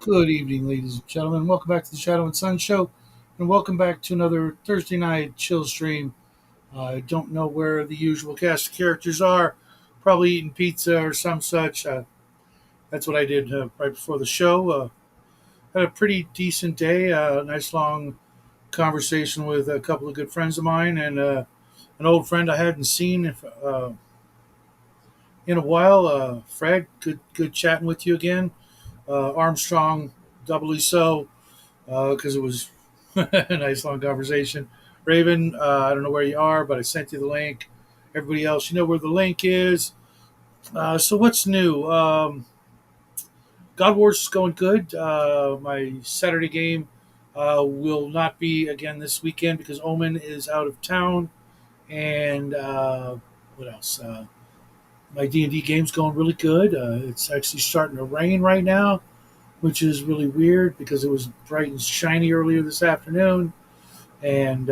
Good evening, ladies and gentlemen. Welcome back to the Shadow and Sun Show, and welcome back to another Thursday night chill stream. I don't know where the usual cast of characters are. Probably eating pizza or some such. That's what I did right before the show. Had a pretty decent day. Nice long conversation with a couple of good friends of mine and an old friend I hadn't seen in a while. Fred, good chatting with you again. Armstrong, doubly so because it was a nice long conversation. Raven, I don't know where you are, but I sent you the link. Everybody else, you know where the link is. So what's new? God Wars is going good. My Saturday game will not be again this weekend because Omen is out of town. And what else? My D&D game's going really good. It's actually starting to rain right now, which is really weird because it was bright and shiny earlier this afternoon. And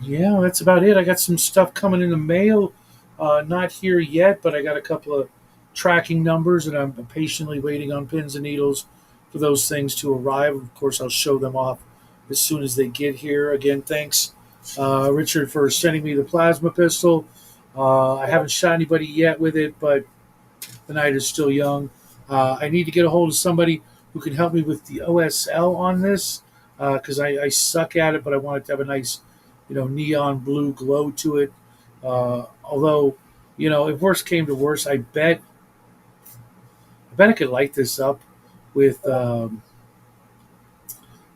yeah, that's about it. I got some stuff coming in the mail. Not here yet, but I got a couple of tracking numbers, and I'm patiently waiting on pins and needles for those things to arrive. Of course, I'll show them off as soon as they get here. Again, thanks, Richard, for sending me the plasma pistol. I haven't shot anybody yet with it, but the night is still young. I need to get a hold of somebody who can help me with the OSL on this because I suck at it, but I want it to have a nice, neon blue glow to it. Although, if worst came to worst, I bet I could light this up with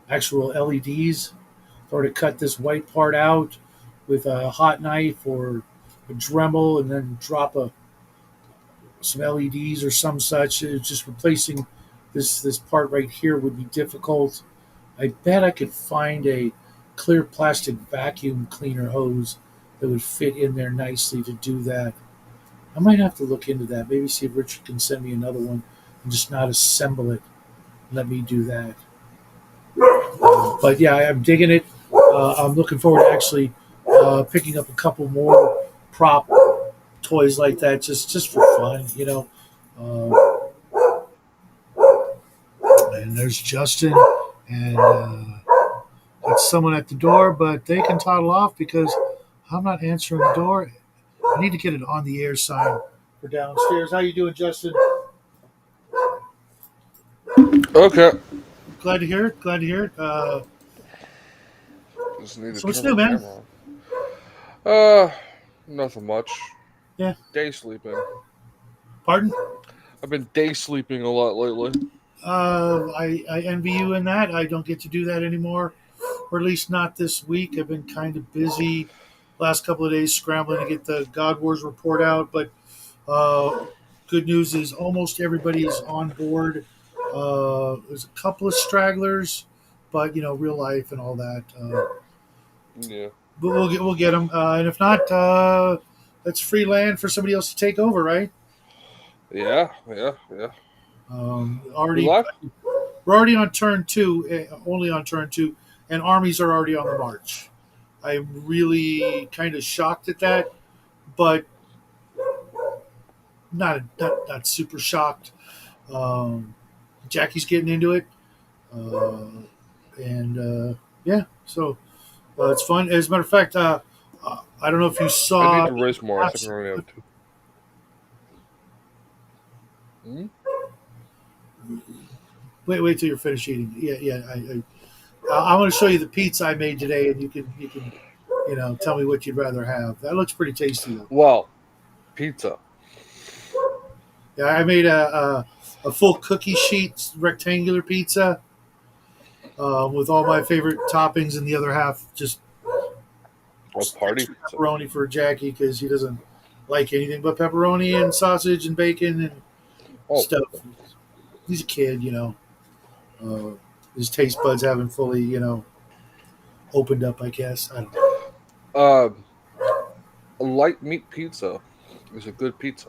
actual LEDs, or to cut this white part out with a hot knife or a Dremel, and then drop some LEDs or some such. Just replacing this part right here would be difficult. I bet I could find a clear plastic vacuum cleaner hose that would fit in there nicely to do that. I might have to look into that. Maybe see if Richard can send me another one and just not assemble it. Let me do that. But yeah, I'm digging it. I'm looking forward to actually picking up a couple more prop toys like that, just for fun. And there's Justin, and it's someone at the door, but they can toddle off because I'm not answering the door. I need to get an on the air sign for downstairs. How you doing, Justin? Okay. Glad to hear it. Glad to hear it. Just need to So what's turn new, my man? camera on. Nothing much. Yeah. Day sleeping. Pardon? I've been day sleeping a lot lately. I envy you in that. I don't get to do that anymore, or at least not this week. I've been kind of busy last couple of days scrambling to get the God Wars report out, but good news is almost everybody is on board. There's a couple of stragglers, but real life and all that. Yeah. But we'll get them, and if not, that's free land for somebody else to take over, right? Yeah. We Already, live? we're already on turn two, only on turn two, and armies are already on the march. I'm really kind of shocked at that, but not super shocked. Um, Jackie's getting into it, uh, and yeah, so it's fun. As a matter of fact, I don't know if you I need saw to raise more. I think I last. only have two. Hmm? Wait till you're finished eating. Yeah. I'm going to show you the pizza I made today, and you can tell me what you'd rather have. That looks pretty tasty though. Well, pizza. Yeah, I made a full cookie sheet rectangular pizza with all my favorite toppings, and the other half just A party extra pizza. pepperoni for Jackie because he doesn't like anything but pepperoni and sausage and bacon and Oh, stuff. He's a kid. Uh, his taste buds haven't fully, opened up. I guess I don't know. um, a light meat pizza is a good pizza.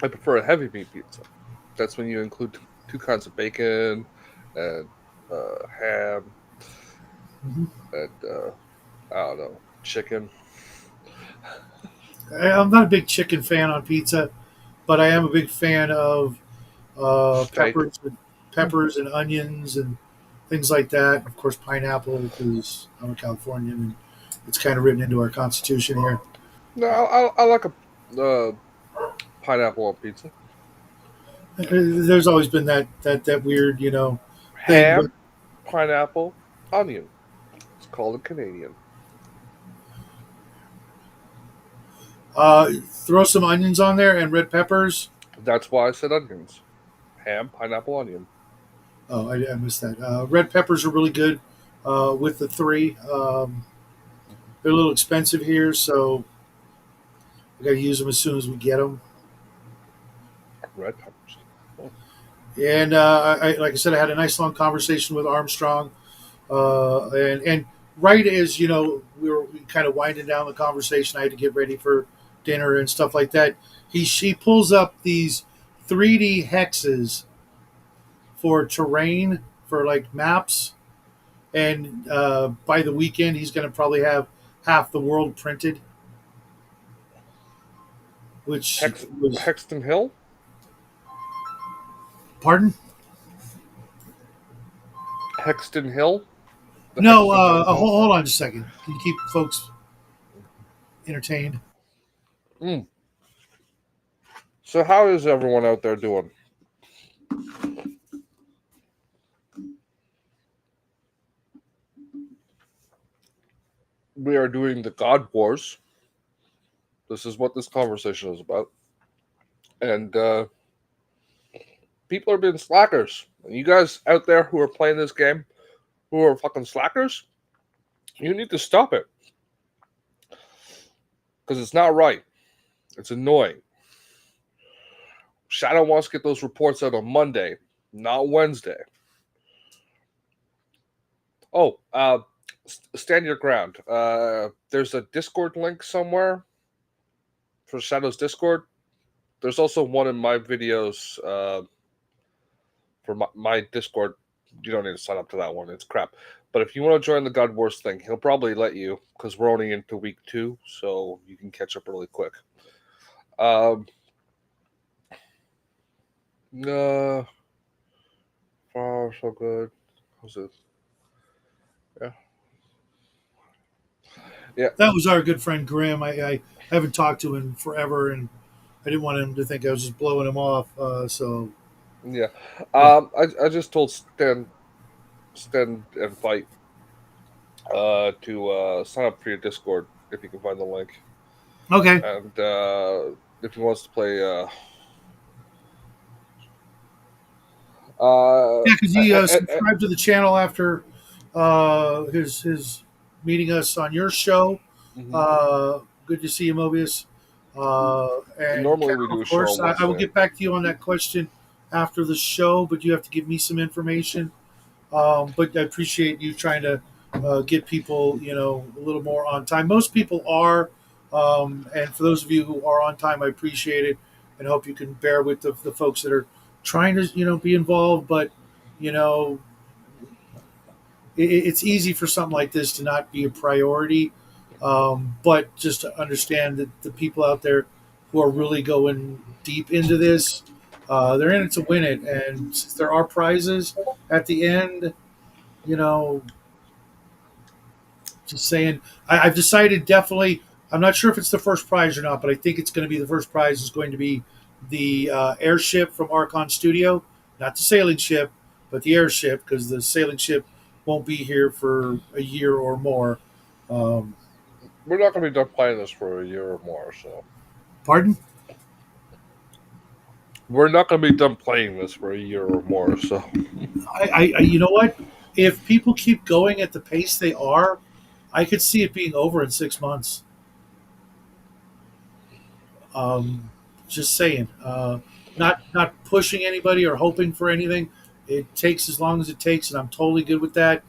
I prefer a heavy meat pizza. That's when you include two kinds of bacon and ham Mhm. and I don't know, chicken. I'm not a big chicken fan on pizza, but I am a big fan of Steak. peppers and onions and things like that. Of course, pineapple because I'm a Californian and it's kind of written into our constitution here. No, I like a pineapple on pizza. There's always been that weird thing, but Ham, pineapple, onion. It's called a Canadian. throw some onions on there and red peppers. That's why I said onions. Ham, pineapple, onion. Oh, I missed that. Red peppers are really good with the three. They're a little expensive here, so we got to use them as soon as we get them. Red peppers. Oh, And like I said, I had a nice long conversation with Armstrong, and right as we kind of winding down the conversation, I had to get ready for dinner and stuff like that. She pulls up these 3D hexes for terrain for like maps, and by the weekend he's going to probably have half the world printed, which was Hexton Hill? pardon. Hexton Hill? The No, Hexton Hill? hold on just a second. Can you keep folks entertained? Mm. So, how is everyone out there doing? We are doing the God Wars. This is what this conversation is about. And people are being slackers. And you guys out there who are playing this game, who are fucking slackers, you need to stop it. Because it's not right. It's annoying. Shadow wants to get those reports out on Monday, not Wednesday. Oh, stand your ground. There's a Discord link somewhere for Shadow's Discord. There's also one in my videos for my Discord. You don't need to sign up to that one. It's crap. But if you want to join the God Wars thing, he'll probably let you because we're only into week 2, so you can catch up really quick. No, far so good. How's it? Yeah, yeah, That was our good friend Graham. I haven't talked to him forever, and I didn't want him to think I was just blowing him off. So yeah. yeah. I just told Stand and Fight to sign up for your Discord if you can find the link, Okay. and if he wants to play, Yeah, because he I- subscribed to the channel after his meeting us on your show. mhm. Good to see you, Mobius. And Normally we Carol, do a of show course, on I will Wednesday. get back to you on that question after the show, but you have to give me some information. But I appreciate you trying to get people, a little more on time. Most people are, and for those of you who are on time, I appreciate it, and hope you can bear with the folks that are trying to, be involved. But you know, it's easy for something like this to not be a priority. But just to understand that the people out there who are really going deep into this, they're in it to win it, and since there are prizes at the end, you know, just saying, I've decided definitely. I'm not sure if it's the first prize or not, but I think it's going to be the first prize is going to be the airship from Archon Studio, not the sailing ship, but the airship because the sailing ship won't be here for a year or more. Um, We're not going to be done playing this for a year or more, so Pardon? we're not going to be done playing this for a year or more. So You know what? If people keep going at the pace they are, I could see it being over in 6 months. Um, just saying, not pushing anybody or hoping for anything. It takes as long as it takes, and I'm totally good with that.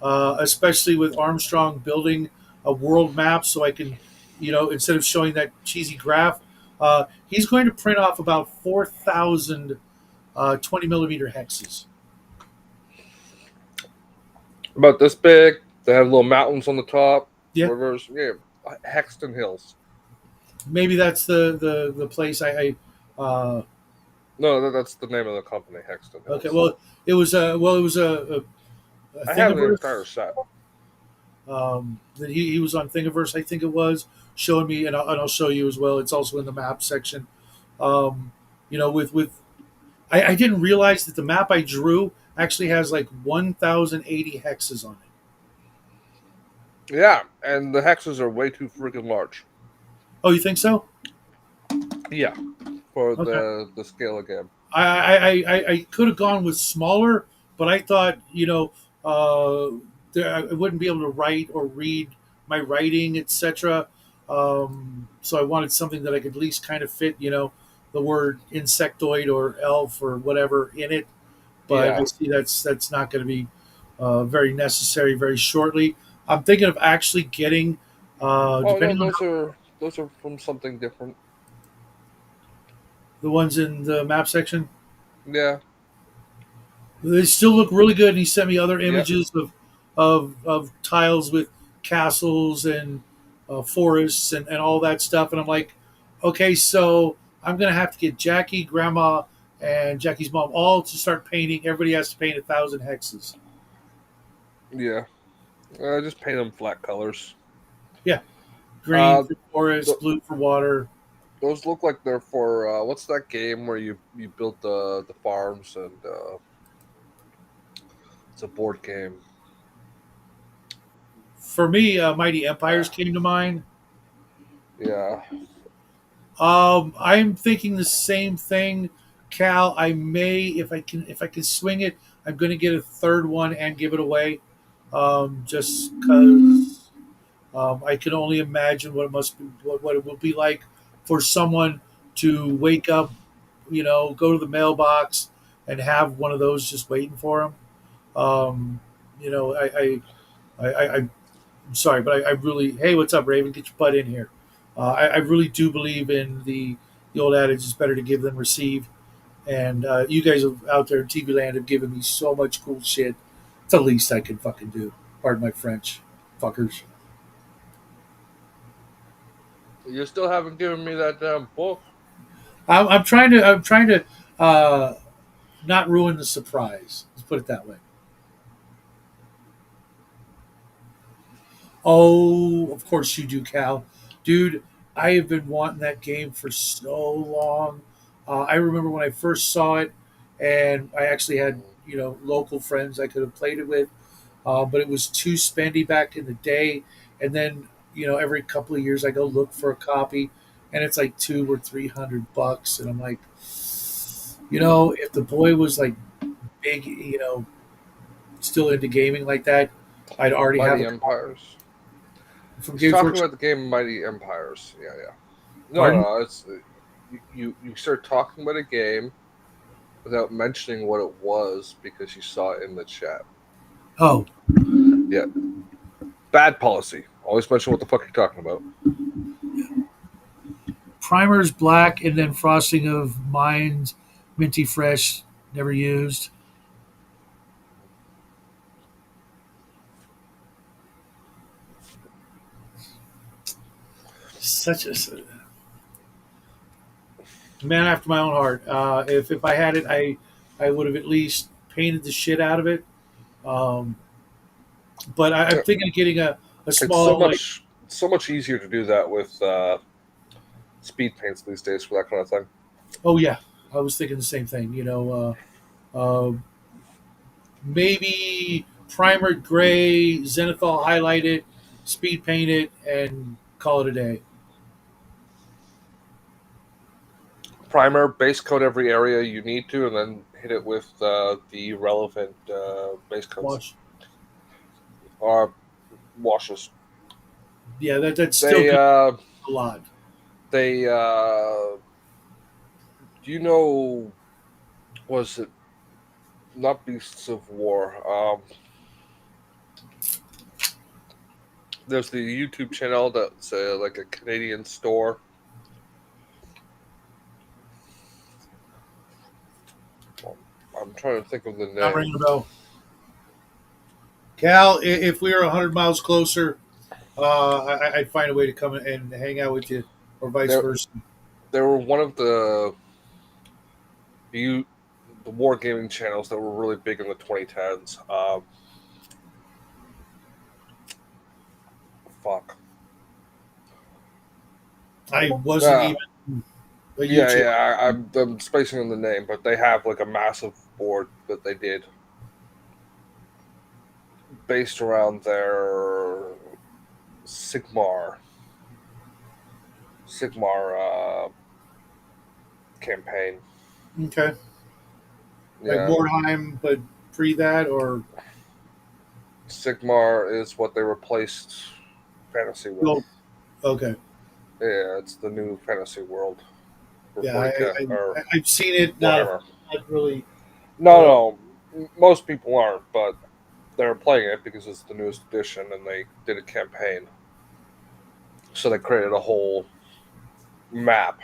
Especially with Armstrong building a world map, so I can, instead of showing that cheesy graph, he's going to print off about 4,000 20 millimeter hexes. about this big, they have little mountains on the top, Yeah, rivers. Yeah, Hexton Hills. maybe that's the place I Uh, No, that's the name of the company, Hexton okay, Hills. it was a I have the entire Thingiverse. set. That he was on Thingiverse, I think it was, showing me, and I'll show you as well. It's also in the map section. Um, with I didn't realize that the map I drew actually has like 1,080 hexes on it. Yeah, and the hexes are way too freaking large. Oh, you think so? Yeah, for Okay. the scale of game. I could have gone with smaller, but I thought, I wouldn't be able to write or read my writing, etc. So I wanted something that I could at least kind of fit, the word insectoid or elf or whatever in it. But I Yeah. see that's not going to be very necessary very shortly. I'm thinking of actually getting, Oh no, depending on those are from something different. the ones in the map section. Yeah. They still look really good. And he sent me other Yep. images of tiles with castles and forests and all that stuff. And I'm like, okay, so I'm gonna have to get Jackie, Grandma, and Jackie's mom all to start painting. Everybody has to paint 1,000 hexes. Yeah. Just paint them flat colors. Yeah, green Uh, for forest, th- blue for water. those look like they're for what's that game where you build the farms and it's a board game. For me, Mighty Empires Uh, came to mind. yeah. I'm thinking the same thing, Cal. I may, if I can swing it, I'm going to get a third one and give it away, just because I can only imagine what it must be, what it will be like for someone to wake up, go to the mailbox and have one of those just waiting for them. Um, you know, I'm sorry, but I really, hey, what's up, Raven? Get your butt in here. I really do believe in the old adage: it's better to give than receive. And you guys out there in TV land have given me so much cool shit. It's the least I can fucking do. Pardon my French, fuckers. You still haven't given me that damn book. I'm trying to uh, not ruin the surprise. Let's put it that way. Oh, of course you do, Cal. Dude, I have been wanting that game for so long. I remember when I first saw it, and I actually had, local friends I could have played it with, but it was too spendy back in the day. And then, every couple of years I go look for a copy, and it's like 200 or 300 bucks. And I'm like, if the boy was like big, still into gaming like that, I'd already have Mighty a copy Empires. from He's Games talking Workshop. about the game Mighty Empires. Yeah, yeah. No, Pardon? no, it's you start talking about a game without mentioning what it was because you saw it in the chat. Oh, Yeah, bad policy. Always mention what the fuck you're talking about. primer's black, and then frosting of mines, minty fresh, never used. Such a man after my own heart. If I had it, I would have at least painted the shit out of it. Um, but I'm Yeah, thinking of getting a it's so small, like, much easier to do that with speed paints these days for that kind of thing. oh yeah, I was thinking the same thing. Maybe primered gray, zenithal highlighted, speed painted, and call it a day. Primer, base coat every area you need to, and then hit it with the relevant base coats Watch. or washes. Yeah, that's still They good. uh, A lot. they do you know was it not Beasts of War? There's the YouTube channel that's like a Canadian store. I'm trying to think of the Not name. ringing a bell. Cal, if we were 100 miles closer, I'd find a way to come and hang out with you, or vice They versa. they were one of the. You the wargaming channels that were really big in the 2010s. Fuck. I wasn't Uh, even a yeah, YouTube. yeah. I'm spacing on the name, but they have like a massive board that they did based around their Sigmar Sigmar campaign. Okay, like Yeah, Mordheim, but pre that or Sigmar is what they replaced fantasy with. well, okay. Yeah, it's the new fantasy world for Yeah, 40k or I've seen it. Warhammer. Not really. No, Uh, no, most people aren't, but they're playing it because it's the newest edition, and they did a campaign. So they created a whole map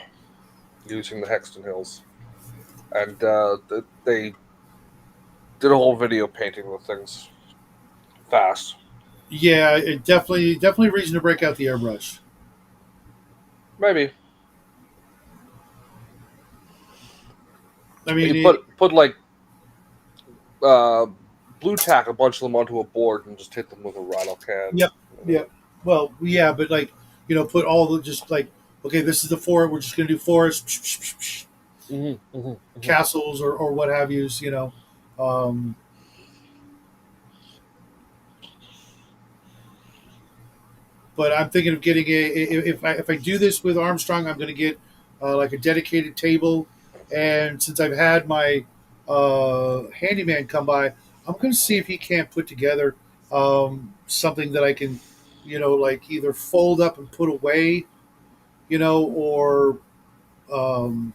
using the Hexton Hills, and they did a whole video painting with things fast. yeah, it definitely a reason to break out the airbrush. Maybe I you mean, put like uh, blue tack a bunch of them onto a board and just hit them with a rattle can. yep, You know. yep. Well, yeah, but like put all the just like okay, this is the fort. We're just gonna do forests, Mm-hmm. castles, or what have yous. Um, but I'm thinking of getting if I do this with Armstrong, I'm going to get like a dedicated table, and since I've had my handyman come by, I'm going to see if he can't put together something that I can, like either fold up and put away, or um,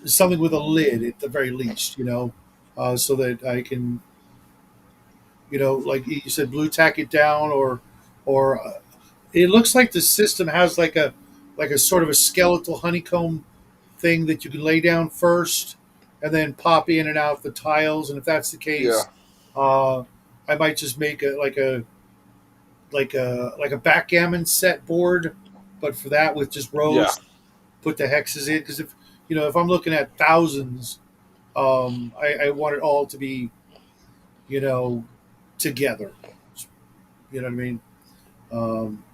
something with a lid at the very least, so that I can, like you said, blue tack it down or it looks like the system has like a sort of a skeletal honeycomb thing that you can lay down first and then pop in and out the tiles. And if that's the Yeah, case, uh, I might just make a backgammon set board, but for that with just yeah. rows, put the hexes in. Because if I'm looking at thousands, I want it all to be you know together. You know what I mean? Um,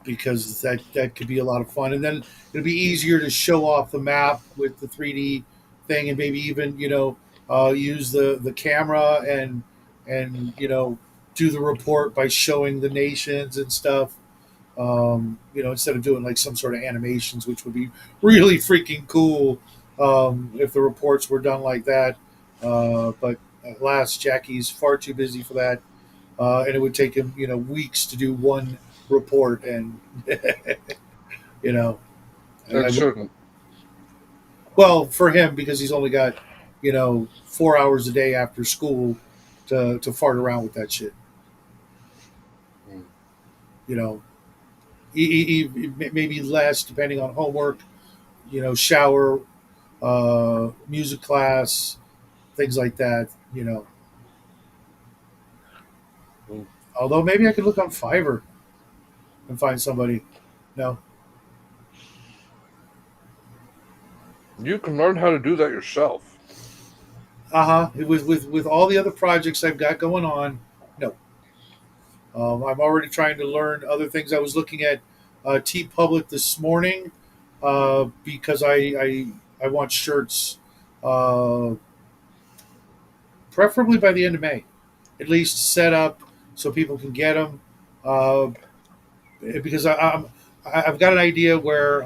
because that could be a lot of fun. And then it'll be easier to show off the map with the 3D thing, and maybe even use the camera and do the report by showing the nations and stuff. Instead of doing like some sort of animations, which would be really freaking cool if the reports were done like that. But alas, Jackie's far too busy for that, and it would take him weeks to do one report, and you know It I would, shouldn't. well for him because he's only got 4 hours a day after school to fart around with that shit. Mm. You know, maybe less depending on homework. Shower, music class, things like that. Mm. Although maybe I could look on Fiverr and find somebody. No. You can learn how to do that yourself. With all the other projects I've got going on, no. I'm already trying to learn other things. I was looking at T Public this morning because I want shirts, uh, preferably by the end of May, at least set up so people can get them. Uh, because I've got an idea where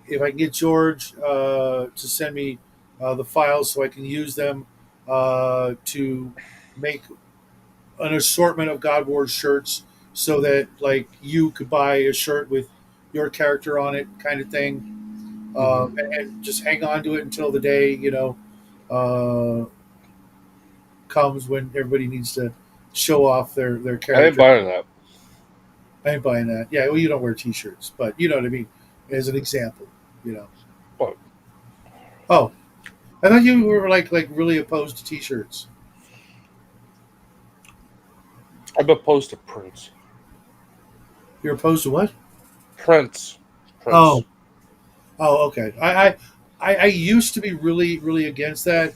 if I can get George to send me the files so I can use them to make an assortment of God Wars shirts so that like you could buy a shirt with your character on it kind of thing, Hmm. and just hang on to it until the day uh, comes when everybody needs to show off their I ain't character. buying that. I ain't buying that. Yeah, well, you don't wear T-shirts, but you know what I mean. As an example, you know. But Oh, I thought you were like really opposed to T-shirts. I'm opposed to Prince. You're opposed to what? Prince. Oh, Prince. Oh, okay. I used to be really really against that,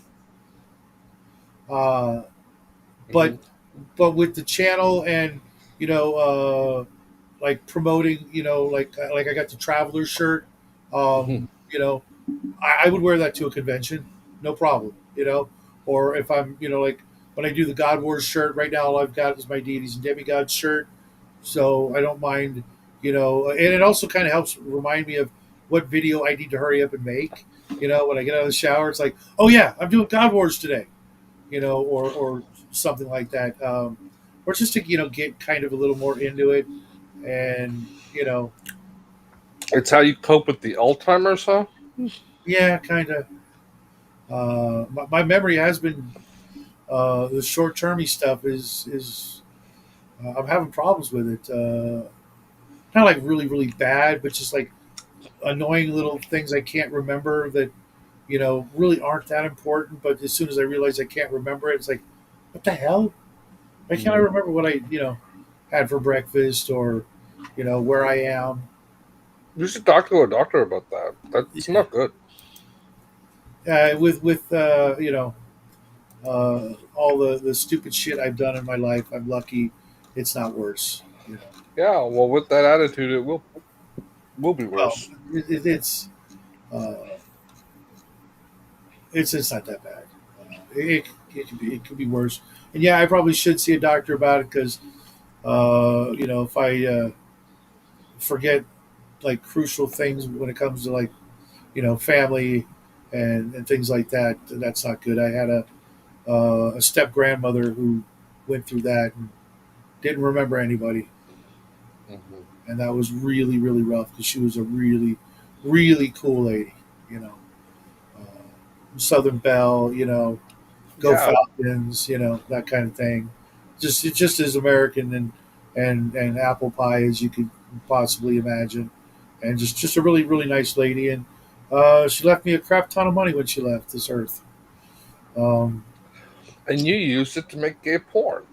uh, but Hmm. with the channel and you know like promoting, like I got the traveler shirt. You know, I would wear that to a convention, no problem. Or if I'm, like when I do the God Wars shirt right now, all I've got is my deities and demigods shirt, so I don't mind. And it also kind of helps remind me of what video I need to hurry up and make. When I get out of the shower, it's like, oh yeah, I'm doing God Wars today. Or something like that. Or just to get kind of a little more into it, and It's how you cope with the Alzheimer's, huh? yeah, kind of. My memory has been the short termy stuff is I'm having problems with it. Not like really really bad, but just like annoying little things I can't remember that really aren't that important. But as soon as I realize I can't remember it, it's like, what the hell? Why can't I Hmm. remember what I had for breakfast, or where I am? You should talk to a doctor about that. That's not good. With all the stupid shit I've done in my life, I'm lucky it's not worse. Yeah, well, with that attitude, it will be Well, worse. uh, it's not that bad. It could be worse. And yeah, I probably should see a doctor about it because if I forget like crucial things when it comes to like family and things like that, that's not good. I had a step grandmother who went through that and didn't remember anybody, Hmm. and that was really really rough because she was a really really cool lady. You know, Southern Belle. Go Yeah, Falcons. That kind of thing. It's just as American and apple pie as you could possibly imagine, and just a really really nice lady. And she left me a crap ton of money when she left this earth. Um, and you used it to make gay porn.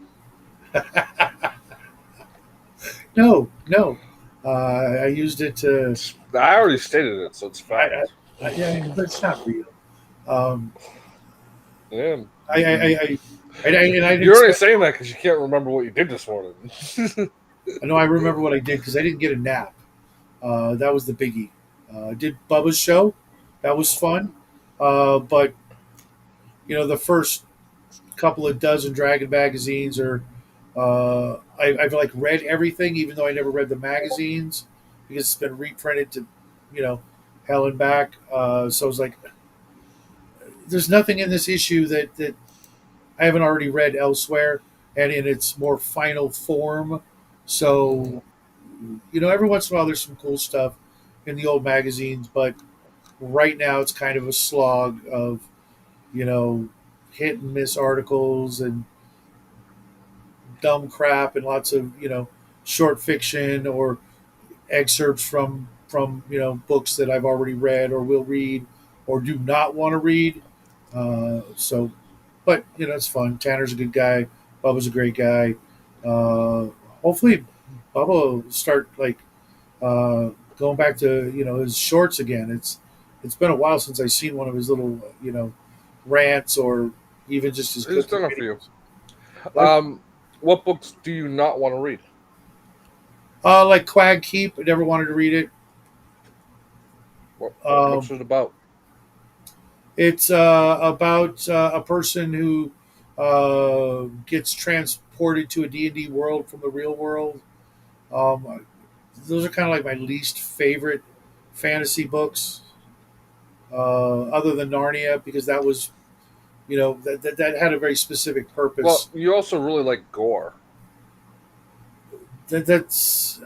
no, no, I used it to. I already stated it, so it's I, fact. yeah, but it's not real. Um, Yeah, and I didn't you're only spend. saying that because you can't remember what you did this morning. I know I remember what I did because I didn't get a nap. That was the biggie. I did Bubba's show. That was fun. But the first couple of dozen Dragon magazines, or I've like read everything, even though I never read the magazines because it's been reprinted to, you know, hell and back. So it's like there's nothing in this issue that I haven't already read elsewhere and in its more final form. Mhm. So every once in a while there's some cool stuff in the old magazines, but right now it's kind of a slog of you know hit and miss articles and dumb crap and lots of short fiction or excerpts from books that I've already read or will read or do not want to read. So, but it's fun. Tanner's a good guy. Bubba's a great guy. Uh, Hopefully, Bubba will start like uh, going back to his shorts again. It's been a while since I've seen one of his little rants or even just his He's cooking done it for you. videos. What Um, what books do you not want to read? like Quag Keep? I never wanted to read it. What's Um, it about? it's about a person who gets transported to a D&D world from the real world. Those are kind of like my least favorite fantasy books, other than Narnia, because that was that had a very specific Well, purpose. you also really like gore. That's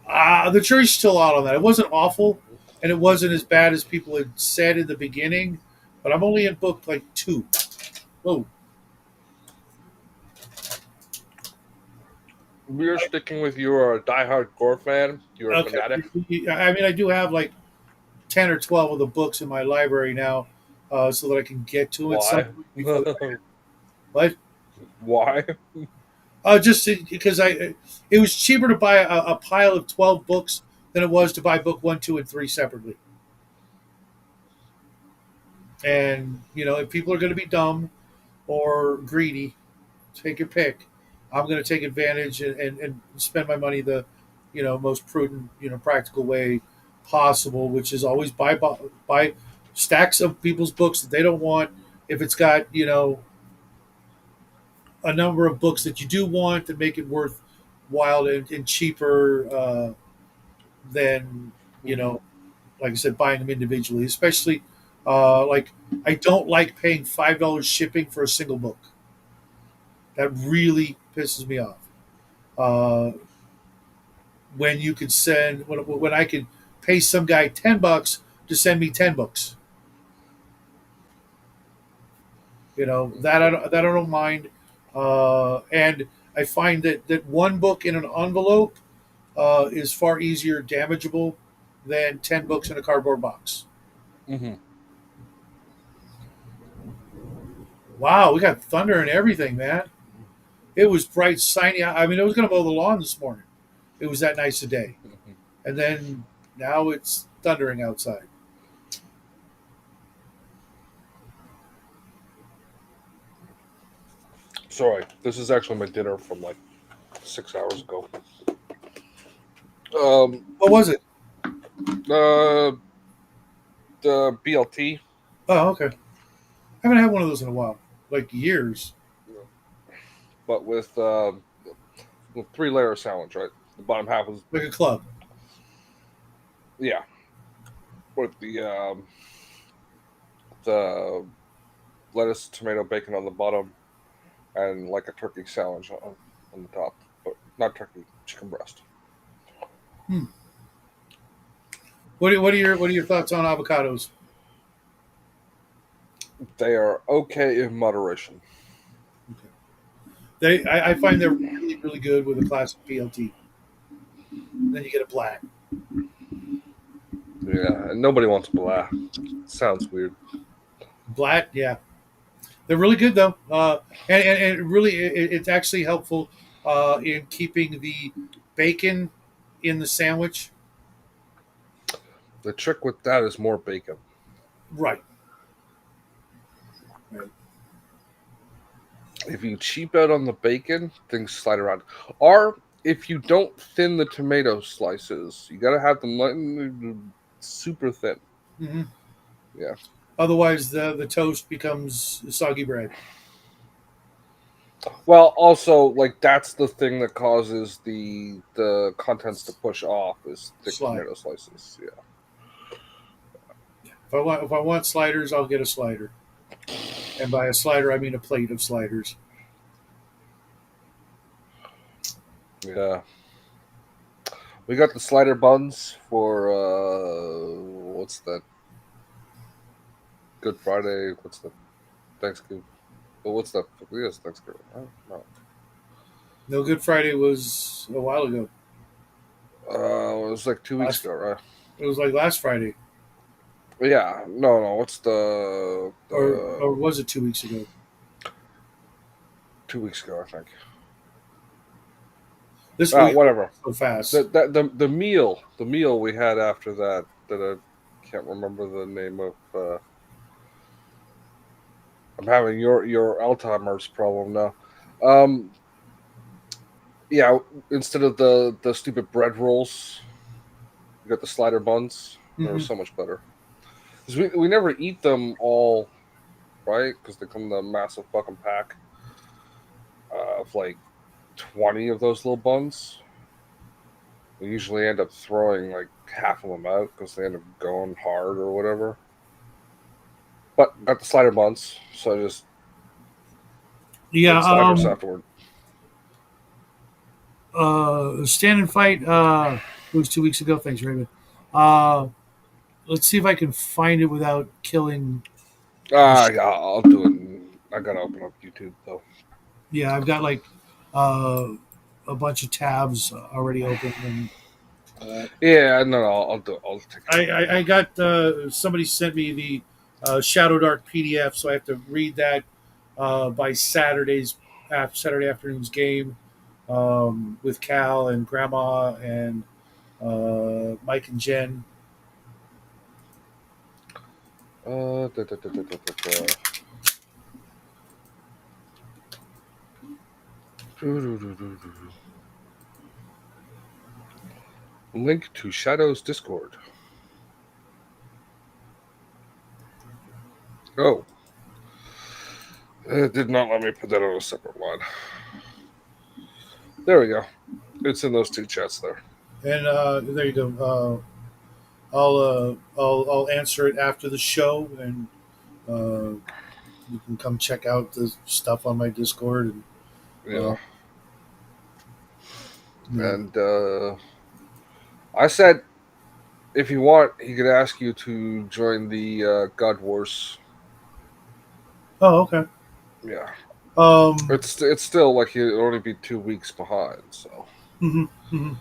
the jury's still out on that. It wasn't awful, and it wasn't as bad as people had said in the beginning. But I'm only in book like two. Whoa. We're sticking with you're a diehard gore fan. You're a Okay. fanatic. I mean, I do have like 10 or 12 of the books in my library now, so that I can get to them at some Why? point before but Why? just because it was cheaper to buy a pile of 12 books than it was to buy book one, two, and three separately. And if people are going to be dumb or greedy, take your pick. I'm going to take advantage and spend my money the most prudent, practical way possible, which is always buy stacks of people's books that they don't want. If it's got a number of books that you do want to make it worthwhile and cheaper than Hmm. like I said, buying them individually. Especially like I don't like paying $5 shipping for a single book. That really pisses me off. Uh, when you could send when I could pay some guy $10 to send me 10 books. That I don't mind. And I find that one book in an envelope is far easier damageable than 10 books in a cardboard box. Hmm. Wow, we got thunder and everything, man. It was bright, sunny. I mean, it was going to mow the lawn this morning. It was that nice a day, Hmm. and then now it's thundering outside. Sorry, this is actually my dinner from like 6 hours ago. Um, What was it? uh, the BLT, Oh, okay. I haven't had one of those in a while, like years. but with 3 layer sandwich, right? The bottom half was, Like a club. yeah, with the lettuce, tomato, bacon on the bottom, and like a turkey sandwich on the top, but not turkey, chicken breast. Hmm. What are your thoughts on avocados? They are okay in moderation. Okay. I find they're really really good with a classic PLT. Then you get a black. Yeah, and nobody wants blah. Sounds weird. Black, yeah, they're really good though, and really it's actually helpful in keeping the bacon in the sandwich. The trick with that is more bacon. Right. Right. If you cheap out on the bacon, things slide around. Or if you don't thin the tomato slices, you gotta have them super thin. Hmm. Yeah. Otherwise, the toast becomes soggy bread. Well, also like that's the thing that causes the contents to push off is thick Slide. tomato slices. Yeah. If I want sliders, I'll get a slider, and by a slider I mean a plate of sliders. Yeah. We got the slider buns for what's that? Good Friday. What's the Thanksgiving? Well, what's that? Yes, Thanksgiving. Right? No. No, Good Friday was a while ago. It was like 2 weeks Last ago, right? It was like last Friday, Yeah, no, no. What's the or was it 2 weeks ago? 2 weeks ago? I think. This week Whatever. so fast. The meal we had after that I can't remember the name of. I'm having your Alzheimer's problem now. Um, yeah, instead of the stupid bread rolls, you got the slider buns. They were Hmm. so much better because we never eat them all, right? Because they come in a massive fucking pack of like 20 of those little buns. We usually end up throwing like half of them out because they end up going hard or whatever. But got the slider buns, so I just Yeah. ate sliders afterward. Stand and fight. It was 2 weeks ago. Thanks, Raymond. Uh, let's see if I can find it without killing the. Yeah, I'll do it. I gotta open up YouTube though. Yeah, I've got like uh, a bunch of tabs already open and all that. Yeah, no, no, I'll do it. I'll take care of it. I got somebody sent me the Shadow Dark PDF, so I have to read that by Saturday afternoon's game with Cal and Grandma and Mike and Jen. Da, da, da, da, da, da, da. Link to Shadow's Discord. Oh, it did not let me put that on a separate line. There we go. It's in those two chats there. And there you go. I'll answer it after the show, and uh, you can come check out the stuff on my Discord. And Yeah. you know, And I said if you want, he could ask you to join the God Wars. oh, okay. Yeah. Um, It's still like he'd only be 2 weeks behind, so mhm, mhm.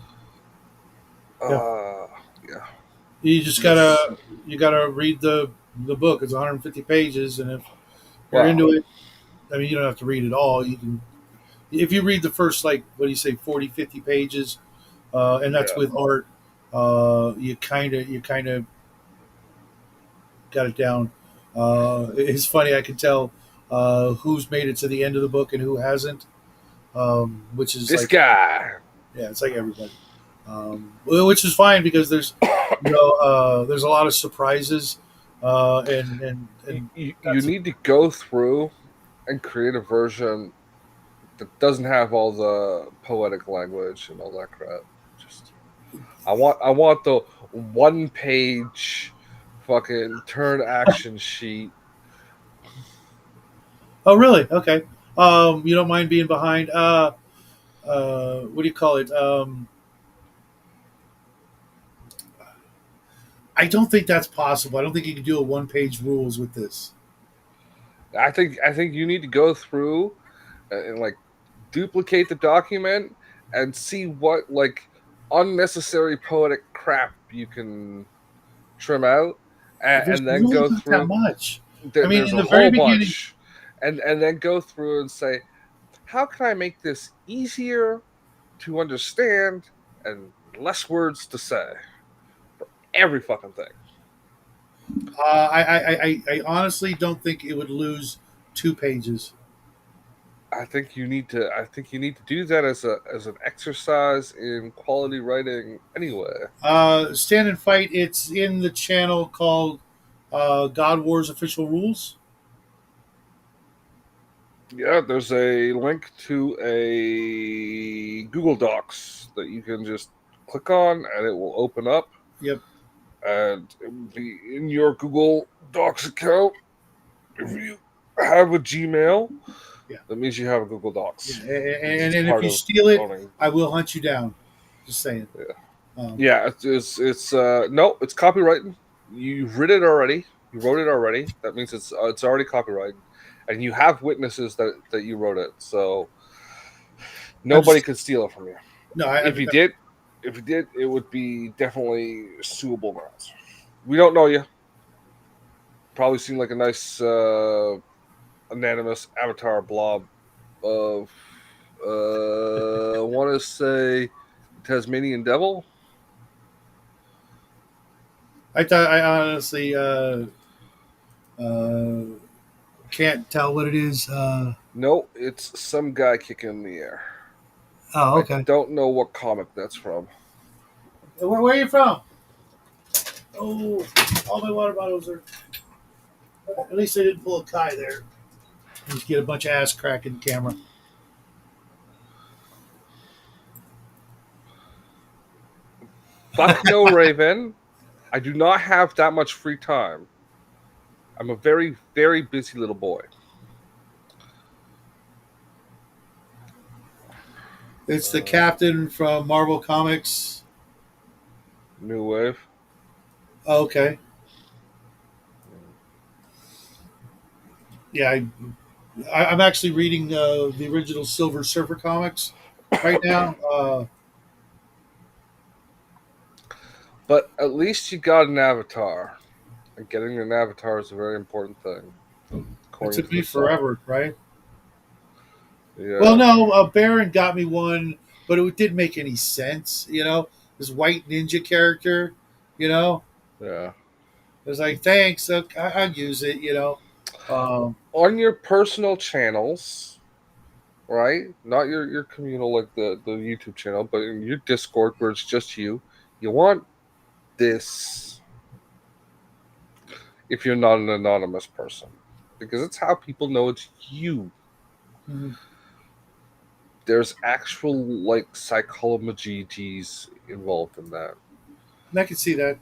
Yeah, uh yeah. you just Let's gotta read the book. It's 150 pages, and if you're wow. into it, I mean, you don't have to read it all. You can if you read the first, like, what do you say, 40, 50 pages, and that's Yeah. with art. You kind of got it down. It's funny. I can tell who's made it to the end of the book and who hasn't, which is This like, guy. yeah, it's like everybody, which is fine because there's a lot of surprises, You that's need to go through and create a version that doesn't have all the poetic language and all that crap. Just I want the 1 page fucking turn action sheet. oh, really? Okay. You don't mind being behind? What do you call it? I don't think that's possible. I don't think you can do a one-page rules with this. I think you need to go through and like duplicate the document and see what like unnecessary poetic crap you can trim out There's and then really go not that through. much. I mean, There's in a the very whole beginning, bunch, and then go through and say, how can I make this easier to understand and less words to say for every fucking thing. I honestly don't think it would lose 2 pages. I think you need to do that as an exercise in quality writing anyway. Stand and Fight. It's in the channel called God Wars Official Rules. Yeah, there's a link to a Google Docs that you can just click on and it will open up Yep. and it will be in your Google Docs account. If you have a Gmail, Yeah. that means you have a Google Yeah. Docs because And, it's and if part you of steal it, owning. I will hunt you down. Just saying. Yeah, Um, yeah. It's no, it's copyrighted. You've written it already. You wrote it already. That means it's already copyrighted, and you have witnesses that you wrote it. So nobody understood. could steal it from you. No, If you did, it would be definitely suable grounds. We don't know you. Probably seem like a nice anonymous avatar blob of I want to say Tasmanian devil. I thought I honestly uh, can't tell what it is. No, it's some guy kicking in the air. Oh, I okay. don't know what comic that's from. Where are you from? Oh, all my water bottles are. At least I didn't pull a Kai there. Just get a bunch of ass cracking camera. Fuck no, Raven. I do not have that much free time. I'm a very, very busy little boy. It's the Uh, captain from Marvel Comics. New Wave. Oh, okay. Yeah, I'm actually reading the original Silver Surfer comics right now. But at least you got an avatar. And getting an avatar is a very important thing, It according took to me the site. forever, right? Well, Yeah. no, Baron got me one, but it didn't make any sense. this white ninja character. You know, Yeah. it was like, thanks, I'll use it. Um, On your personal channels, right? Not your communal like the YouTube channel, but in your Discord where it's just you want this if you're not an anonymous person. Because it's how people know it's you. mhm. There's actual like psychologies involved in that. I can see that.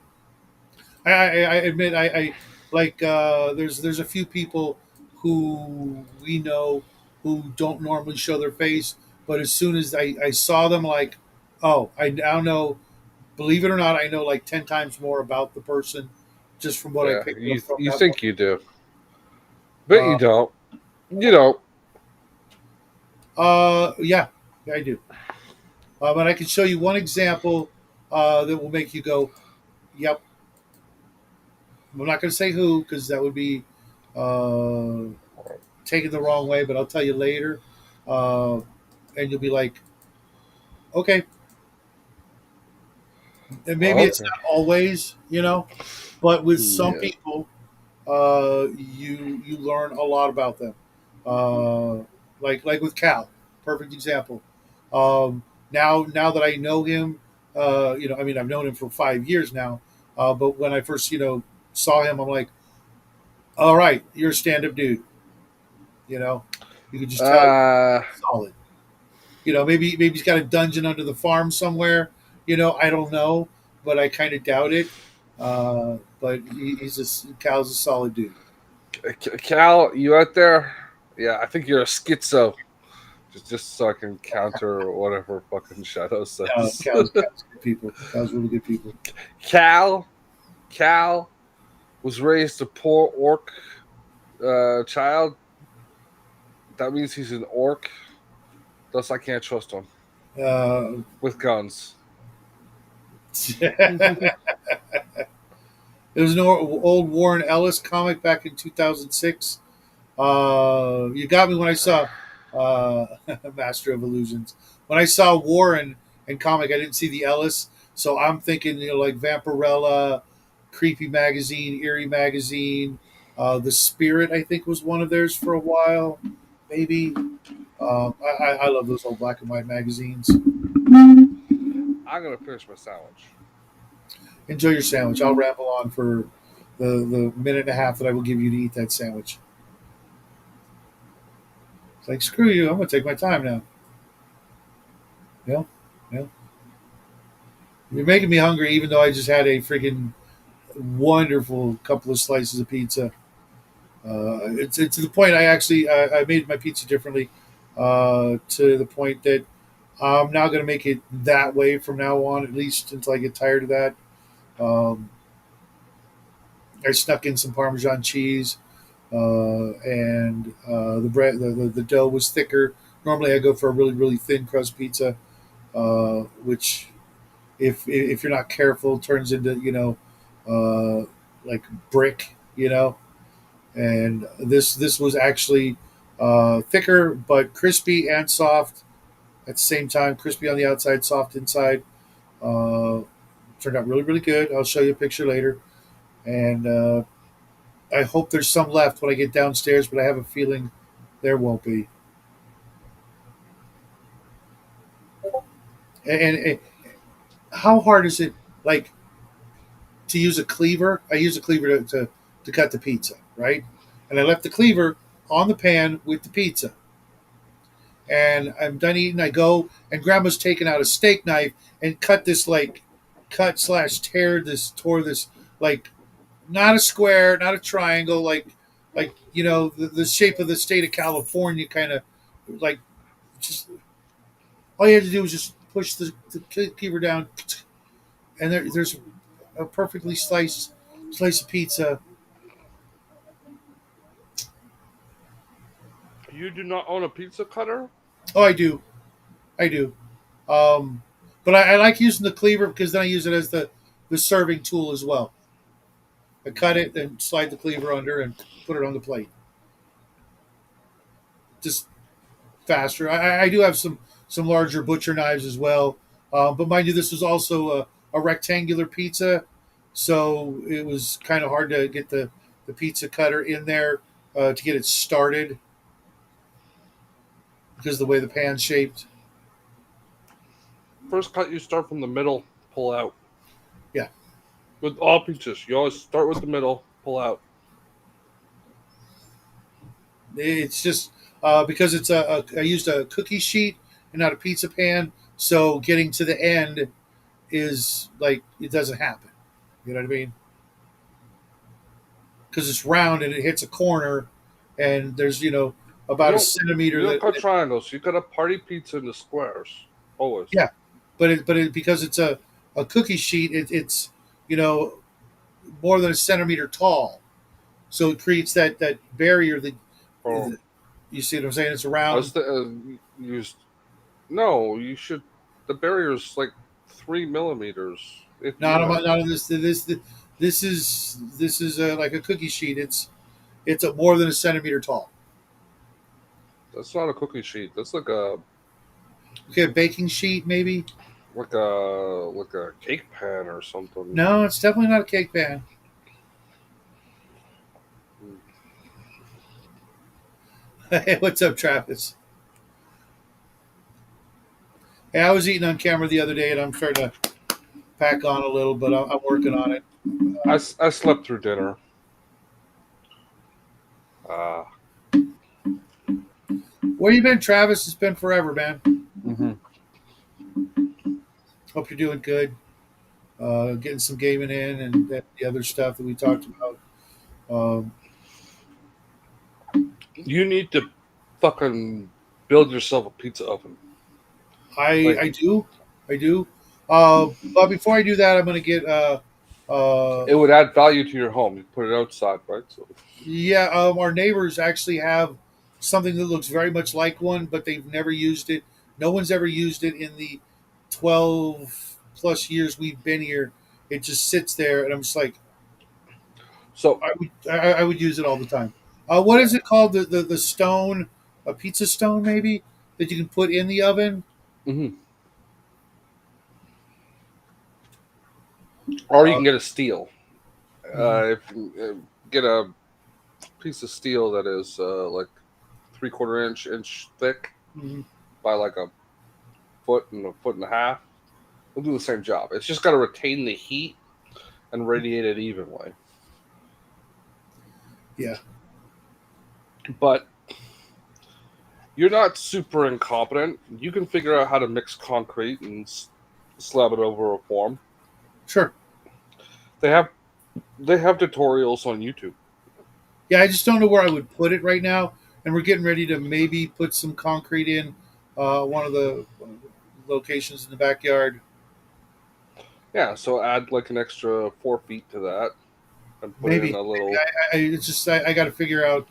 I admit I like there's a few people who we know who don't normally show their face, but as soon as I saw them, like, oh, I now know. Believe it or not, I know like 10 times more about the person just from what I Yeah, picked up you from you that one. think you do, but you don't. You don't. Yeah, yeah, I do. And I can show you one example that will make you go, "Yep." I'm not going to say who because that would be uh, taken the wrong way, but I'll tell you later. Uh, and you'll be like, okay. And maybe it's Okay. not always, but with some Yeah. people, you learn a lot about them. Uh, like with Cal, perfect example. Now that I know him, I mean I've known him for 5 years now. But when I first saw him, I'm like, all right, you're a stand up dude. You know, you can just tell you're Uh, solid. Maybe he's got a dungeon under the farm somewhere. I don't know, but I kind of doubt it. But Cal's a solid dude. Cal, you out there? Yeah, I think you're a schizo. Just so I can counter whatever fucking Shadow says. Cal's good people. Cal's really good people. Cal, Cal was raised a poor orc child. That means he's an orc. Thus, I can't trust him Uh, with guns. there was an old Warren Ellis comic back in 2006. You got me when I saw Master of Illusions. When I saw Warren and comic, I didn't see the Ellis, so I'm thinking like Vampirella, Creepy Magazine, Eerie Magazine, The Spirit. I think was one of theirs for a while, maybe. I love those old black and white magazines. I'm gonna finish my sandwich. Enjoy your sandwich. I'll ramble on for the minute and a half that I will give you to eat that sandwich. It's like screw you. I'm gonna take my time now. Yeah, yeah. You're making me hungry, even though I just had a freaking wonderful couple of slices of pizza. It's to the point I made my pizza differently, to the point that I'm now going to make it that way from now on, at least until I get tired of that. Um, I snuck in some Parmesan cheese, and the bread, the dough was thicker. Normally, I go for a really really thin crust pizza, which if you're not careful turns into like brick, and this was actually thicker but crispy and soft at the same time, crispy on the outside, soft inside. uh, Turned out really really good. I'll show you a picture later, and I hope there's some left when I get downstairs, but I have a feeling there won't be. And how hard is it, like, to use a cleaver? I use a cleaver to cut the pizza, right? And I left the cleaver on the pan with the pizza. And I'm done eating. I go, and Grandma's taken out a steak knife and cut this, like, cut slash tore this, like, not a square, not a triangle, like the shape of the state of California, kind of like, just all you had to do was just push the cleaver down, and there's a perfectly sliced slice of pizza. You do not own a pizza cutter? Oh, I do. Um, but I like using the cleaver because then I use it as the serving tool as well. I cut it and slide the cleaver under and put it on the plate. Just faster. I do have some larger butcher knives as well, But mind you, this was also a rectangular pizza, so it was kind of hard to get the pizza cutter in there to get it started because of the way the pan's shaped. First cut, you start from the middle, pull out. Yeah, With all pizzas, you always start with the middle, pull out. it's just because I used a cookie sheet and not a pizza pan, so getting to the end is like it doesn't happen. You know what I mean? Because it's round and it hits a corner, and there's You about a don't you centimeter don't cut that triangles. You cut a party pizza into squares. Always. yeah, but because it's a cookie sheet, it's you know more than a centimeter tall, so it creates that barrier Oh, that you see what I'm saying. It's I was around. used. No, you should. The barrier's like 3 millimeters, if you Not on that. not on this is like a cookie sheet. It's a more than a centimeter tall. That's not a cookie sheet. That's Okay, a baking sheet maybe. like a cake pan or something. No, it's definitely not a cake pan. Hey, what's up, Travis? Hey, I was eating on camera the other day, and I'm starting to pack on a little, but I'm working on it. I slept through dinner. Uh, Where you been, Travis? It's been forever, man. mhm. Hope you're doing good. Getting some gaming in and the other stuff that we talked about. Um, You need to fucking build yourself a pizza oven. I Like I do, I do. But before I do that, I'm gonna get uh, it would add value to your home. You put it outside, right? So yeah. Our neighbors actually have something that looks very much like one, but they've never used it. No one's ever used it in the 12 plus years we've been here. It just sits there, and I'm just like, so I would use it all the time. What yeah. is it called? The stone, a pizza stone maybe that you can put in the oven. Hmm. Or you Uh, can get a steel. mhm, If get a piece of steel that is like 3/4 inch thick mhm. by like a foot and a foot and a half. It'll do the same job. It's just got to retain the heat and radiate it evenly. Yeah, But you're not super incompetent. You can figure out how to mix concrete and slab it over a form. sure. They have they have tutorials on YouTube. Yeah, I just don't know where I would put it right now. And we're getting ready to maybe put some concrete in one of the locations in the backyard. Yeah, so add like an extra 4 feet to that and put in Maybe, a maybe little. it's just I got to figure out,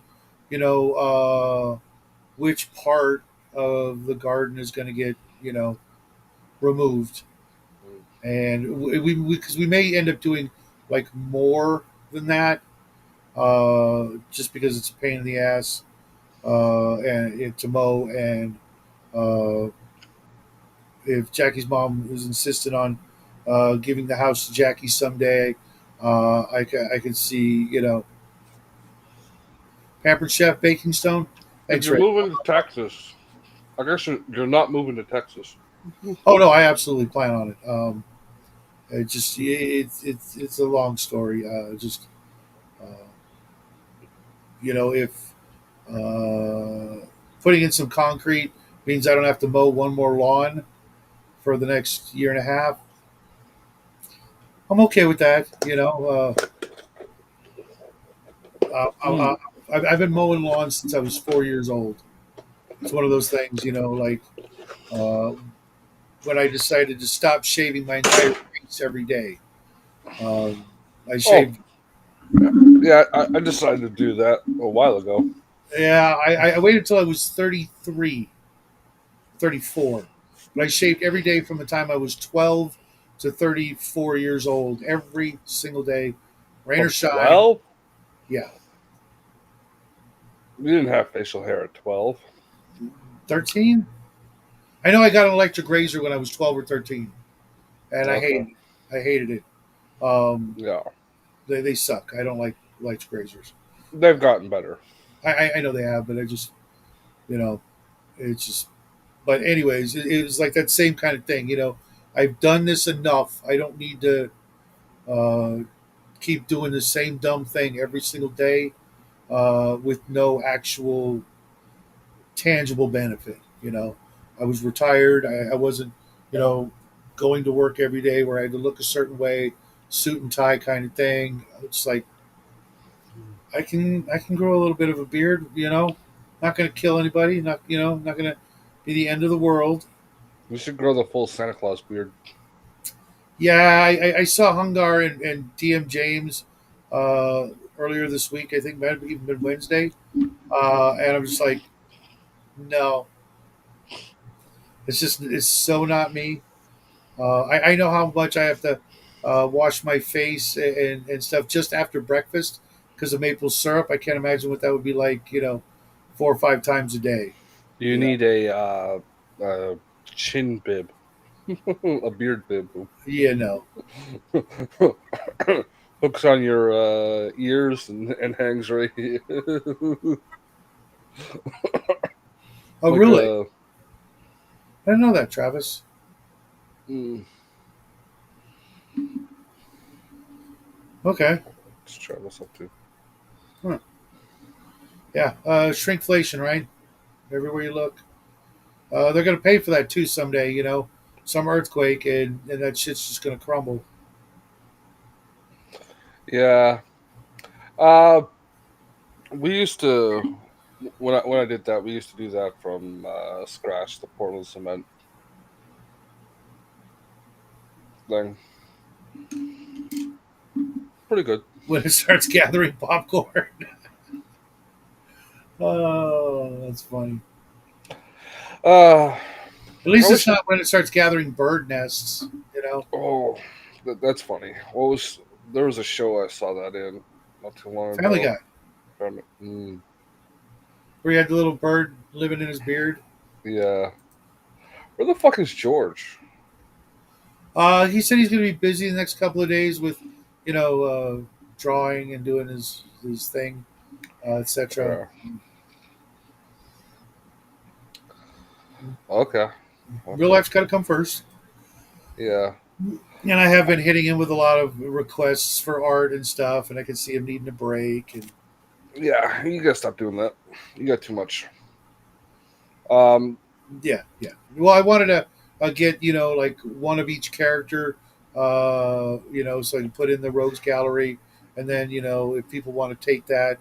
which part of the garden is going to get removed, and we because we may end up doing like more than that, just because it's a pain in the ass and to mow and uh, if Jackie's mom is insistent on giving the house to Jackie someday, I could see Pampered Chef Baking Stone. If Thanks, you're Ray. moving to Texas, I guess you're not moving to Texas. Oh no, I absolutely plan on it. It's a long story. Just uh, if putting in some concrete means I don't have to mow one more lawn for the next year and a half, I'm okay with that. Uh, I, Hmm. I, I've been mowing lawns since I was 4 years old. It's one of those things, like uh, when I decided to stop shaving my entire face every day. Um, I Oh, shaved. yeah, I decided to do that a while ago. Yeah, I waited until I was 33, 34. But I shaved every day from the time I was 12 to 34 years old, every single day, rain or From shine. 12? Yeah, We didn't have facial hair at 12. 13. I know I got an electric razor when I was 12 or 13, and I Okay. hated it. I hated it. Um, Yeah. they suck. I don't like electric razors. They've gotten better. I know they have, but I just you know it's just. But anyways, it was like that same kind of thing. I've done this enough. I don't need to uh, keep doing the same dumb thing every single day with no actual tangible benefit. I was retired. I wasn't, going to work every day where I had to look a certain way, suit and tie kind of thing. It's like I can grow a little bit of a beard. Not going to kill anybody. Not going to be the end of the world. You should grow the full Santa Claus beard. Yeah, I saw Hungar and DM James uh, earlier this week. I think might have even been Wednesday, and I'm just like, no, it's so not me. I know how much I have to wash my face and stuff just after breakfast because of maple syrup. I can't imagine what that would be like. 4 or 5 times a day. You You know, need a chin bib, a beard bib. yeah, no. Hooks on your ears and hangs right here. Oh, Like really? a. I didn't know that, Travis. Mm, Okay. let's try this up too. Huh. Yeah, shrinkflation, right? Everywhere you look. They're going to pay for that too someday. Some earthquake and that shit's just going to crumble. Yeah. We used to when I did that, we used to do that from scratch, the Portland cement thing. Pretty good. When it starts gathering popcorn. Oh, that's funny. Uh, At I least it's wish. not when it starts gathering bird nests. You know, Oh, that's funny. What was there was a show I saw that in not too long Family ago. Guy, Mm, where he had the little bird living in his beard. yeah. Where the fuck is George? He said he's going to be busy the next couple of days with, you know, drawing and doing his thing, etc. Uh, okay. Real Okay. life's got to come first. Yeah. And I have been hitting him with a lot of requests for art and stuff, and I can see him needing a break. And Yeah. You gotta stop doing that. You got too much. Um. yeah, yeah. Well, I wanted to get like one of each character, so I can put in the rogues gallery, and then if people want to take that,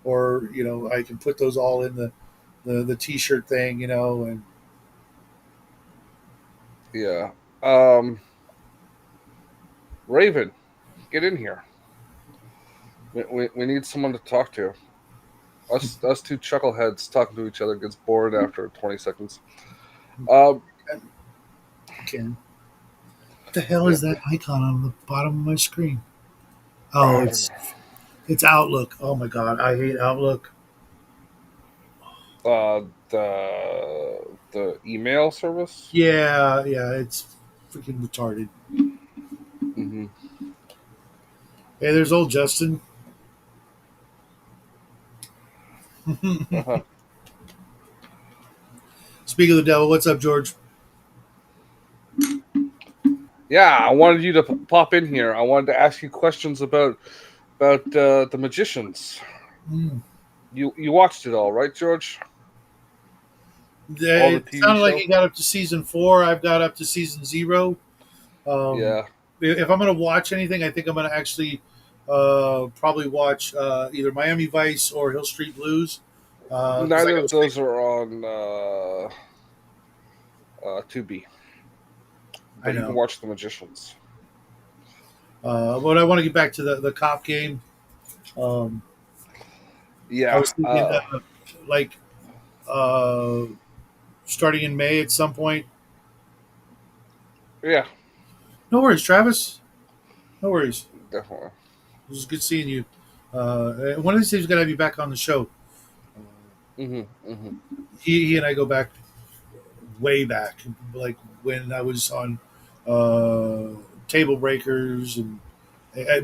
or I can put those all in the T-shirt thing, and Yeah. Um. Raven, get in here. We need someone to talk to. Us two chuckleheads talking to each other gets bored after 20 seconds. Um. can. What the hell Yeah. is that icon on the bottom of my screen? Oh, it's Outlook. Oh my god, I hate Outlook. The email service. Yeah, yeah, it's freaking retarded. Hmm. Hey, there's old Justin. Uh-huh. Speak of the devil, what's up, George? Yeah, I wanted you to pop in here. I wanted to ask you questions about the magicians. Mm. You watched it all, right, George? All the It TV sounded like show. he got up to season 4. I've got up to season 0. Um, Yeah. if I'm going to watch anything, I think I'm going to actually probably watch either Miami Vice or Hill Street Blues because I Neither got of to speak. those are on Tubi, I but you can know, watch the magicians. but I want to get back to the cop game. Um, I Yeah. was thinking like uh, starting in May at some point. Yeah. No worries, Travis. No worries. Definitely. It was good seeing you. One of these days, we're gonna have you back on the show. Uh, Hmm. Hmm. he and I go back. way back, like when I was on uh, Table Breakers, and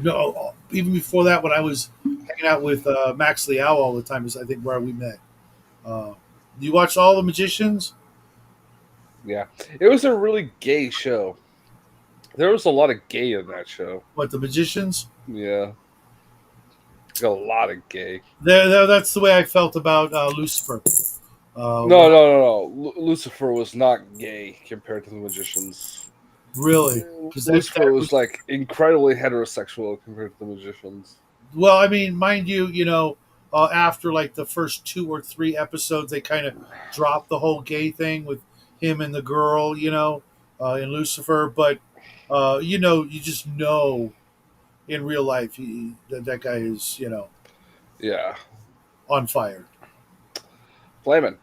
no, even before that, when I was hanging out with Max Liao all the time, is I think where we met. Uh, you watch all the Magicians? Yeah, it was a really gay show. There was a lot of gay in that show. What, the Magicians? Yeah, a lot of gay. That's the way I felt about Lucifer. When No, no, no, no. Lucifer was not gay compared to the magicians. really, because that Lucifer was was, like incredibly heterosexual compared to the magicians. well, I mean, mind you, after like the first two or three episodes, they kind of dropped the whole gay thing with him and the girl, in Lucifer. But you just know in real life that guy is, Yeah, on fire. flaming.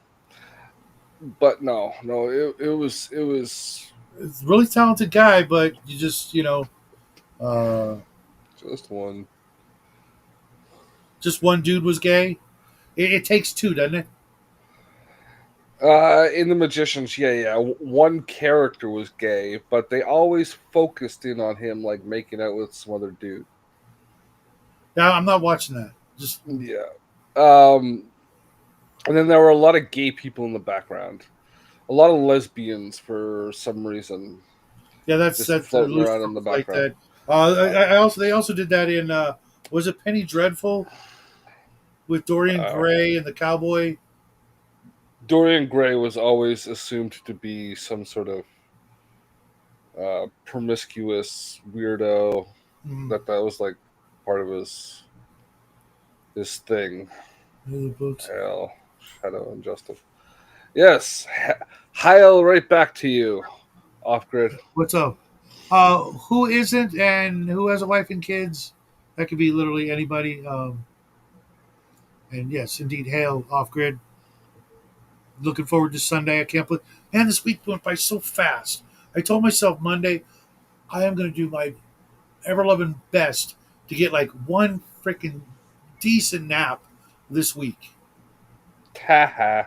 But no, no, it was It's a really talented guy, but you just, uh, just one. just one dude was gay. It takes two, doesn't it? In the magicians, yeah, yeah, one character was gay, but they always focused in on him like making out with some other dude. Yeah, I'm not watching that. Just Yeah. Um, and then there were a lot of gay people in the background. A lot of lesbians for some reason, yeah, that's just that's floating around Lucifer in the was like background. that. I also they also did that in was it Penny Dreadful with Dorian Uh, Gray and the cowboy? Dorian Gray was always assumed to be some sort of promiscuous weirdo. Mm, That was like part of his thing. the books. Hell, Shadow and Justice. Yes, Heil right back to you, off grid. What's up? Who isn't and who has a wife and kids? That could be literally anybody. And yes, indeed, hail off grid. Looking forward to Sunday. I can't believe, man, this week went by so fast. I told myself Monday I am going to do my ever loving best to get like one freaking decent nap this week. Haha.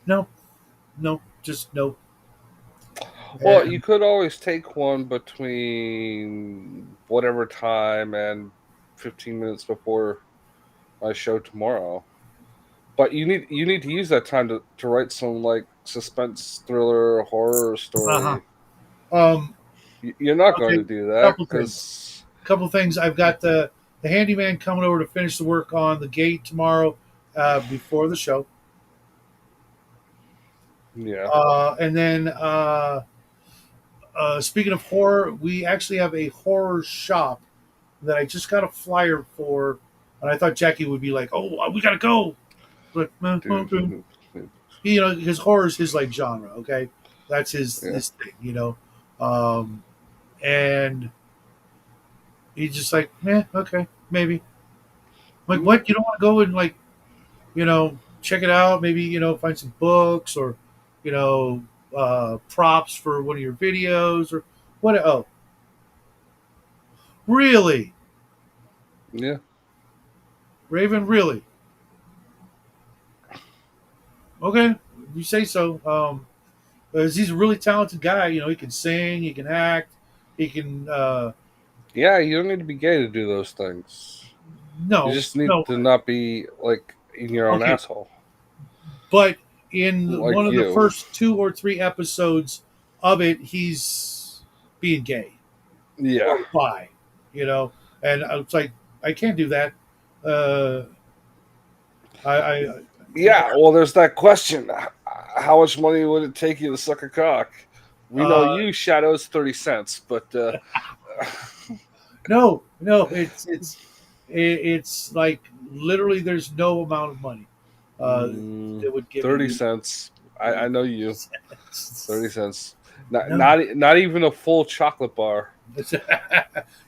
No, no, just no. Well, you And could always take one between whatever time and 15 minutes before my show tomorrow. But you need to use that time to write some like suspense thriller horror uh-huh. story. um, You're not going okay, to do that couple things. because Couple things. I've got the handyman coming over to finish the work on the gate tomorrow before the show. yeah. And then speaking of horror, we actually have a horror shop that I just got a flyer for, and I thought Jackie would be like, "Oh, we gotta go," but okay. Because horror is his like genre. Okay, that's Yeah. his thing. Um, and he's just like, okay, maybe. I'm like, what? You don't want to go and like, check it out? Maybe find some books or, props for one of your videos or what? Oh, really, Yeah. Raven? Really? Okay, if you say so. 'Cause he's a really talented guy. He can sing, he can act, he can. Yeah, you don't need to be gay to do those things. You No, just need no. to not be like in your own Okay, asshole, but in one like of the you. first two or three episodes of it, he's being gay Yeah. or bi, you know, and it's like I can't do that. Uh, I Yeah. Well, there's that question: how much money would it take you to suck a cock? We know uh, you shadows 30 cents, but no, no, it's like literally there's no amount of money that would get me 30 to cents. I 30 know you. 30 cents. cents. Not No. not not even a full chocolate bar.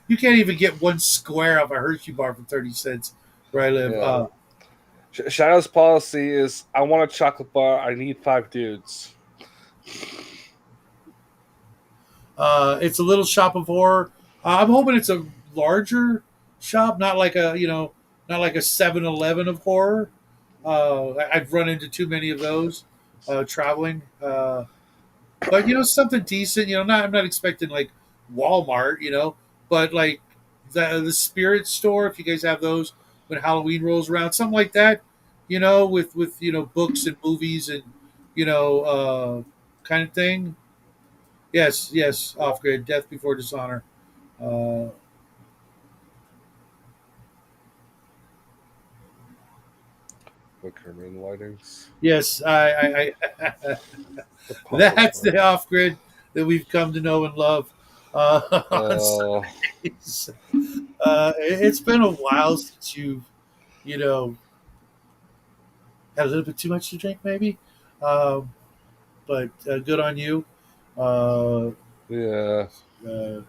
You can't even get one square of a Hershey bar for 30 cents where I live. Yeah. Shadow's policy is: I want a chocolate bar. I need 5 dudes. It's a little shop of horror. I'm hoping it's a larger shop, not like not like a 7-Eleven of horror. I've run into too many of those. traveling. But something decent. Not I'm not expecting like Walmart. But like the Spirit store. If you guys have those when Halloween rolls around, something like that. With books and movies and kind of thing. Yes, yes. Off grid. Death before dishonor. Uh, Wicker Man lightings. yes, I The puzzle that's the parts. off grid that we've come to know and love on Uh, Sundays. It's been a while since you've you know had a little bit too much to drink, maybe. Um, but good on you. Uh, yeah, uh,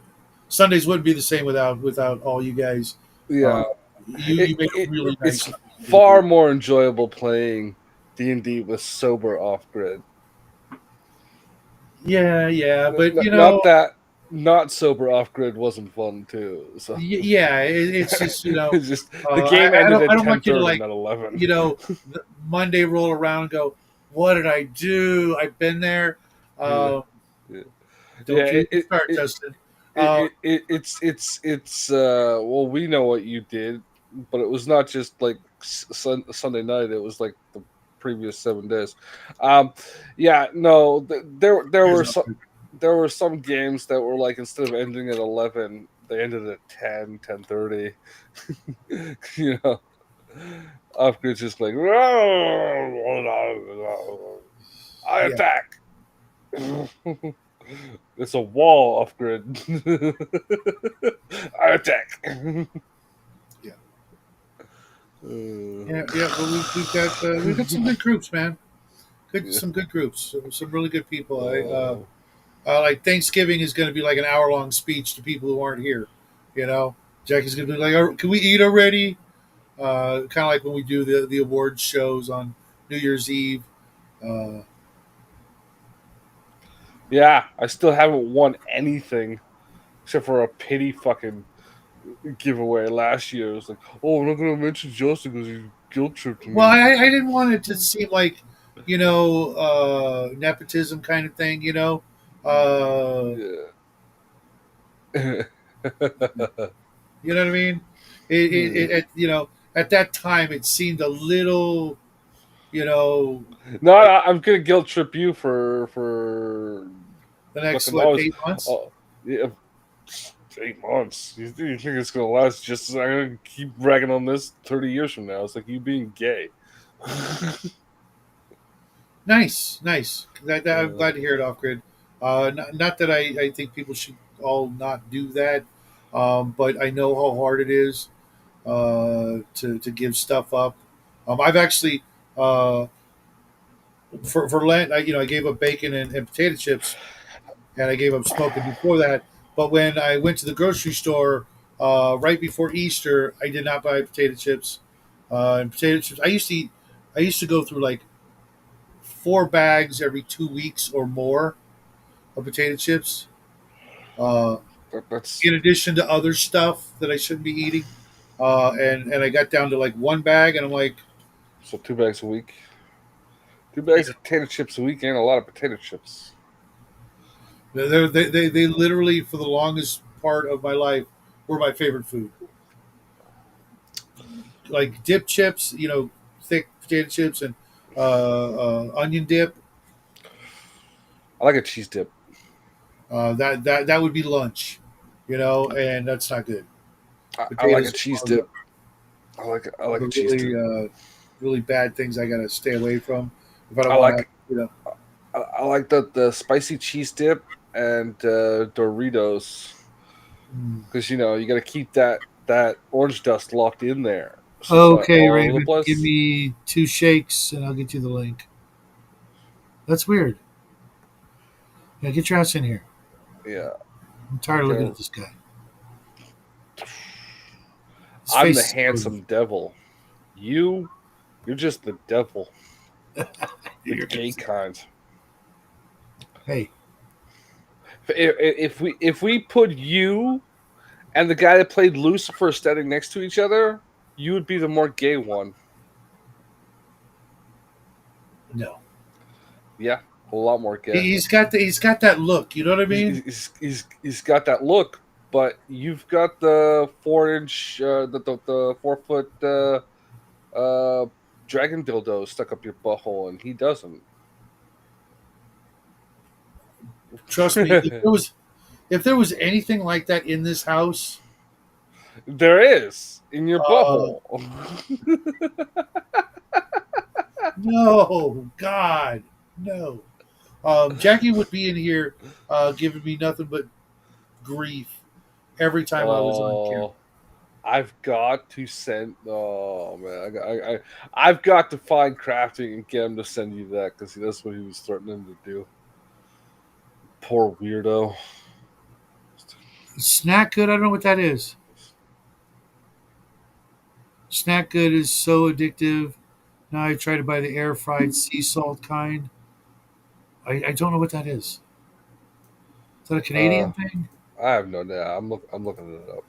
Sundays wouldn't be the same without all you guys. Uh, yeah. you made a really It's nice Sunday for me to far do. more enjoyable playing D&D with sober off grid. Yeah, yeah, but Not that not sober off grid wasn't fun too. So yeah, it's just it's just the I, game I ended don't I at don't want you to 10:30, like not 11. Monday roll around and go, what did I do? I've been there. Yeah, Uh, yeah, don't yeah. you even start, Justin. Uh, It's well, we know what you did, but it was not just like Sunday night. It was like the previous 7 days. Um, yeah, no, there were some games that were like instead of ending at 11, they ended at 10, 10:30. You know, upgrades just like I yeah, attack. It's a wall off grid. I attack. yeah, Uh, yeah. But we've got some good groups, man. yeah. Some good groups. Some really good people. Oh, Like Thanksgiving is going to be like an hour long speech to people who aren't here. You know, Jackie's going to be like, "Can we eat already?" Kind of like when we do the awards shows on New Year's Eve. Uh, yeah. I still haven't won anything except for a pity fucking giveaway last year. It was like, oh, I'm not going to mention Justin because he guilt tripped Well, me. I didn't want it to seem like, nepotism kind of thing, Uh, Yeah. you know what I mean? At that time, it seemed a little, you know, No, like I'm gonna guilt trip you for the next, fucking what, always. 8 months? Oh, yeah, 8 months. You think it's gonna last? Just I'm gonna keep ragging on this 30 years from now. It's like you being gay. Nice, nice. I'm uh, glad to hear it off grid. Not that I think people should all not do that, but I know how hard it is to give stuff up. I've actually for Lent, I gave up bacon and potato chips, and I gave up smoking before that. But when I went to the grocery store right before Easter, I did not buy potato chips. And potato chips, I used to go through like 4 bags every 2 weeks or more of potato chips. Uh, that's in addition to other stuff that I shouldn't be eating, and I got down to like 1 bag, and I'm like, so 2 bags a week. Two you bags of potato chips a week ain't a lot of potato chips. they literally for the longest part of my life were my favorite food. Like dip chips, thick potato chips and onion dip. I like a cheese dip. That would be lunch, and that's not good. I like a Potatoes cheese are the, dip. I are like the a cheese dip. really bad things I gotta stay away from if I don't I want to have, like I like the spicy cheese dip and Doritos mm. because you got to keep that orange dust locked in there, so it's not Okay, all over the Raven, give place. me 2 shakes and I'll get you the link. That's weird. Yeah, get your ass in here. Yeah, I'm tired of looking okay. at this guy. His I'm the face is exposed. handsome devil. You're just the devil, the You're gonna gay say, kind. hey, If we put you and the guy that played Lucifer standing next to each other, you would be the more gay one. no. Yeah, a lot more gay. He's got that look. You know what I mean? He's got that look, but you've got the 4 inch, the 4 foot uh, dragon dildo stuck up your butthole, and he doesn't. Trust me. If there was anything like that in this house, There is in your uh, butthole. no, God, no. Jackie would be in here giving me nothing but grief every time I was on camera. Oh, I've got to send. Oh man, I've got to find crafting and get him to send you that because that's what he was threatening to do. Poor weirdo. Snack good. I don't know what that is. Snack good is so addictive. Now I try to buy the air fried sea salt kind. I don't know what that is. Is that a Uh, Canadian thing? I have no idea. I'm looking it up.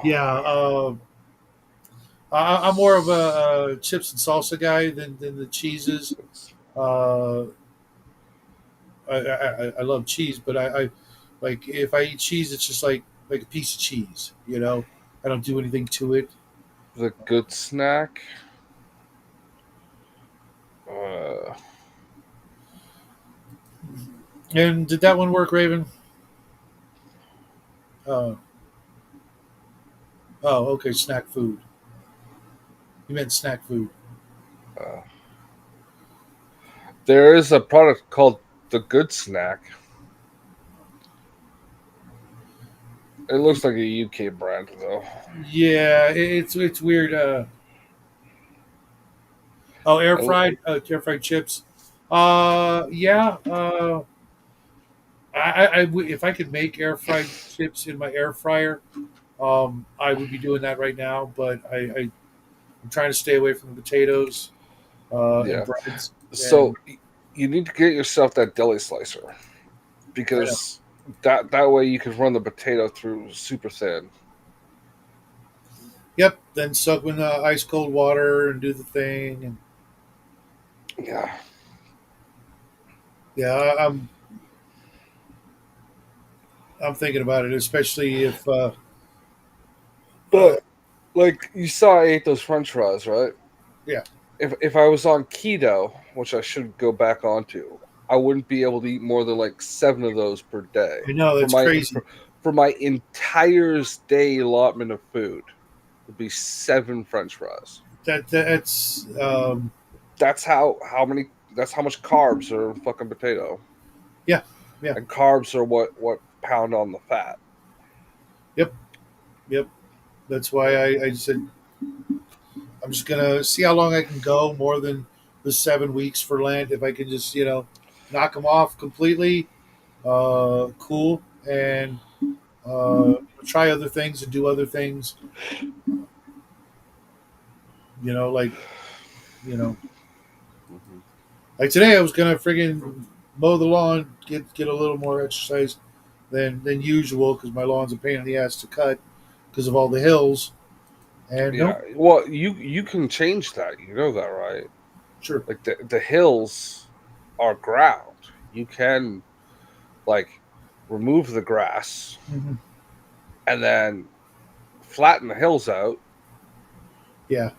Yeah. Oh man. I'm more of a chips and salsa guy than the cheeses. Uh, I love cheese, but I like if I eat cheese, it's just like a piece of cheese. You know, I don't do anything to it. The good snack. Uh, And did that one work, Raven? Uh, oh, okay. Snack food. You meant snack food. uh, there is a product called the Good Snack. It looks like a UK brand though. Yeah, it's weird. Oh, And air fried chips. Yeah. If I could make air fried chips in my air fryer, I would be doing that right now. But I'm trying to stay away from the potatoes and yeah, breads. And so you need to get yourself that deli slicer I know. because that way you can run the potato through super thin. Yep. Then soak in ice cold water and do the thing. And Yeah, yeah, I'm thinking about it, especially if uh, but like you saw, I ate those French fries, right? yeah, If I was on keto, which I should go back onto, I wouldn't be able to eat more than like 7 of those per day I know for that's my crazy. for my entire day allotment of food would be 7 French fries. That's That's how many. That's how much carbs are in fucking potato, yeah, yeah, and carbs are what pound on the fat. yep, yep. That's why I said I'm just gonna see how long I can go more than the 7 weeks for Lent. If I can just knock them off completely, cool, and try other things and do other things. You know, like you know, Mhm. like today I was gonna friggin' mow the lawn, get a little more exercise than usual because my lawn's a pain in the ass to cut because of all the hills. And Yeah, nope, well, you can change that. You know that, right? sure, Like the hills are ground. You can like remove the grass hmm and then flatten the hills out yeah.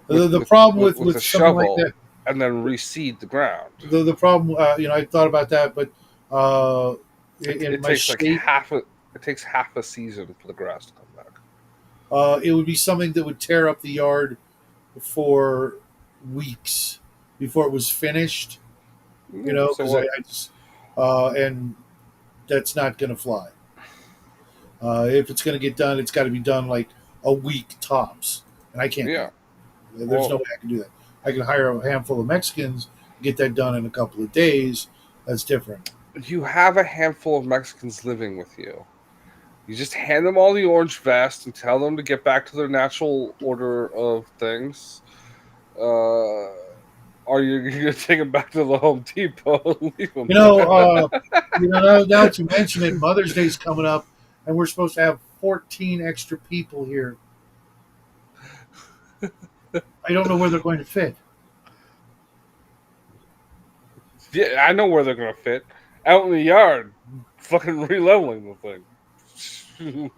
with The with problem with with a something like that, shovel and then reseed the ground. the problem, I thought about that, but uh, in It my takes like state, half a it takes half a season for the grass to come back. it would be something that would tear up the yard for weeks before it was finished. You Yeah, know, so because what? I just and that's not going to fly. If it's going to get done, it's got to be done like a week tops, and I can't do Yeah. that. There's no Well, way I can do that. I can hire a handful of Mexicans, get that done in a couple of days. That's different. you have a handful of Mexicans living with you. You just hand them all the orange vest and tell them to get back to their natural order of things. Or you're gonna take them back to the Home Depot and leave them You know, there. uh, now that you mention it, Mother's Day's coming up, and we're supposed to have 14 extra people here. I don't know where they're going to fit. Yeah, I know where they're gonna fit. Out in the yard, fucking releveling the thing.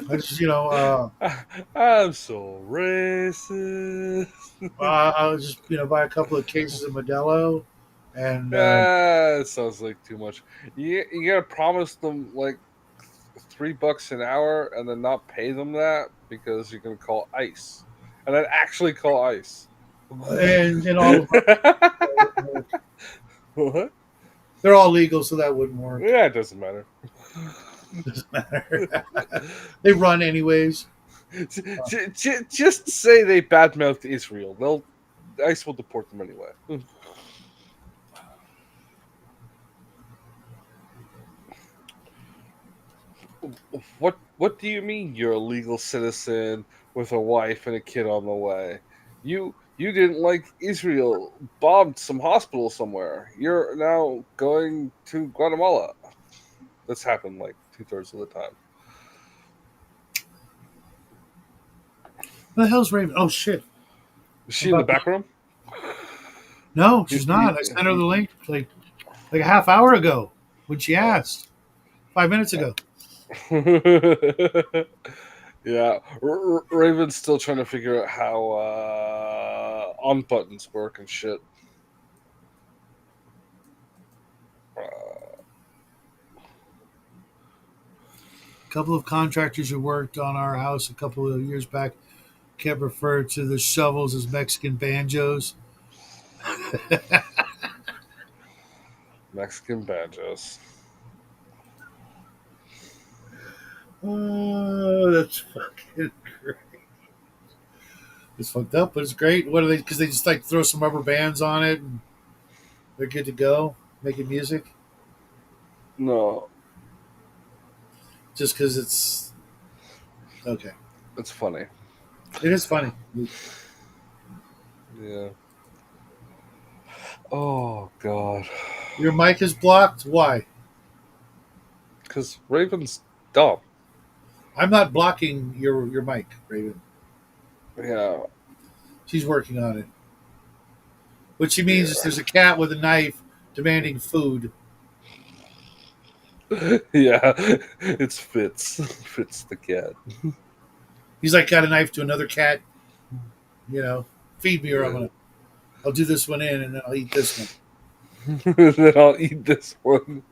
I just, you know, I'm so racist. I'll just, buy a couple of cases of Modelo, and It sounds like too much. You gotta promise them like $3 an hour, and then not pay them that because you're gonna call ICE, and then actually call ICE. and all of them wouldn't work. What? They're all legal, so that wouldn't work. Yeah, it doesn't matter. Doesn't matter. They run anyways. Just say they badmouthed Israel. They'll ICE will deport them anyway. What do you mean you're a legal citizen with a wife and a kid on the way? You didn't like Israel bombed some hospital somewhere. You're now going to Guatemala. That's happened like 2/3 of the time. Who the hell's Raven? Oh shit! Is I'm she in the about back room? No, You- she's you- not. I sent her the link like a half hour ago when she oh. asked. 5 minutes ago. Yeah, Raven's still trying to figure out how on buttons work and shit. Uh, A couple of contractors who worked on our house a couple of years back kept referring to the shovels as Mexican banjos. Mexican banjos. Oh, that's fucking great. It's fucked up, but it's great. What are they? Because they just like throw some rubber bands on it and they're good to go making music. No, Just because it's okay. it's funny. It is funny. Yeah. Oh God. Your mic is blocked. Why? Because Raven's dumb. I'm not blocking your mic, Raven. Yeah. She's working on it. What she means is Yeah. there's a cat with a knife demanding food. Yeah. It's Fitz. Fitz the cat. He's like got a knife to another cat. You know, feed me or Yeah. I'll do this one in and then I'll eat this one. Then I'll eat this one.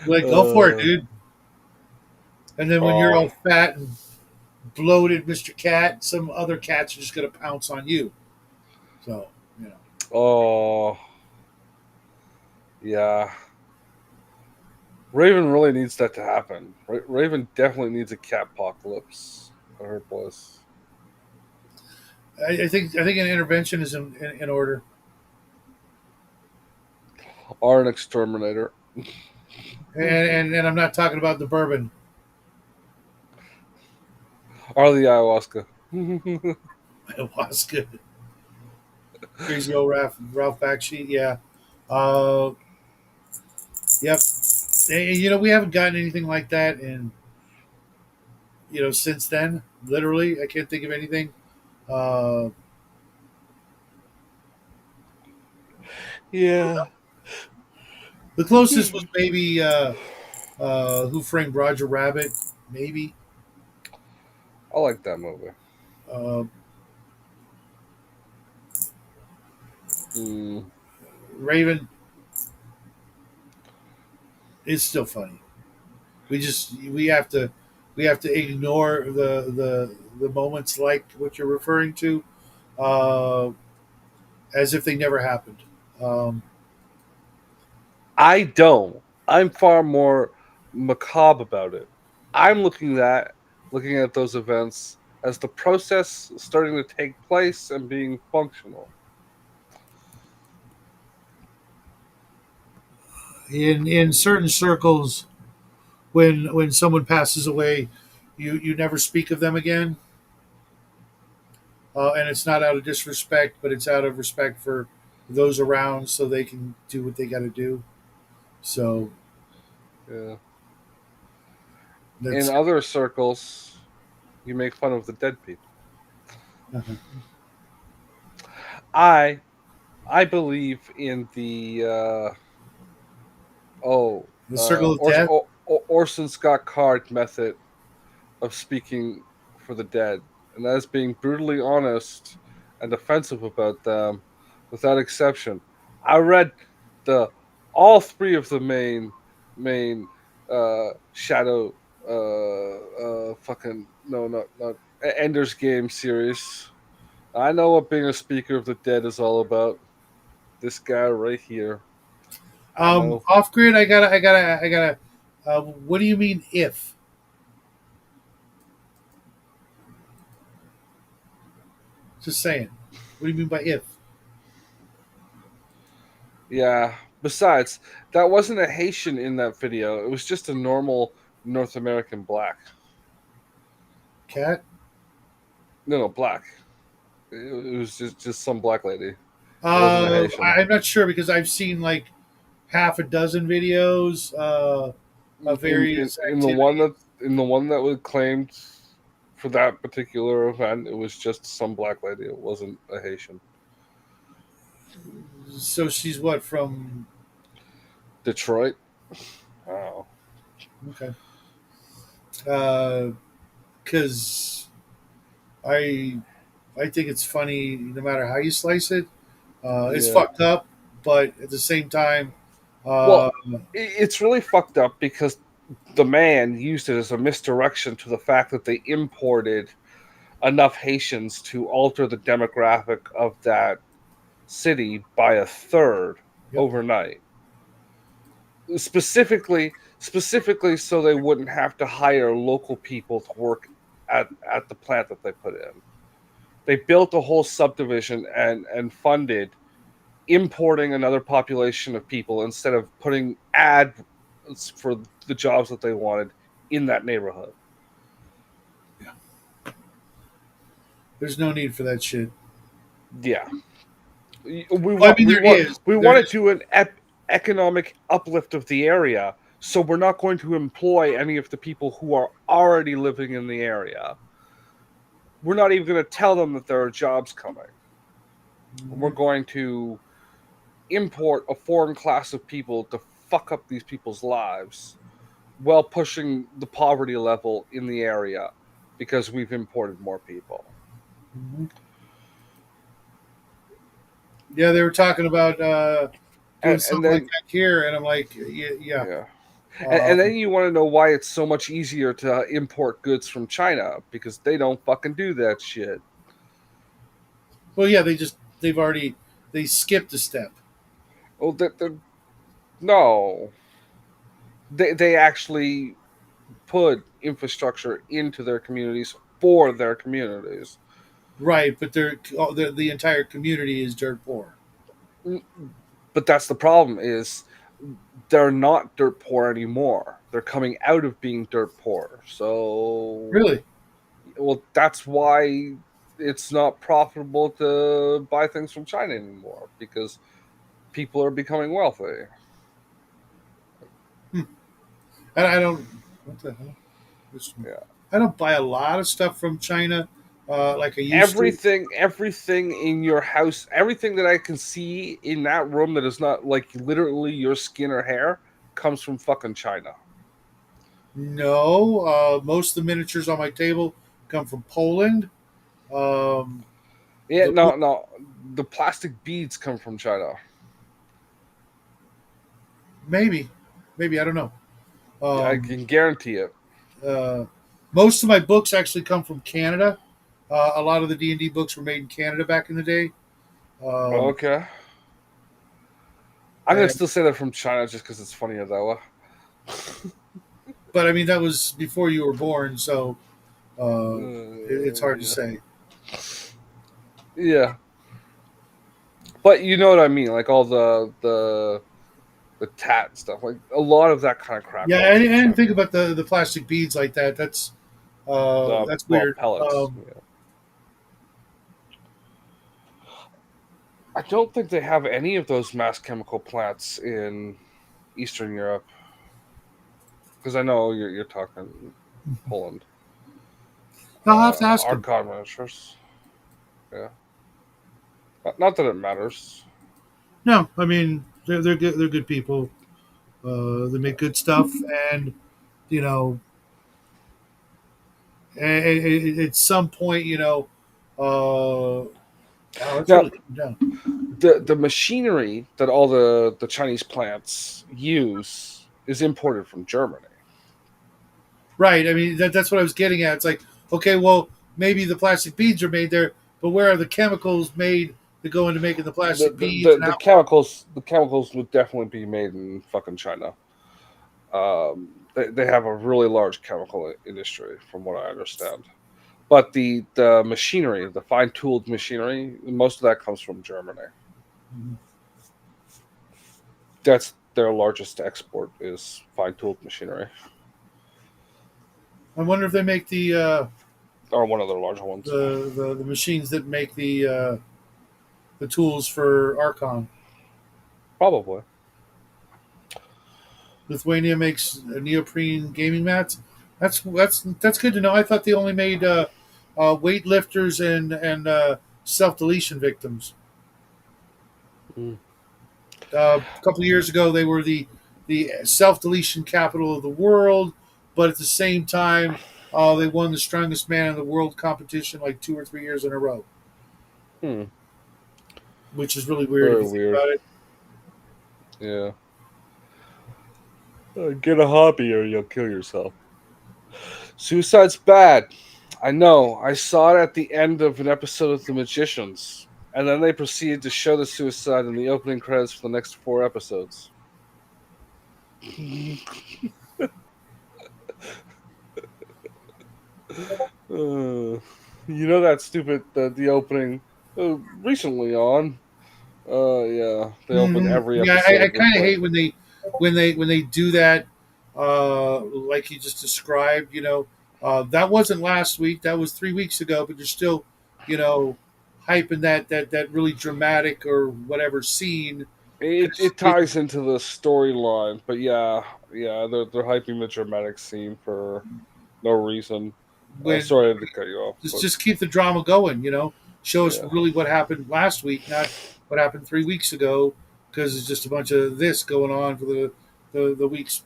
You're like, go for it, Uh, dude. And then when you're oh. all fat and bloated, Mr. Cat, some other cats are just gonna pounce on you. So, you know. Oh. Yeah. Raven really needs that to happen. Raven definitely needs a cat apocalypse at her place. I think an intervention is in order. Or an exterminator. And I'm not talking about the bourbon. Or the ayahuasca. Ayahuasca. Crazy old Ralph Backsheet, yeah. Uh, yep. We haven't gotten anything like that in since then. Literally, I can't think of anything. Uh, Yeah. the closest was maybe Who Framed Roger Rabbit, maybe. I like that movie. Uh, Mm. Raven is still funny. We have to ignore the moments like what you're referring to, uh, as if they never happened. Um, I don't. I'm far more macabre about it. I'm looking at those events as the process starting to take place and being functional. in certain circles, when someone passes away, you never speak of them again, and it's not out of disrespect, but it's out of respect for those around, so they can do what they got to do. So Yeah. In That's other circles, you make fun of the dead people. uh I I believe in the oh the circle of death. Orson Scott Card method of speaking for the dead, and that is being brutally honest and offensive about them, without exception. I read the all three of the main Shadow fucking no not Ender's Game series. I know what being a speaker of the dead is all about. This guy right here. I know. Off grid. I gotta. What do you mean if? Just saying. What do you mean by if? Yeah. Besides, that wasn't a Haitian in that video. It was just a normal North American black. Cat. No, black. It was just some black lady. It wasn't a Haitian. I'm not sure because I've seen like half a dozen videos of various In the one that activities. was claimed for that particular event, it was just some black lady. It wasn't a Haitian. So she's what from? Detroit. Oh. Okay. Because I I think it's funny no matter how you slice it. It's Yeah. fucked up, but at the same time, uh, Well, it's really fucked up because the man used it as a misdirection to the fact that they imported enough Haitians to alter the demographic of that city by a third yep. overnight. Specifically so they wouldn't have to hire local people to work at the plant that they put in. They built a whole subdivision and funded importing another population of people instead of putting ads for the jobs that they wanted in that neighborhood. Yeah. There's no need for that shit. Yeah, we Well, I want mean, we there want is. we There want to is. do an economic uplift of the area, so we're not going to employ any of the people who are already living in the area. We're not even going to tell them that there are jobs coming. We're Mhm. going to import a foreign class of people to fuck up these people's lives while pushing the poverty level in the area because we've imported more people. Mhm. Yeah, they were talking about doing And something like then that here, and I'm like, yeah, yeah. yeah. And then Um, you want to know why it's so much easier to import goods from China because they don't fucking do that shit. well, yeah, they've already they skipped a step. Oh, no, they actually put infrastructure into their communities for their communities. Right, but the entire community is dirt poor. Mm, But that's the problem is they're not dirt poor anymore. They're coming out of being dirt poor. So, Really? well, that's why it's not profitable to buy things from China anymore because people are becoming wealthy. Hmm. And I don't. What the hell? Yeah. I don't buy a lot of stuff from China like I used to. Everything in your house, everything that I can see in that room that is not like literally your skin or hair comes from fucking China. No, most of the miniatures on my table come from Poland. Um, Yeah, the no. The plastic beads come from China. maybe, maybe I don't know. Yeah, I Um, can guarantee it. uh, most of my books actually come from Canada. A lot of the D&D books were made in Canada back in the day. Um, Okay. I'm gonna and still say they're from China just because it's funnier that way. but I mean that was before you were born, so it's hard to Yeah. say. Yeah, but you know what I mean. Like all the tat stuff. Like a lot of that kind of crap Yeah, comes I from didn't China. think about the plastic beads like that. That's Well, weird. pellets. Yeah. I don't think they have any of those mass chemical plants in Eastern Europe. Because I know you're talking Poland. I'll have to ask him. Archon miniatures. Yeah. Not that it matters. No, I mean they're good. They're good people. They make good stuff, and you know, at some point, it's Now, really come down. the machinery that all the Chinese plants use is imported from Germany. Right. I mean, that's what I was getting at. It's like, okay, well, maybe the plastic beads are made there, but where are the chemicals made that go into making the The, plastic the beads? the And the how? chemicals would definitely be made in fucking China. They have a really large chemical industry, from what I understand. But the machinery, the fine tooled machinery, most of that comes from Germany. That's their largest export is fine tooled machinery, I wonder if they make or one of their larger ones. the machines that make the tools for Archon. Probably. Lithuania makes neoprene gaming mats. That's good to know. I thought they only made weightlifters and self deletion victims. Mm. A couple of years ago, they were the self deletion capital of the world, but at the same time, they won the strongest man in the world competition like 2 or 3 years in a row, Hmm. which is really weird if Very you think weird. about it. Yeah. Get a hobby or you'll kill yourself. Suicide's bad. I know. I saw it at the end of an episode of The Magicians, and then they proceeded to show the suicide in the opening credits for the next 4 episodes. You know that stupid the opening recently on. Yeah, they opened every Yeah, I episode with kind of like hate when they do that, like you just described. That wasn't last week. That was 3 weeks ago. But you're still, you know, hyping that really dramatic or whatever scene. it ties into the storyline, but yeah, they're hyping the dramatic scene for no reason. When Sorry to cut you off, but just keep the drama going. Show us yeah, really what happened last week, not what happened 3 weeks ago, because it's just a bunch of this going on for the weeks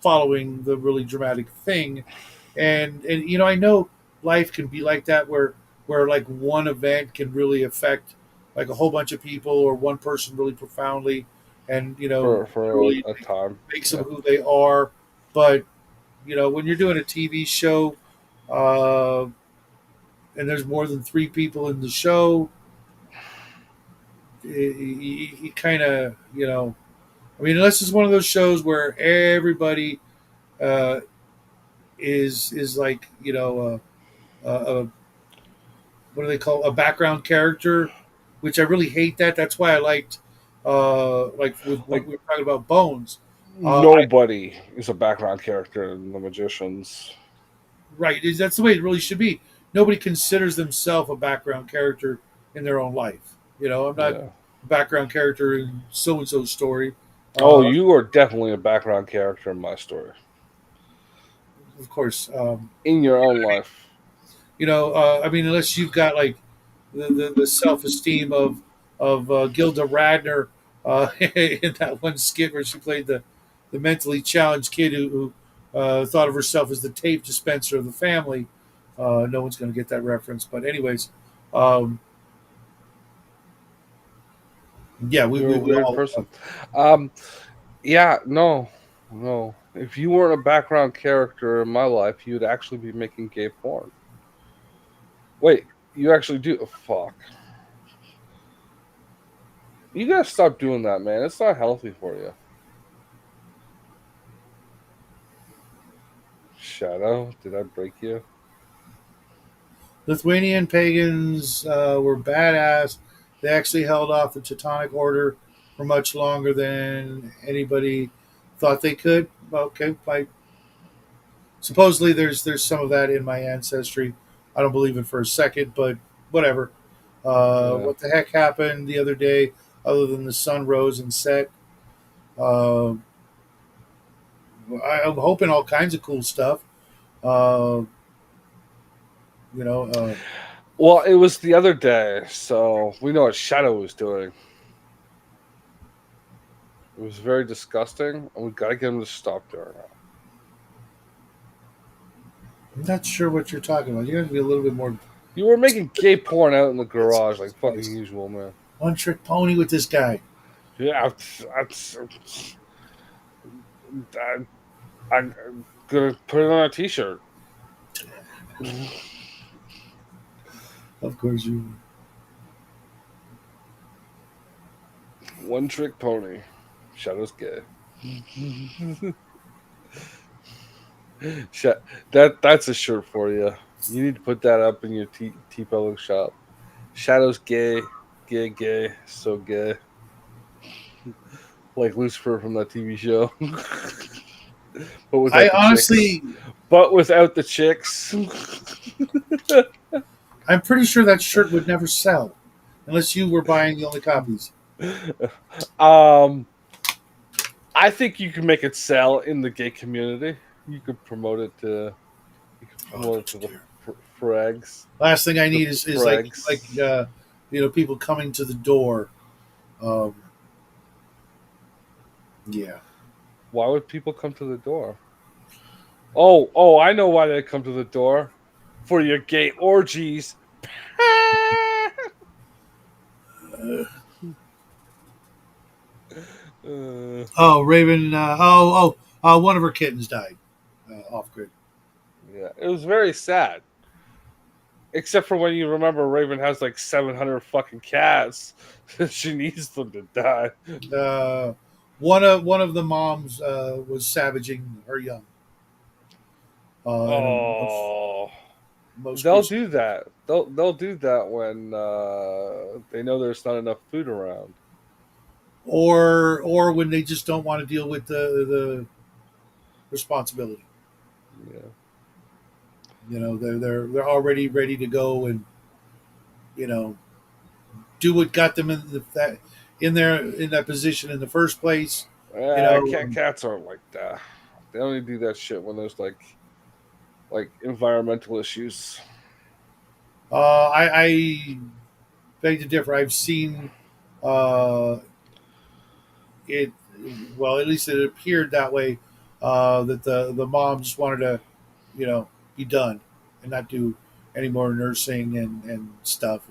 following the really dramatic thing. And I know life can be like that, where like one event can really affect like a whole bunch of people or one person really profoundly, and for really a time, makes them yeah, who they are. But when you're doing a TV show, uh, and there's more than three people in the show, you kind of, I mean, unless it's one of those shows where everybody uh, is like, what do they call a background character, which I really hate that. That's why I liked, like with what like we were talking about, Bones. I nobody is a background character in The Magicians. Right, that's the way it really should be. Nobody considers themselves a background character in their own life. I'm not Yeah. a background character in so and so's story. Oh, Uh, you are definitely a background character in my story, of course, in your own life. I mean, unless you've got like the self esteem of Gilda Radner in that one skit where she played the mentally challenged kid who thought of herself as the tape dispenser of the family. No one's going to get that reference, but anyways, um, yeah, we, You're a we, we weird all person. Um, yeah, no, no. If you weren't a background character in my life, you'd actually be making gay porn. Wait, you actually do? Oh, fuck. You gotta stop doing that, man. It's not healthy for you. Shadow, did I break you? Lithuanian pagans were badass. They actually held off the Teutonic Order for much longer than anybody thought they could. Okay, supposedly there's some of that in my ancestry. I don't believe it for a second, but whatever. Yeah. What the heck happened the other day, other than the sun rose and set? Uh, I'm hoping all kinds of cool stuff. Uh, you know, Well, it was the other day, so we know what Shadow was doing. It was very disgusting, and we got to get him to stop doing it. I'm not sure what you're talking about. You have to be a little bit more You were making gay porn out in the garage like Jesus fucking Christ. usual, man. One trick pony with this guy. Yeah, I'm gonna put it on a t-shirt. Of course you. One trick pony. Shadow's gay. Sh- that's a shirt for you. You need to put that up in your T-Public shop. Shadow's gay, gay, gay, so gay. Like Lucifer from that TV show, but I without the chicks. honestly, But without the chicks. I'm pretty sure that shirt would never sell unless you were buying the only copies. um, I think you can make it sell in the gay community. You could promote it to. You could Oh promote it to the dear. frags. Last thing I The need is frags. people coming to the door. Um, yeah. Why would people come to the door? Oh, I know why they come to the door. For your gay orgies. Uh, Uh, oh, Raven. One of her kittens died off grid. yeah, it was very sad. Except for when you remember Raven has like 700 fucking cats. She needs them to die. Uh, one of the moms was savaging her young. And Oh, most they'll recent, do that. They'll do that when they know there's not enough food around. or when they just don't want to deal with the responsibility. Yeah. They're already ready to go and you know do what got them in that position in the first place. You know, Cats aren't like that. They only do that shit when there's like environmental issues. I beg to differ. I've seen uh, it. Well, at least it appeared that way. That the mom just wanted to, be done and not do any more nursing and stuff,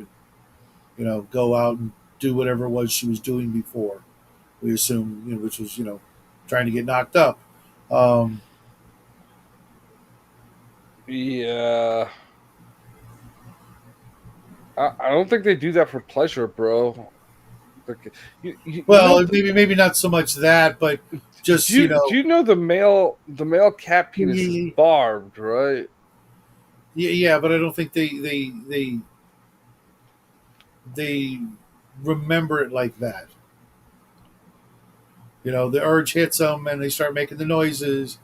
and go out and do whatever it was she was doing before. We assume, which was trying to get knocked up. Um, Yeah, I don't think they do that for pleasure, bro. You know well, maybe not so much that, but just do you know the male cat penis is yeah, barbed, right? yeah, but I don't think they remember it like that. The urge hits them and they start making the noises,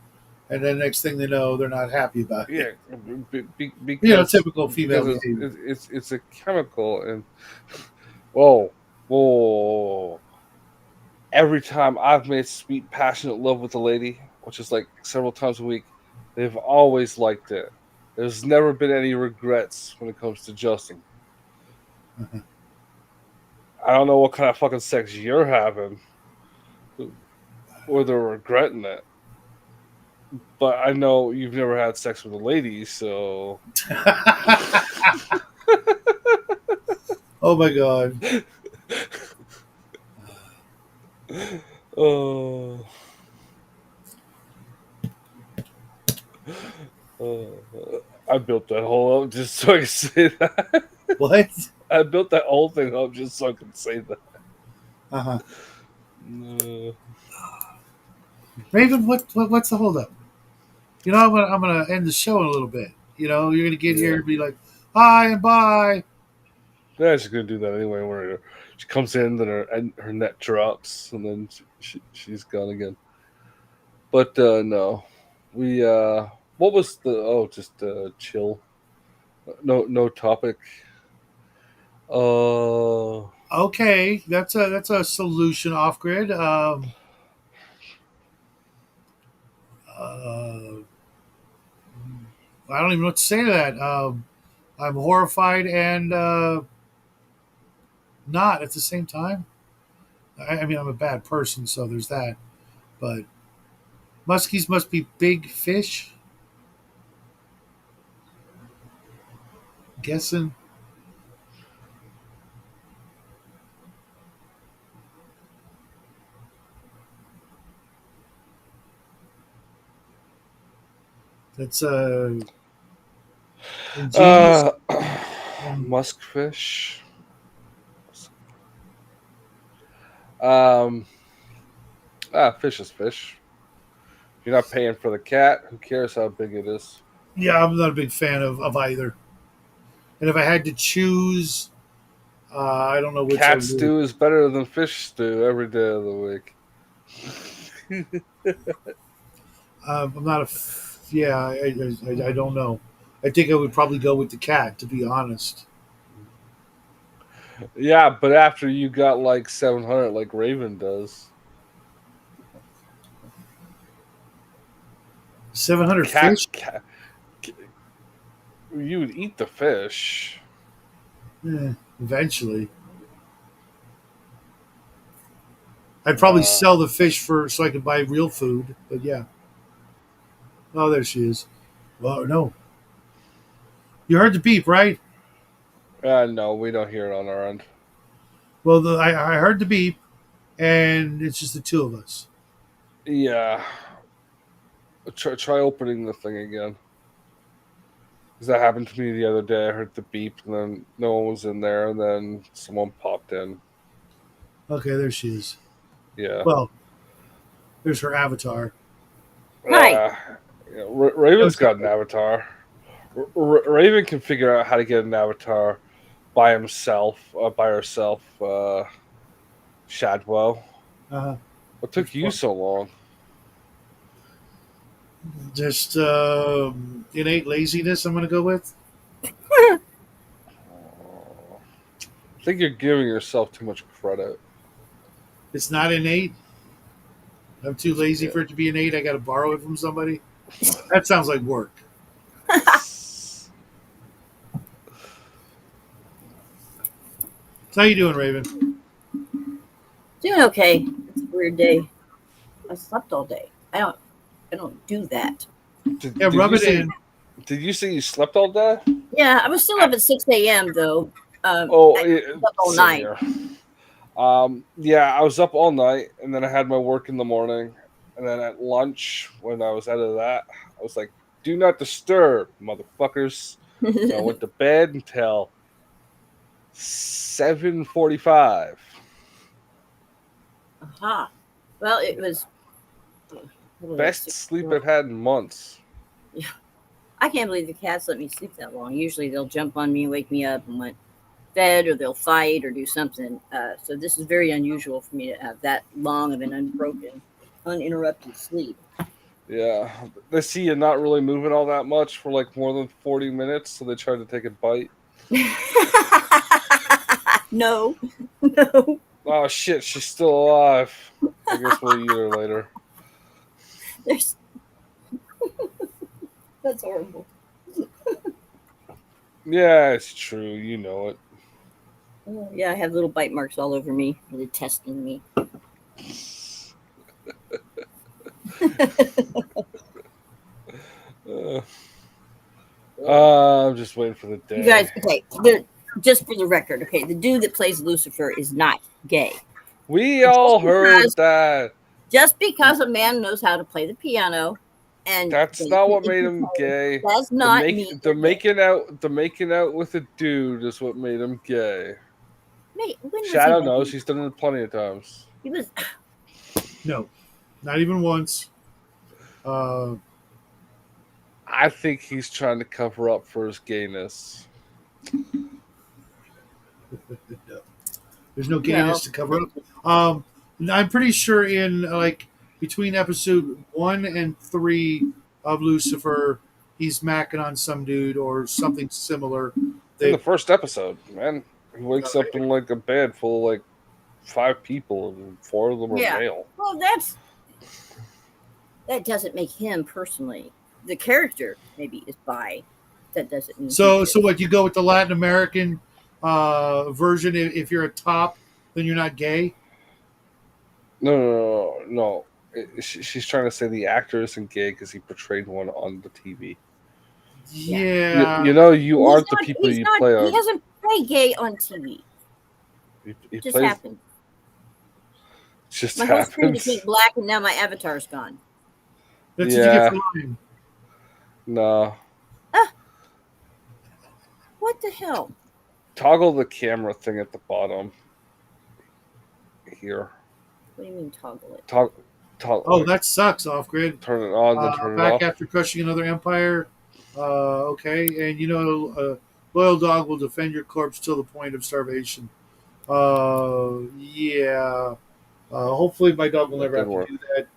and then next thing they know, they're not happy about it. Yeah, because Typical female because behavior. it's a chemical and whoa whoa. Every time I've made sweet passionate love with a lady, which is like several times a week, they've always liked it. There's never been any regrets when it comes to Justin. I don't know what kind of fucking sex you're having, or they're regretting it. But I know you've never had sex with a lady, so Oh my god. oh, oh, I built that whole up just so I can say that. What? I built that whole thing up just so I can say that. Uh-huh. Uh, Raven, what's the holdup? I'm gonna end the show in a little bit. You're gonna get here yeah, and be like, hi and bye. yeah, she's gonna do that anyway. Where she comes in, then her net drops, and then she's gone again. But no, we what was the just chill. No topic. Uh, Okay, that's a solution off grid. I don't even know what to say to that. I'm horrified and not at the same time. I mean, I'm a bad person, so there's that. But muskies must be big fish. Guessing that's ingenious. Uh, And muskfish. Um, fish is fish. If you're not paying for the cat, who cares how big it is? yeah, I'm not a big fan of either. And if I had to choose, I don't know which I Cat would. stew is better than fish stew every day of the week. I'm not a. Yeah, I don't know. I think I would probably go with the cat, to be honest. Yeah, but after you got like 700, like Raven does, 700 cat, fish? cat you would eat the fish. Eventually. I'd probably Uh, sell the fish for so I could buy real food. But yeah. Oh, there she is. Well, no. You heard the beep, right? no, we don't hear it on our end. Well, I heard the beep, and it's just the two of us. Yeah, try opening the thing again. Because that happened to me the other day. I heard the beep, and then no one was in there, and then someone popped in. Okay, there she is. Yeah. Well, there's her avatar. Hi. Uh, yeah, Raven's Okay. got an avatar. Raven can figure out how to get an avatar by himself, by herself. Shadwell. Uh, What took you so long? just innate laziness, I'm going to go with. I think you're giving yourself too much credit. It's not innate. I'm too lazy Yeah. for it to be innate. I got to borrow it from somebody. That sounds like work. So how you doing, Raven? Doing okay. It's a weird day. I slept all day. I don't do that. Did, Yeah, did rub you it say? in. Did you say you slept all day? Yeah, I was still up at 6 a.m. though. Oh, I was up all same night. here. Yeah, I was up all night, and then I had my work in the morning, and then at lunch, when I was out of that, I was like, "Do not disturb, motherfuckers." So I went to bed until 7:45. Aha. Well, it was. What was it, Best 6? sleep I've had in months. Yeah. I can't believe the cats let me sleep that long. Usually they'll jump on me and wake me up and want fed, or they'll fight or do something. So this is very unusual for me to have that long of an unbroken, uninterrupted sleep. Yeah, they see you not really moving all that much for like more than 40 minutes, so they try to take a bite. No, no. Oh shit, she's still alive. I guess we'll eat her later. There's That's horrible. Yeah, it's true. You know it. Oh, yeah, I have little bite marks all over me. Really testing me. Uh, I'm just waiting for the You guys, day. okay, just for the record, okay, the dude that plays Lucifer is not gay. We Just all heard because, that. just because a man knows how to play the piano and That's they not can what made him entertain gay. does The not mean make they're the gay. making out with a dude is what made him gay. Mate, when was he Shadow making? knows he's done it plenty of times. He was. No, not even once. Uh, I think he's trying to cover up for his gayness. no. There's no gayness Well, to cover up. I'm pretty sure in like between episode 1 and 3 of Lucifer, he's macking on some dude or something similar. In the That first episode, man, he wakes up in like a bed full of like 5 people, and 4 of them are yeah. male. Well, that doesn't make him personally. the character maybe is bi. That doesn't mean he So is. what, you go with the Latin American version? If you're a top, then you're not gay. No. She's trying to say the actor isn't gay because he portrayed one on the TV. Yeah. Yeah, You aren't the people you play He on. doesn't play gay on TV. He Just plays. happened. Just My whole screen happens. became black, and now my avatar's gone. that's what you get Yeah. for lying. No. Ah, what the hell? Toggle the camera thing at the bottom here. What do you mean toggle it? Oh, Like, that sucks. Off grid. turn it on, then turn it Back off. after crushing another empire. Okay, and loyal dog will defend your corpse till the point of starvation. Yeah. Hopefully, my dog will That never didn't have to work. do that.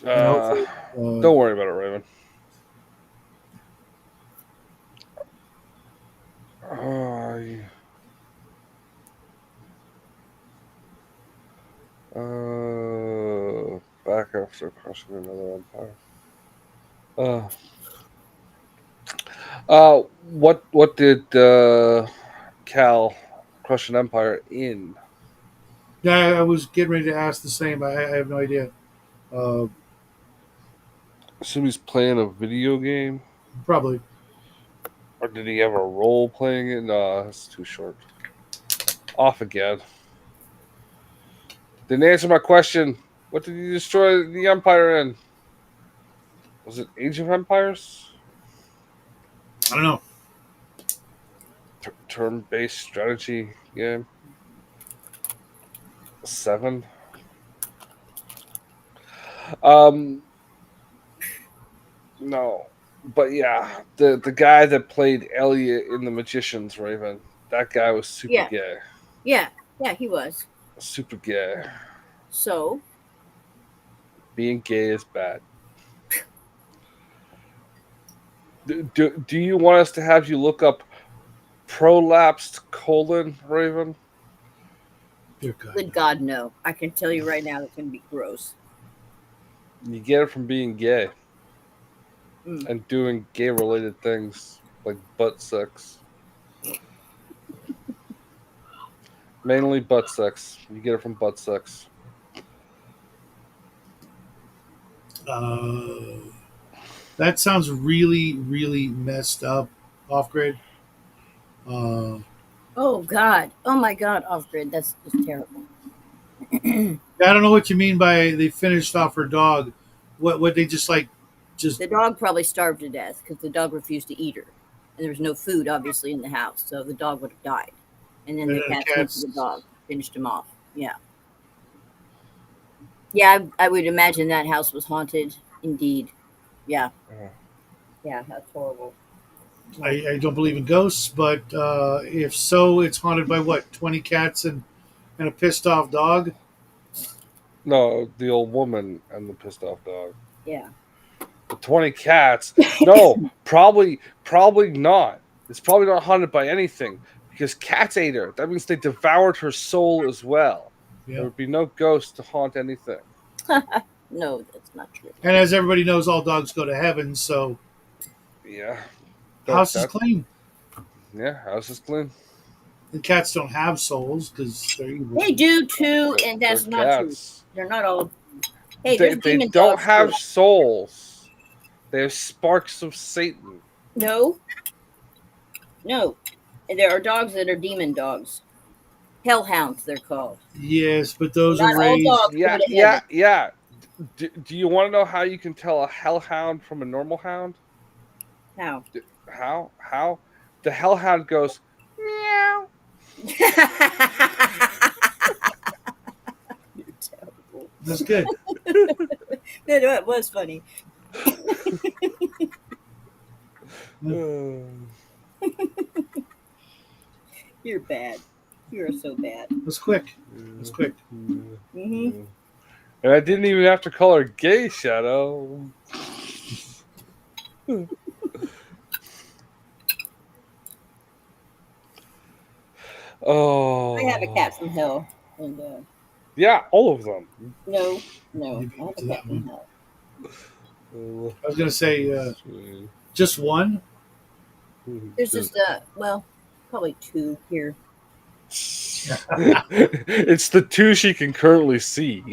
And Uh, hopefully, don't worry about it, Raven. Back after crushing another empire. What did Cal crush an empire in? yeah, I was getting ready to ask the same. I have no idea. Uh, Assume he's playing a video game, Probably. or did he have a role playing it? No, that's too short. Off again. Didn't answer my question. What did he destroy the empire in? Was it Age of Empires? I don't know. Turn-based strategy game. 7. Um, no, but yeah, the guy that played Elliot in The Magician's Raven, that guy was super Yeah, gay. yeah, he was. Super gay. So Being gay is bad. Do you want us to have you look up prolapsed colon, Raven? Dear God. good God, no! I can tell you right now, that's going to be gross. You get it from being gay Mm. and doing gay related things like butt sex. Mainly butt sex. You get it from butt sex. Uh, that sounds really, really messed up. Off grid. Oh God! Oh my God! Off grid. That's just terrible. I don't know what you mean by they finished off her dog. What they just The dog probably starved to death because the dog refused to eat her, and there was no food obviously in the house, so the dog would have died. And then the the cats went to the cats. dog, finished him off. Yeah, yeah. I would imagine that house was haunted. Indeed. Yeah, Uh, yeah. That's horrible. I don't believe in ghosts, but if so, it's haunted by what, 20 cats and a pissed off dog. no, the old woman and the pissed off dog. Yeah. The 20 cats. No, probably not. It's probably not haunted by anything because cats ate her. That means they devoured her soul as well. There Yeah. would be no ghost to haunt anything. No, that's not true. And as everybody knows, all dogs go to heaven, so Yeah. house is That clean. yeah, house is clean. And cats don't have souls because they're evil. They do too, and They're that's not true. cats. They're not all. Hey, They there's demon don't dogs have too. souls. They have sparks of Satan. No, no. And there are dogs that are demon dogs. Hellhounds, they're called. Yes, but those are Not all raised. dogs go Yeah, to yeah, heaven. yeah. Do you want to know how you can tell a hellhound from a normal hound? How? How? The hellhound goes meow. You're terrible. That's good. That was funny. You're bad. You're so bad. That's quick. That's quick. Mm-hmm. And I didn't even have to call her gay, Shadow. Oh. I have a cat from hell, and Yeah, all of them. No, You I beat me have to a cat that one. named Howdy. I was gonna say just one. There's just well, probably two here. It's the two she can currently see.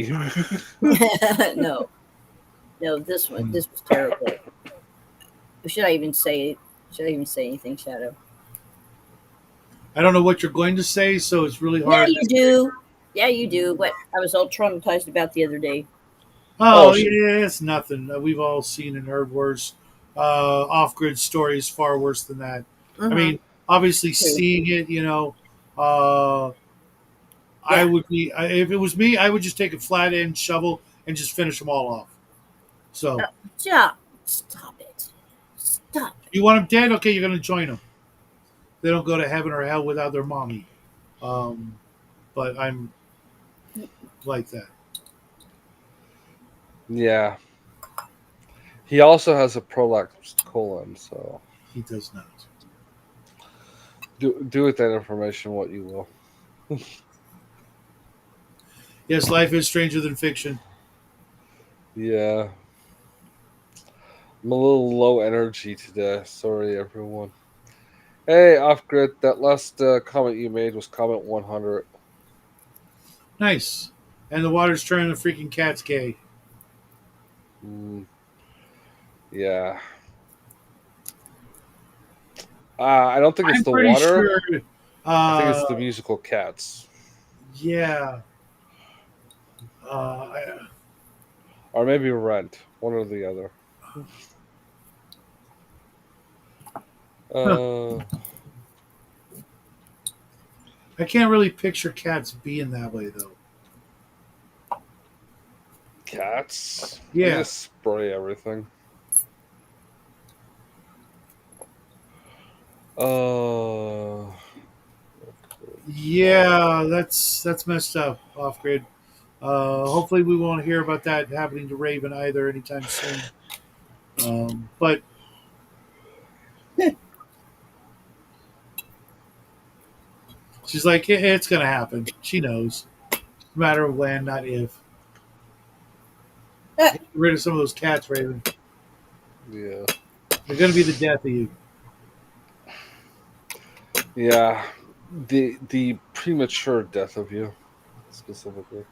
No, this one. This was terrible. Should I even say? Should I even say anything, Shadow? I don't know what you're going to say, so it's really Yeah, hard. you do. Yeah, you do. What I was all traumatized about the other day. Oh, Oh, she, yeah, it's nothing. We've all seen and heard worse. Off-grid stories far worse than that. I Mm-hmm. mean, obviously True. seeing it, uh, I Yeah. would be if it was me, I would just take a flat end shovel and just finish them all off. So Yeah. Stop it. Stop it. you want them dead? Okay, you're going to join them. They don't go to heaven or hell without their mommy. Um, but I'm like that. yeah. He also has a prolapsed colon, so He does not. do with that information what you will. Yes, life is stranger than fiction. Yeah. I'm a little low energy today. Sorry, everyone. Hey, off grid. That last comment you made was comment 100. Nice. And the water's turning the freaking cats gay. Mm, yeah. I don't think it's I'm the pretty water. sure. I think Uh, it's the musical cats, yeah. I, or maybe Rent. One or the other. huh. Uh, I can't really picture cats being that way though. Cats. They Yeah. just spray everything. Uh, Yeah, that's messed up off grid. Hopefully, we won't hear about that happening to Raven either anytime soon. But she's like, it's going to happen. She knows. It's a matter of when, not if. Uh, Get rid of some of those cats, Raven. yeah. They're going to be the death of you. Yeah. The premature death of you, specifically.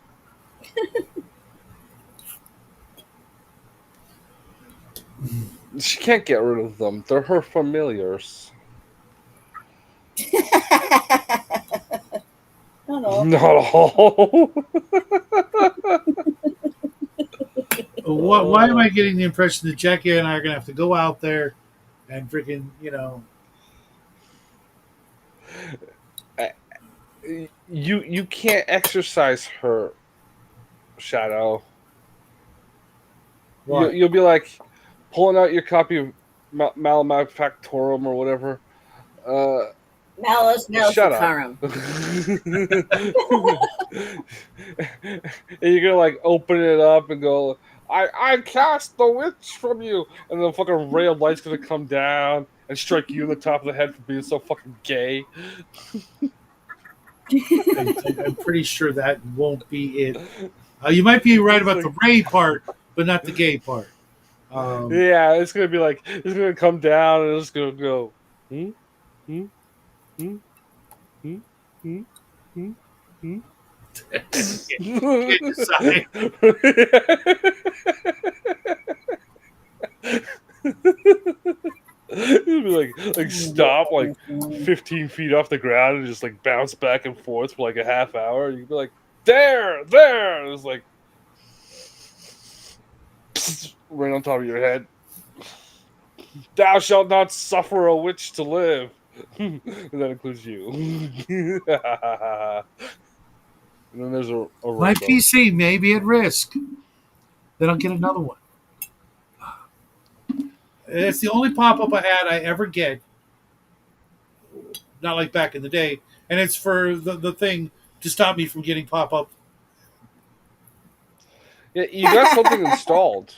She can't get rid of them. They're her familiars. Not all. Not all. Why am I Oh. getting the impression that Jackie and I are going to have to go out there and freaking, I- you can't exercise her, Shadow. what? You'll be like pulling out your copy of Malefactorum or whatever. Uh, Malice, Shut up. Maleficarum. And you're gonna like open it up and go, I cast the witch from you, and the fucking ray of light's gonna come down and strike you in the top of the head for being so fucking gay. I'm pretty sure that won't be it. You might be right It's about like, the Ray part, but not the gay part. Um, yeah, it's gonna be like it's gonna come down and it's gonna go, hmm, hmm, hmm, hmm, hmm, hmm, hmm. can't decide. It'd be like stop like 15 feet off the ground and just like bounce back and forth for like a half hour. You'd be like, there. And it's like right on top of your head. Thou shalt not suffer a witch to live. And that includes you. And then there's a My rainbow. PC may be at risk. Then I'll get another one. It's the only pop up I ever get. Not like back in the day. And it's for the thing to stop me from getting pop up. Yeah, you got something installed.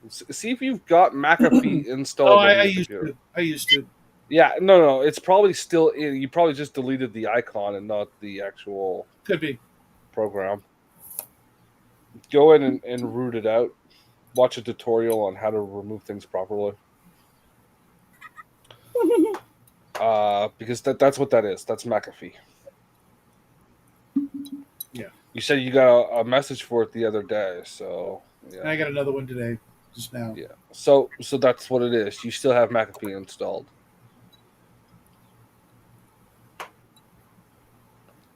See if you've got McAfee Oh, installed on I your used computer. to. I used to. Yeah, no, it's probably still in. You probably just deleted the icon and not the actual Could be. program. Go in and root it out. Watch a tutorial on how to remove things properly. Because that's what that is. That's McAfee. Yeah. You said you got a message for it the other day, so And yeah, I got another one today, just now. yeah. So that's what it is. You still have McAfee installed,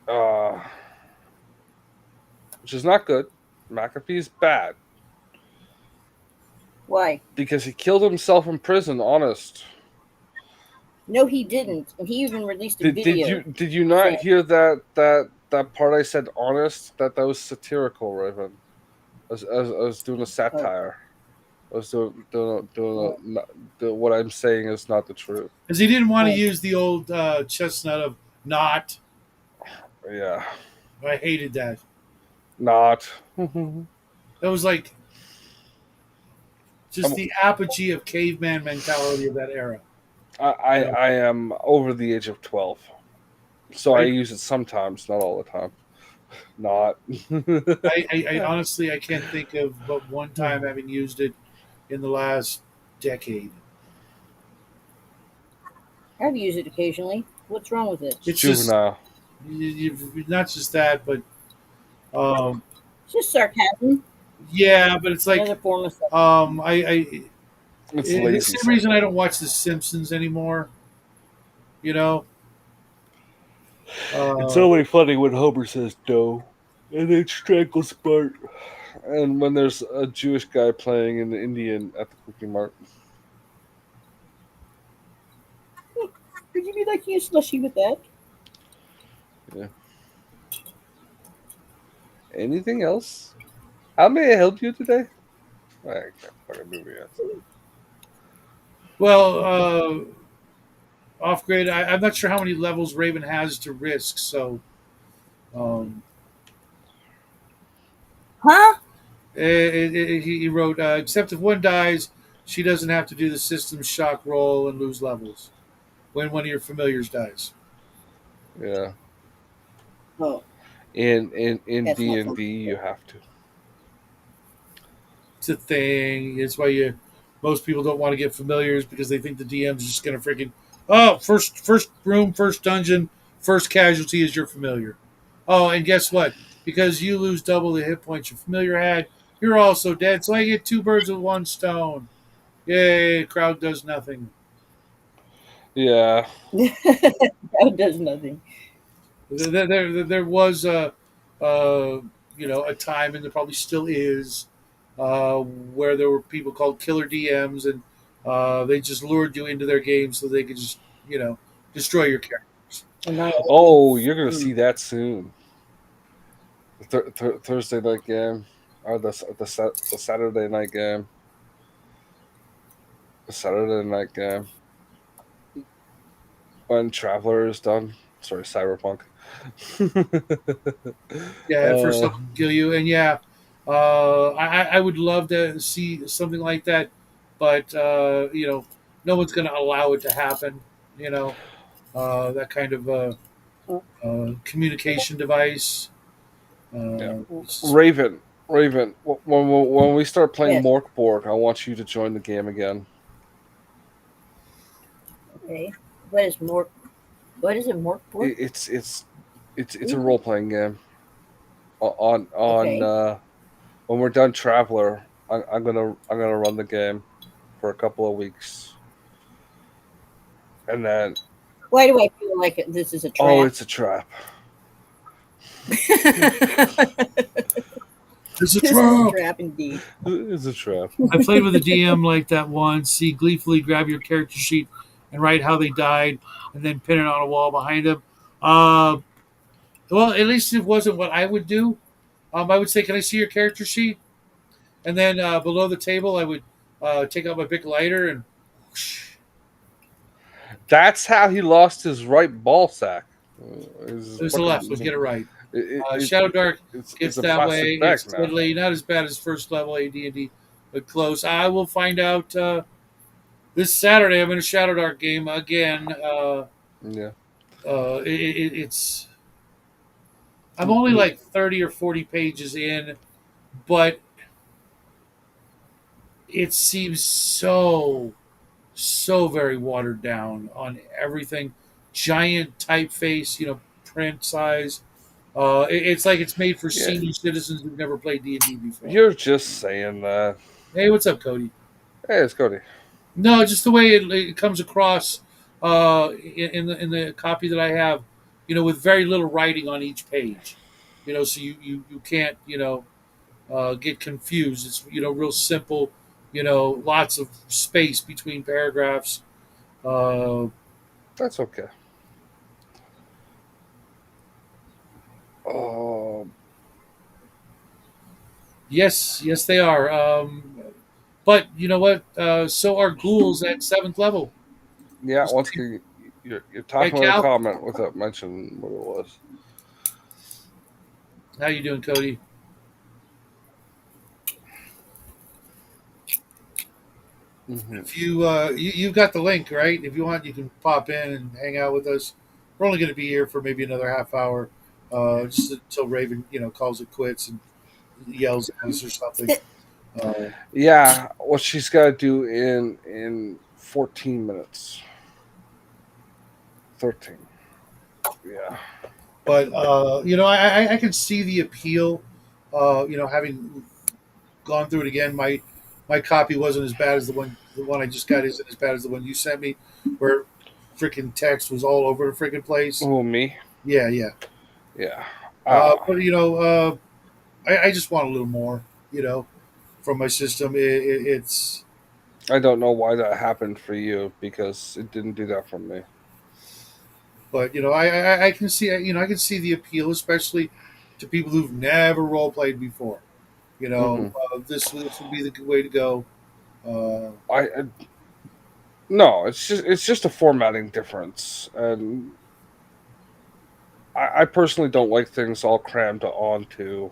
uh, which is not good. McAfee is bad Why? because he killed himself in prison. Honest. No, he didn't. And he even released a video Did you not saying, hear that part I said honest? That was satirical, Raven. I was doing a "Oh, satire. I was oh, what I'm saying is not the truth. Because he didn't want to oh." use the old chestnut of not. Yeah, I hated that. not. That was like just I'm, the apogee of caveman mentality of that era. You know, I am over the age of 12, so I right? use it sometimes, not all the time. Not. I honestly I can't think of but one time having used it in the last decade. I've used it occasionally. What's wrong with it? It's It's just juvenile. not just that, but um, It's just sarcasm. yeah, but it's like Another form of sarcasm. I It's the lazy same reason I don't sarcasm. watch The Simpsons anymore. You know, It's uh, only funny when Homer says "dough" and then strangles Bart, and when there's a Jewish guy playing an Indian at the Cookie Mart. Would you be liking a slushy with that? Yeah. Anything else? How may I help you today? I can't fucking do it. well, off grid. I'm not sure how many levels Raven has to risk, so um, Huh? he wrote, except if one dies, she doesn't have to do the system shock roll and lose levels when one of your familiars dies. Yeah. Oh, In that's D not and fun. D, you have to. It's a thing. It's why you most people don't want to get familiars because they think the DM's just going to freaking first room, first dungeon, first casualty is your familiar. Oh, and guess what? Because you lose double the hit points your familiar had, you're also dead. So I get two birds with one stone. Yay! Crowd does nothing. Yeah. That does nothing. There was a time, and there probably still is, where there were people called killer DMs, and they just lured you into their game so they could just destroy your characters. Annihilate. Oh, you're gonna Mm. see that soon. The Thursday night game, or the Saturday night game. The Saturday night game when Traveler is done. Sorry, Cyberpunk. Yeah, first uh, level kill you, and yeah, I would love to see something like that, but no one's going to allow it to happen. You know, that kind of communication device. yeah. It's just, Raven. When we start playing Yes. Morkborg, I want you to join the game again. Okay. What is more? What is it? More pork? It, it's a role playing game. On Okay. when we're done Traveler, I'm gonna run the game for a couple of weeks, and then Why do I feel like this is a oh, trap? it's a trap. it's a This is a trap. trap indeed. It's a trap. I played with a DM like that once. He gleefully grab your character sheet and write how they died, and then pin it on a wall behind him. Uh, well, at least it wasn't what I would do. I would say, "Can I see your character sheet?" And then below the table, I would take out my big lighter and whoosh. That's how he lost his right ball sack. His There's the left fucking one. Get it right. it, it, Shadow Dark it's gets a that way. plastic bag It's now. deadly. Not as bad as first level AD&D, but close. I will find out this Saturday. I'm in a Shadow Dark game again. Yeah. It's I'm only Mm, like 30 or 40 pages in. but it seems so very watered down on everything. Giant typeface, print size. It's like it's made for Yeah, senior citizens who've never played D&D before. you're just saying that. Hey, what's up, Cody? Hey, it's Cody. No, just the way it comes across in the copy that I have, with very little writing on each page. So you can't get confused. It's real simple. Lots of space between paragraphs. Uh, That's okay. Oh, yes, yes, they are. But you know what? So are ghouls at seventh level. yeah. Once again, you're Hey, talking about a Cal, comment without mentioning what it was. how you doing, Cody? Hmm. If you've got the link, right? If you want, you can pop in and hang out with us. We're only going to be here for maybe another half hour, just until Raven, calls it quits and yells at us or something. Uh, Yeah, what she's got to do in 14 minutes, 13. Yeah. but I can see the appeal. Having gone through it again, my copy wasn't as bad as the one I just got isn't as bad as the one you sent me, where freaking text was all over the freaking place. Oh, me. Yeah, yeah. Yeah. But I just want a little more, from my system. It's I don't know why that happened for you because it didn't do that for me. but I can see I can see the appeal, especially to people who've never role played before. Hmm. This would be the good way to go. Uh, I no, it's just a formatting difference, and I personally don't like things all crammed onto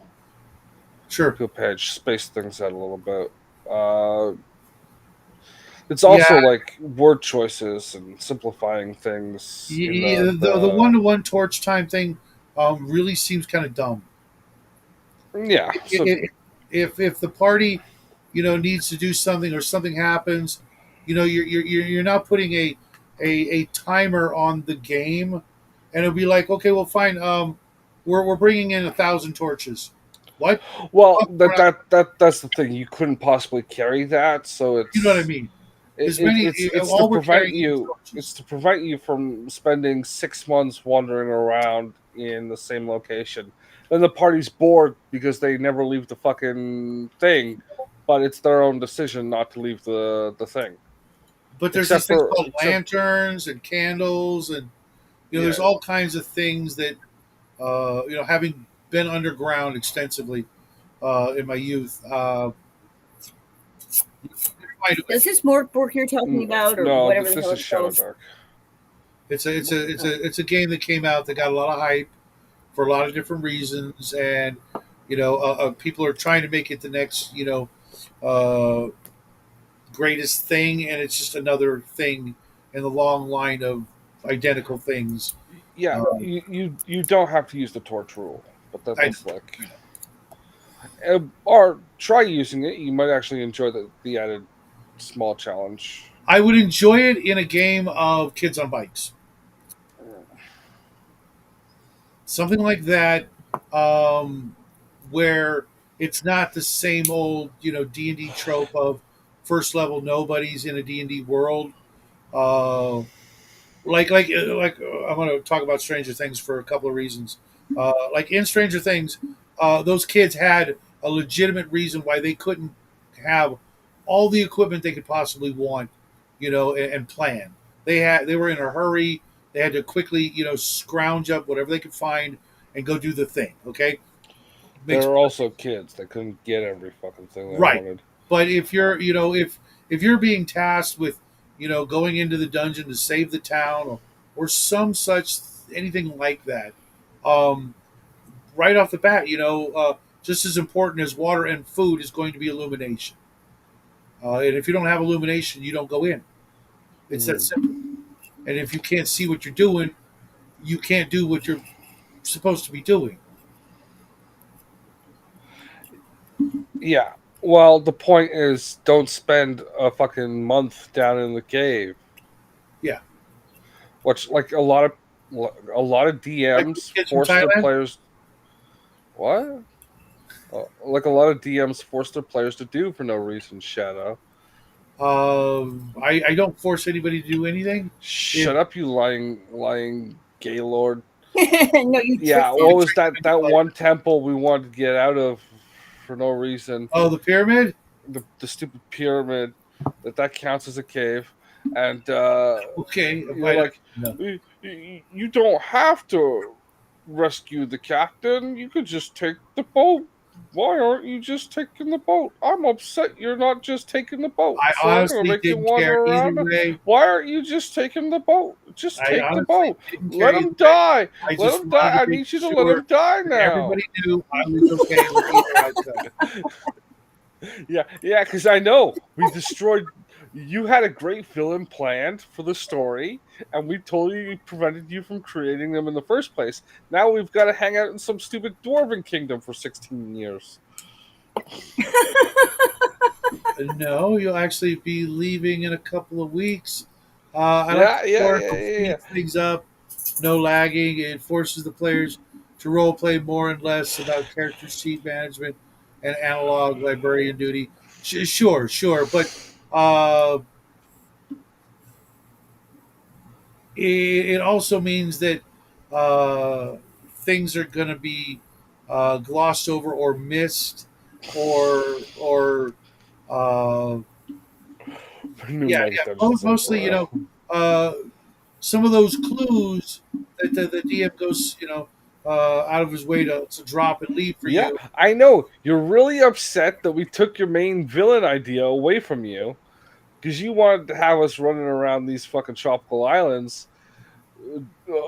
sure. to a page. Space things out a little bit. Uh, it's Yeah, also like word choices and simplifying things in the the one to one torch time thing really seems kind of dumb. yeah. So If the party needs to do something or something happens, you're not putting a timer on the game, and it'll be like, okay, well, fine, we're bringing in 1,000 torches. What? well, Oh, we're not, that's the thing. You couldn't possibly carry that, so you know what I mean? As many, it's to all we're prevent carrying is you. It's torches. to prevent you from spending 6 months wandering around in the same location. Then the party's bored because they never leave the fucking thing, but it's their own decision not to leave the thing. But there's these Except things for called except lanterns and candles, and there's yeah, all kinds of things that having been underground extensively in my youth. Find a way. Does this morph book you're talking about, or no, whatever the this hell is it's Shadow called? Dark. It's a game that came out that got a lot of hype for a lot of different reasons, and people are trying to make it the next uh, greatest thing, and it's just another thing in the long line of identical things. Yeah, Uh, you don't have to use the torch rule, but I that's like or try using it. You might actually enjoy the added small challenge. I would enjoy it in a game of kids on bikes, something like that, um, where it's not the same old D&D trope of first level nobodies in a D&D world. Uh, I'm going to talk about Stranger Things for a couple of reasons. Like in Stranger Things, those kids had a legitimate reason why they couldn't have all the equipment they could possibly want, and plan. They were in a hurry. They had to quickly, scrounge up whatever they could find and go do the thing. Okay, There makes are also kids that couldn't get every fucking thing they right. wanted. But if you're, if you're being tasked with, going into the dungeon to save the town or some such anything like that, um, right off the bat, just as important as water and food is going to be illumination. And if you don't have illumination, you don't go in. It's that Mhm. simple. And if you can't see what you're doing, you can't do what you're supposed to be doing. Yeah. Well, the point is, don't spend a fucking month down in the cave. Yeah, Which, like a lot of like the DMs kids from force their Thailand. players. What? Like a lot of DMs force their players to do for no reason. Shadow. I don't force anybody to do anything. If Shut up, you lying gaylord. No, you Yeah, tricked what them. was that one temple we wanted to get out of for no reason? oh, the pyramid. The stupid pyramid that counts as a cave, and Okay, you're like, no. you don't have to rescue the captain. You could just take the boat. Why aren't you just taking the boat? I'm upset you're not just taking the boat, I so I'm gonna honestly make you didn't wander care either around. way. Why aren't you just taking the boat? Just I take the honestly boat. didn't care Let either him way. die. I Let just him die. wanted to I make need you to let sure him die that now. everybody knew I was okay with either outcome. Yeah, because I know we destroyed. You had a great villain planned for the story, and we totally prevented you from creating them in the first place. Now we've got to hang out in some stupid dwarven kingdom for 16 years. No, you'll actually be leaving in a couple of weeks. I like Yeah, the yeah, fork. yeah, It yeah, speeds things up. No lagging. It forces the players to role play more and less about character sheet management and analog librarian duty. Sure, but uh, it also means that uh, things are going to be glossed over or missed, or uh, yeah. New yeah, Mega yeah. Dungeons and Mostly, Braille. uh, some of those clues that the DM goes, out of his way to drop and leave for Yeah, you. I know. You're really upset that we took your main villain idea away from you because you wanted to have us running around these fucking tropical islands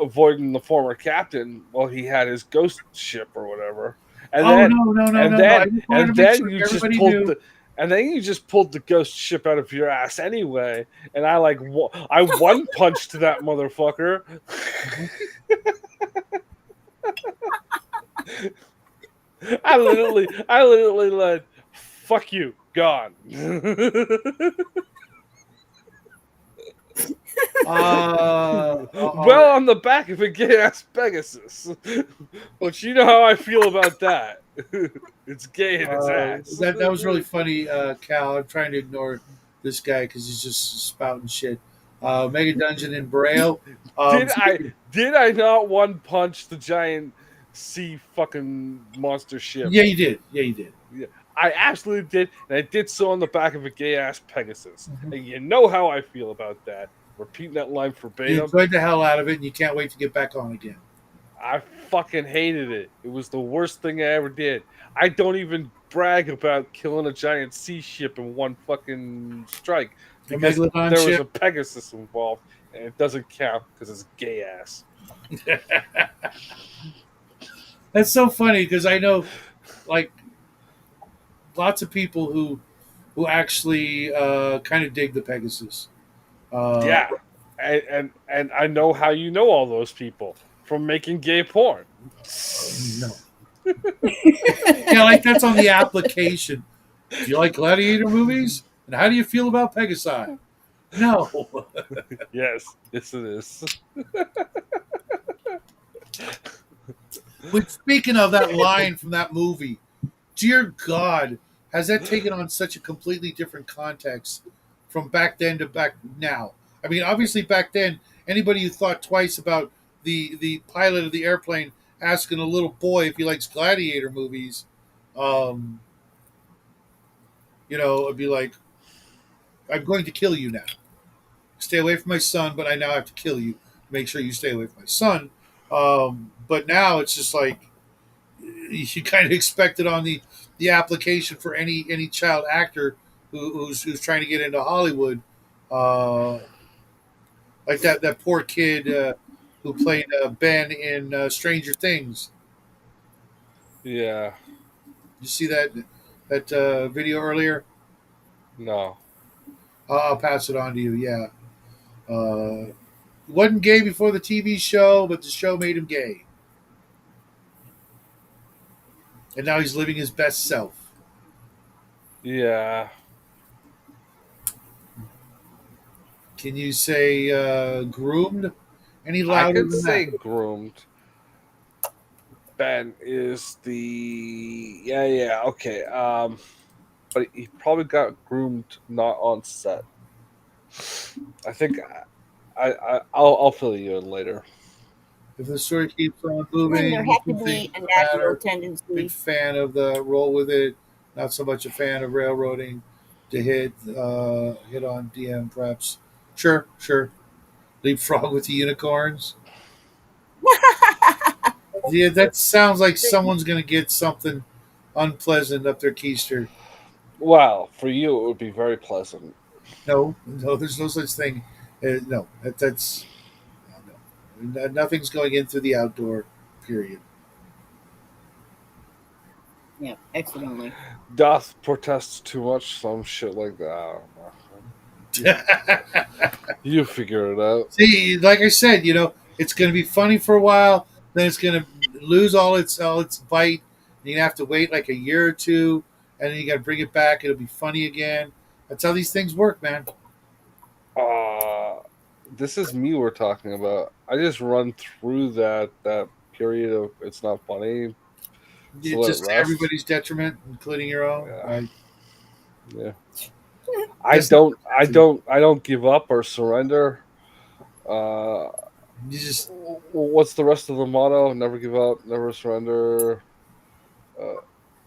avoiding the former captain while he had his ghost ship or whatever. And Oh then no, no, no, and no, no! I then just wanted to and make then sure you just everybody pulled knew. the and then you just pulled the ghost ship out of your ass anyway. And I one punched that motherfucker. I literally led fuck you, gone. All Well, on the back of a gay ass Pegasus. But you know how I feel about that. It's gay in his ass. that was really funny, Cal. I'm trying to ignore this guy because he's just spouting shit. Mega Dungeon in Braille. did I Speaking, did I not one punch the giant sea fucking monster ship? yeah, you did. Yeah, you did. Yeah, I absolutely did, and I did so on the back of a gay ass Pegasus. Mhm. And you know how I feel about that. Repeating that line You verbatim. enjoyed the hell out of it, and you can't wait to get back on again. I fucking hated it. It was the worst thing I ever did. I don't even brag about killing a giant sea ship in one fucking strike The because Megalodon there was ship. a Pegasus involved, and it doesn't count because it's gay ass. That's so funny because I know, like, lots of people who actually kind of dig the Pegasus. Uh, Yeah, and I know how you know all those people from making gay porn. no, yeah, like that's on the application. Do you like gladiator movies? And how do you feel about Pegasi? No. Yes, yes it is. But speaking of that line from that movie, dear God, has that taken on such a completely different context from back then to back now? I mean, obviously back then, anybody who thought twice about the pilot of the airplane asking a little boy if he likes gladiator movies, um, it'd be like, I'm going to kill you now. Stay away from my son, but I now have to kill you to make sure you stay away from my son. But now it's just like you kind of expect it on the application for any child actor who's trying to get into Hollywood. Uh, like that poor kid who played Ben in Stranger Things. Yeah, You see that video earlier? no. I'll pass it on to you. Yeah, he wasn't gay before the TV show, but the show made him gay, and now he's living his best self. Yeah, Can you say groomed? Any I louder could than that? say groomed. Ben is the yeah okay. But he probably got groomed not on set. I think I'll fill you in later. If the story keeps on Then there moving, you had to can think be a no natural matter. Big tendency. fan of the roll with it. Not so much a fan of railroading to hit on DM preps. Sure, sure. Leapfrog with the unicorns. Yeah, that sounds like someone's gonna get something unpleasant up their keister. Well, for you it would be very pleasant. No, no, there's no such thing. No, that's no. Nothing's going in through the outdoor. Period. Yeah, exit only. Doth protest too much, some shit like that. I don't know. You figure it out. See, like I said, it's going to be funny for a while, then it's going to lose all its bite. You're gonna have to wait like a year or two, and then you got to bring it back. It'll be funny again. That's how these things work, man. Uh this is me we're talking about. I just run through that period of it's not funny, so It's let it just to rest. everybody's detriment, including your own. Yeah, I yeah. That's not productive. I don't give up or surrender. Uh, You just what's the rest of the motto? Never give up, never surrender. Uh,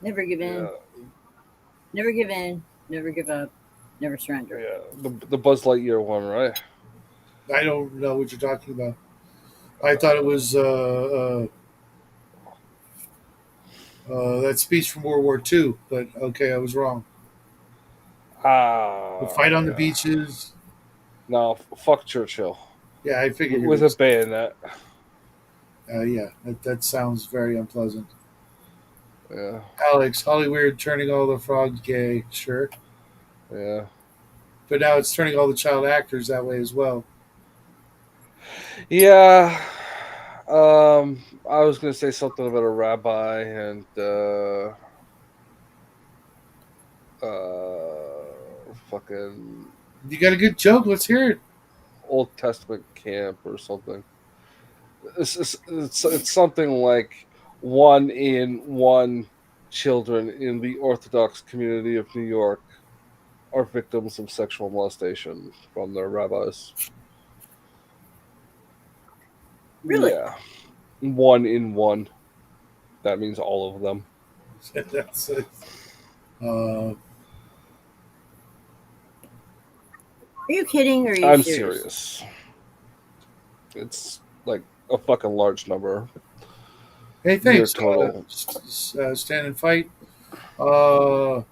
Never give in. yeah, Never give in. Never give up. Never surrender. yeah. The Buzz Lightyear one, right? I don't know what you're talking about. I thought it was that speech from World War II, but okay, I was wrong. The fight on the Yeah. beaches. No, fuck Churchill Yeah, I figured you were with going a to say bayonet. that. Yeah, that sounds very unpleasant. Yeah, Alex, Hollywood turning all the frogs gay, sure. yeah, But now it's turning all the child actors that way as well. yeah. I was gonna say something about a rabbi and fucking You got a good joke, let's hear it. Old Testament camp or something. It's something like 1 in 1 children in the Orthodox community of New York are victims of sexual molestation from their rabbis. Really? Yeah, 1 in 1. That means all of them. That's uh, Are you kidding or are you I'm serious? serious. It's like a fucking large number. hey, Near thanks. total. Stand and fight. Uh,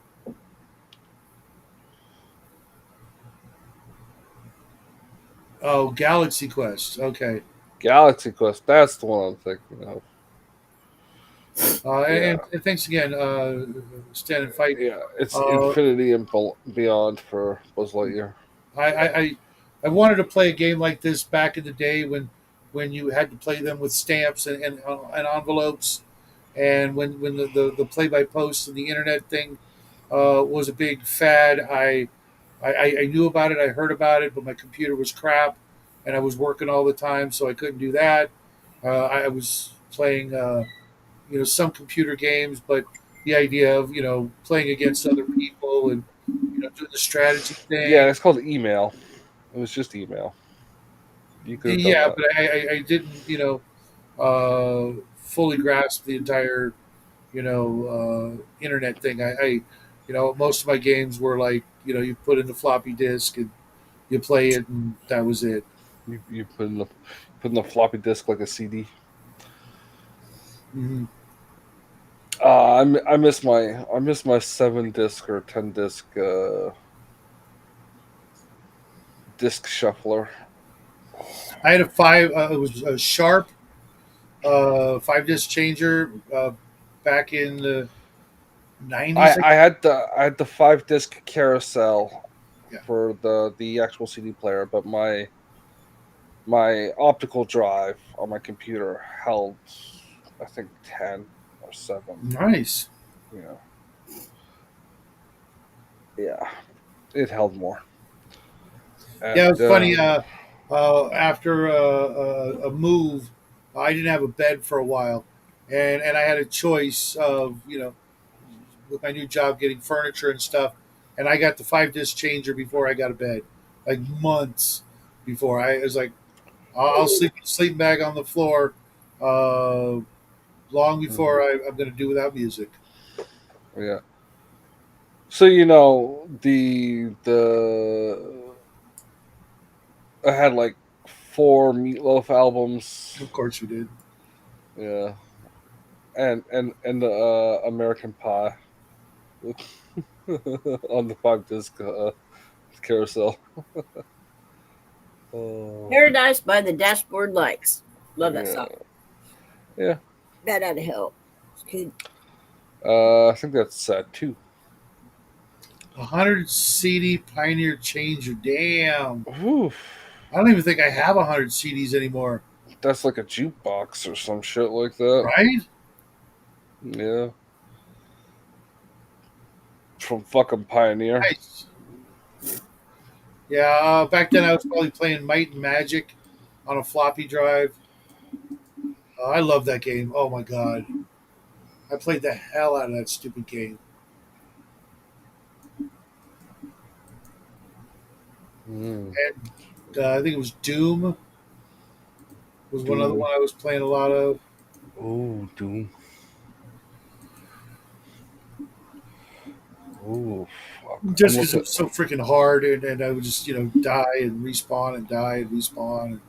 oh, Galaxy Quest. Okay. Galaxy Quest, that's the one I'm thinking of. And, Yeah. and thanks again, Stand and Fight. Yeah. It's Uh, Infinity and Beyond for Buzz Lightyear. I, I, I I wanted to play a game like this back in the day when you had to play them with stamps and envelopes, and when the play by post and the internet thing was a big fad. I knew about it, I heard about it, but my computer was crap, and I was working all the time, so I couldn't do that. I was playing some computer games, but the idea of playing against other people and doing the strategy Yeah, thing. it's called email. It was just email. You could have done Yeah, that. but I didn't fully grasp the entire internet thing. Most of my games were like you put in the floppy disk and you play it and that was it. You put in the floppy disk like a CD. Hmm. I miss my 7 disc or 10 disc disc shuffler. I had a five. It was a Sharp 5 disc changer back in the '90s. I had the 5 disc carousel Yeah, for the actual CD player, but my optical drive on my computer held I think 10 or 7. nice. Yeah. yeah, it held more. Yeah, And it's funny. After a move, I didn't have a bed for a while, and I had a choice of with my new job getting furniture and stuff, and I got the 5 disc changer before I got a bed, like months before. I was like, I'll sleep in a sleeping bag on the floor, uh, long before I'm going to do without music. yeah. So the I had like 4 Meatloaf albums. Of course, you did. Yeah, and the American Pie on the 5 disc carousel. Oh, Paradise by the Dashboard Lights. Love that yeah, song. yeah. Bad out of hell. It's good. I think that's 2. 100 CD Pioneer changer. Damn. Oof, I don't even think I have 100 CDs anymore. that's like a jukebox or some shit like that. Right? Yeah, from fucking Pioneer. Nice. Yeah, back then I was probably playing Might and Magic on a floppy drive. I love that game. Oh my god, I played the hell out of that stupid game. Mm. And I think it was Doom was one other Doom. one I was playing a lot of. Oh, Doom. Oh, fuck. I'm Just because it looking. was so freaking hard, and I would just die and respawn and die and respawn.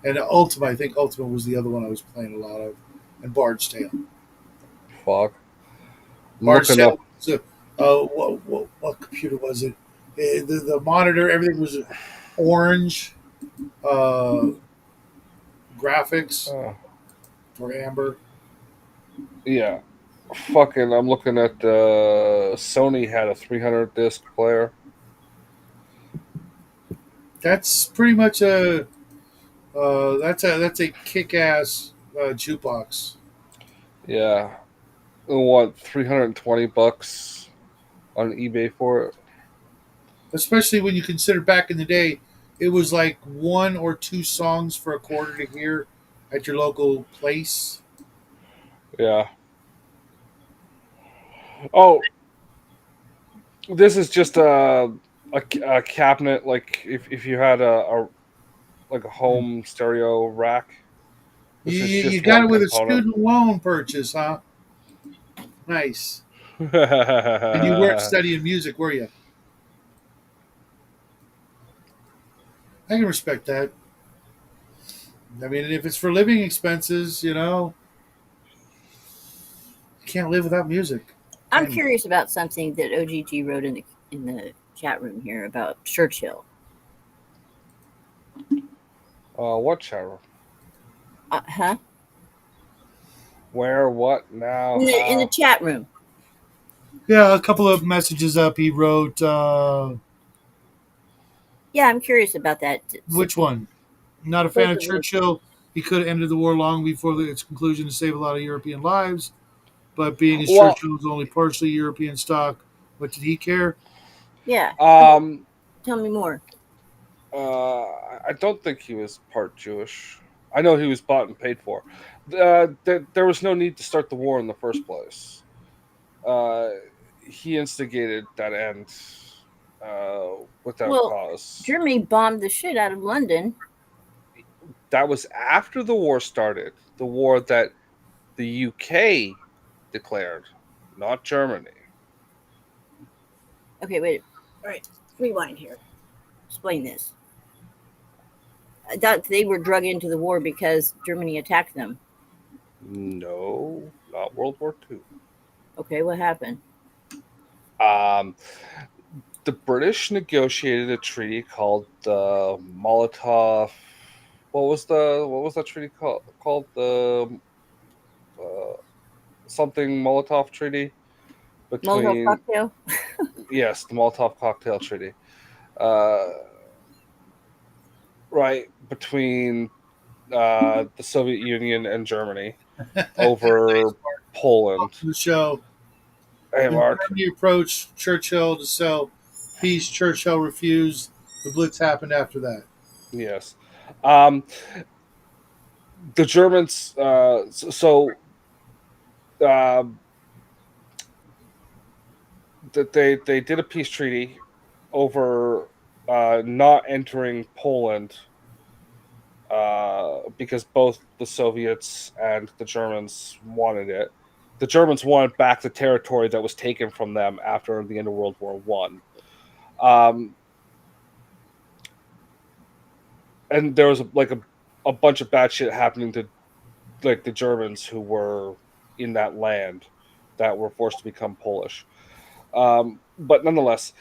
And Ultima, I think Ultima was the other one I was playing a lot of, and Bard's Tale. Fuck. I'm Bard's looking Tale up. was what computer was it? The monitor, everything was orange uh, graphics Uh, or amber. yeah. Fucking. I'm looking at. Sony had a 300 disc player. That's pretty much a kick ass jukebox. Yeah. What, $320 on eBay for it? Especially when you consider back in the day, it was like 1 or 2 songs for a quarter to hear at your local place. Yeah. Oh, this is just a cabinet. Like if you had a like a home stereo rack. You, This is you just got one it with a component. student loan purchase, huh? Nice. And you weren't studying music, were you? I can respect that. I mean, if it's for living expenses, you can't live without music, I'm can you? curious about something that OGG wrote in the chat room here about Churchill. What shower? Huh? Where? What? Now? In the How? chat room. Yeah, a couple of messages up. He wrote, Yeah, I'm curious about that. which one? Not a fan of Supposedly, Churchill. He could have ended the war long before its conclusion to save a lot of European lives. But being as Well, Churchill was only partially European stock, what did he care? yeah. um, Tell me more. I don't think he was part Jewish. I know he was bought and paid for. There was no need to start the war in the first place. Uh, he instigated that end without Well, cause. Germany bombed the shit out of London. That was after the war started. The war that the UK declared, not Germany. Okay, wait. All right, rewind here. Explain this. I thought they were drug into the war because Germany attacked them. No, not World War II. Okay, what happened? Um, the British negotiated a treaty called the Molotov. What was that treaty called? The uh, something Molotov treaty Molotov between, cocktail? yes, the Molotov cocktail treaty. Uh, right between the Soviet Union and Germany over Poland. The show. Hey, When Mark. Germany approached Churchill to sell peace, Churchill refused. The Blitz happened after that. Yes. Um, the Germans. Um, that they did a peace treaty over not entering Poland because both the Soviets and the Germans wanted it. The Germans wanted back the territory that was taken from them after the end of World War One. Um, and there was a bunch of bad shit happening to like the Germans who were in that land that were forced to become Polish. But nonetheless,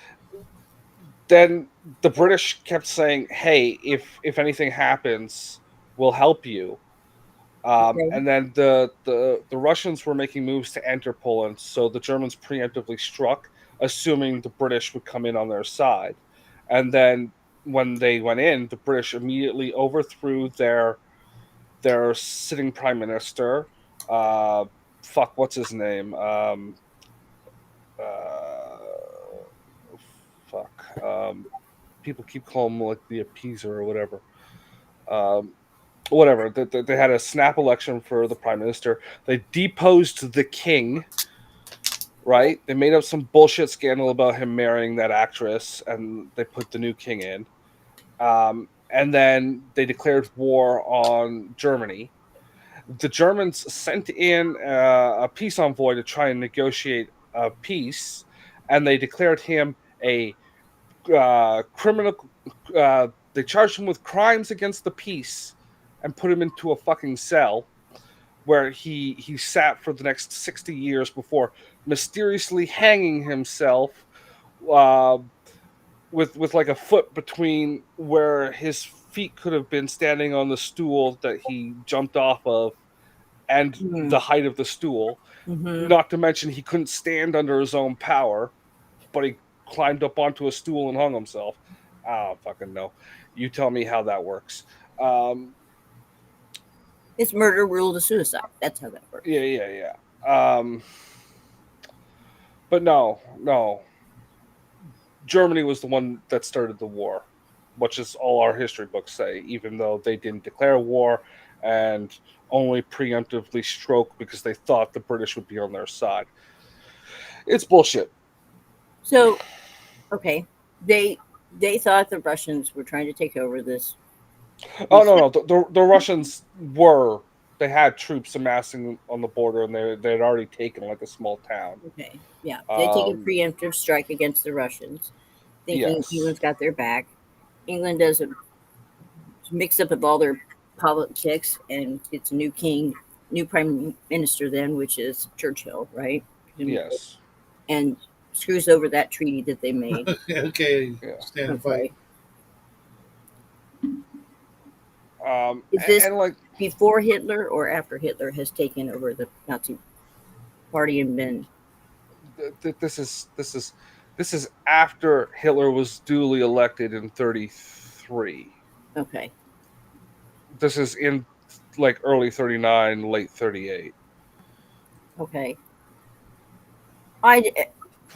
then the British kept saying, "Hey, if anything happens, we'll help you." Okay. And then the Russians were making moves to enter Poland, so the Germans preemptively struck, assuming the British would come in on their side. And then when they went in, the British immediately overthrew their sitting prime minister. Uh, fuck, what's his name? Uh, fuck. People keep calling him like the appeaser or whatever. Um, whatever. They had a snap election for the prime minister. They deposed the king. Right? They made up some bullshit scandal about him marrying that actress, and they put the new king in. And then they declared war on Germany. The Germans sent in a peace envoy to try and negotiate a peace, and they declared him a criminal. They charged him with crimes against the peace and put him into a fucking cell where he sat for the next 60 years before mysteriously hanging himself uh, with like a foot between where his feet could have been standing on the stool that he jumped off of and Mm-hmm. the height of the stool. Mm-hmm. Not to mention he couldn't stand under his own power, but he climbed up onto a stool and hung himself. I don't fucking know. You tell me how that works. Um, It's murder ruled a suicide. That's how that works. yeah, yeah, yeah. But no, no. Germany was the one that started the war, which is all our history books say, even though they didn't declare war and only preemptively stroke because they thought the British would be on their side. It's bullshit. So, okay, they they thought the Russians were trying to take over this. Oh These, no, no, the Russians were they had troops amassing on the border, and they had already taken like a small town. okay, yeah, they take a Um, preemptive strike against the Russians, thinking yes, England's got their back. England does a mix up of all their politics and gets a new king, new prime minister, then, which is Churchill, right? yes, And screws over that treaty that they made. Okay, yeah. stand and fight. Okay, is this And like before Hitler or after Hitler has taken over the Nazi party and been this is after Hitler was duly elected in 33. okay? This is in like early 39, late 38. Okay, I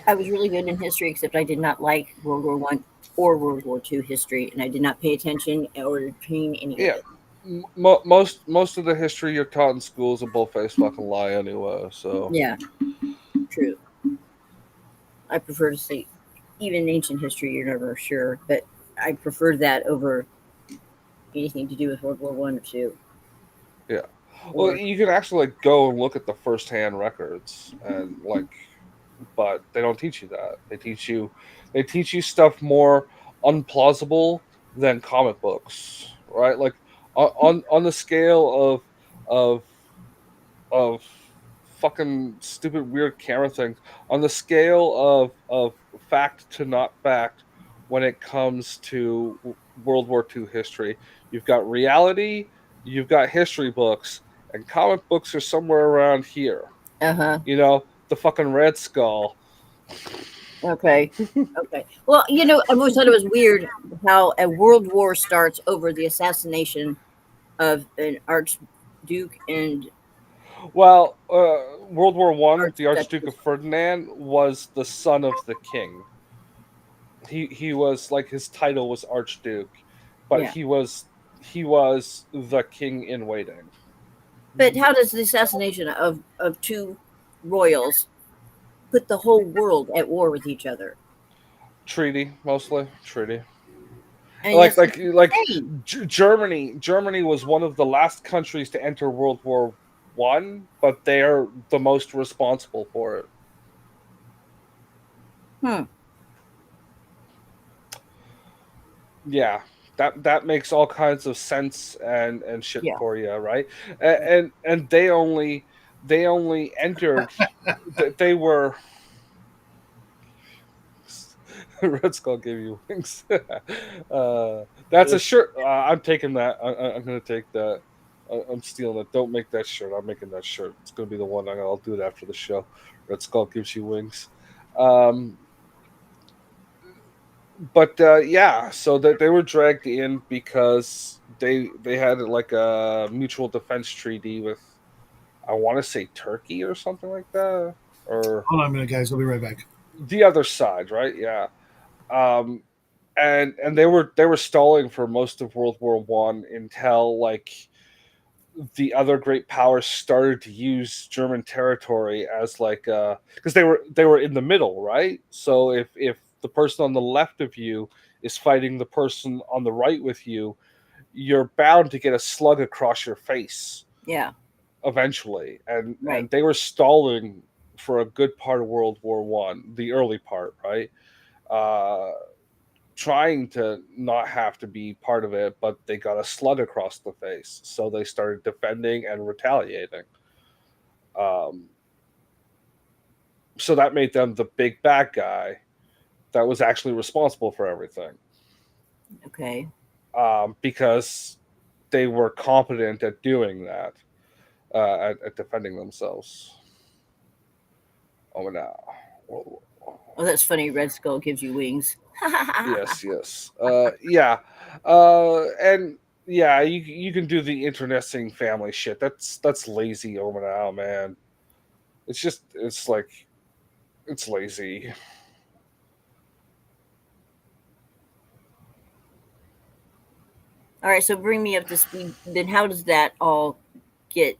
I was really good in history, except I did not like World War I or World War II history, and I did not pay attention or retain any of Yeah. it. Most of the history you're taught in school is a bullface fucking lie anyway. So Yeah, true. I prefer to say, even in ancient history, you're never sure, but I prefer that over anything to do with World War I or II. yeah. Well, Or you can actually like go and look at the first-hand records and like, but they don't teach you that. They teach you stuff more unplausible than comic books, right? Like on the scale of of fucking stupid weird camera things, on the scale of fact to not fact when it comes to World War II history. You've got reality, you've got history books, and comic books are somewhere around here. uh huh. The fucking Red Skull. Okay. Okay. Well, I always thought it was weird how a world war starts over the assassination of an archduke and Well, World War One, the Archduke of Archduchess. Ferdinand was the son of the king. He was like his title was Archduke, but Yeah. he was the king in waiting. But how does the assassination of two royals put the whole world at war with each other? Treaty, mostly treaty. I mean, Like that's like like insane. Germany was one of the last countries to enter World War One, but they're the most responsible for it. Hmm. Yeah, that makes all kinds of sense and shit Yeah. for you, right? Right. And they only entered. They were Red Skull gave you wings. That's a shirt. I'm taking that. I'm gonna take that. I'm stealing it. Don't make that shirt. I'm making that shirt. It's gonna be the one. I'll do it after the show. Red Skull gives you wings. Um, but yeah, so that they were dragged in because they had like a mutual defense treaty with, I want to say, Turkey or something like that, or Hold on a minute, guys. I'll be right back. the other side, right? Yeah. Um, and they were stalling for most of World War One until like the other great powers started to use German territory as like because they were in the middle, right? So if the person on the left of you is fighting the person on the right with you, you're bound to get a slug across your face Yeah. eventually. And Right. they were stalling for a good part of World War One, the early part, right? Uh, trying to not have to be part of it, but they got a slug across the face, so they started defending and retaliating. Um, so that made them the big bad guy that was actually responsible for everything, Okay. because they were competent at doing that, at defending themselves. Oh, no. Oh, that's funny. Red Skull gives you wings. Yes, yes. Yeah. And yeah, you can do the internecine family shit. That's lazy over now, man. It's just it's like it's lazy. All right. So bring me up to speed. Then how does that all get?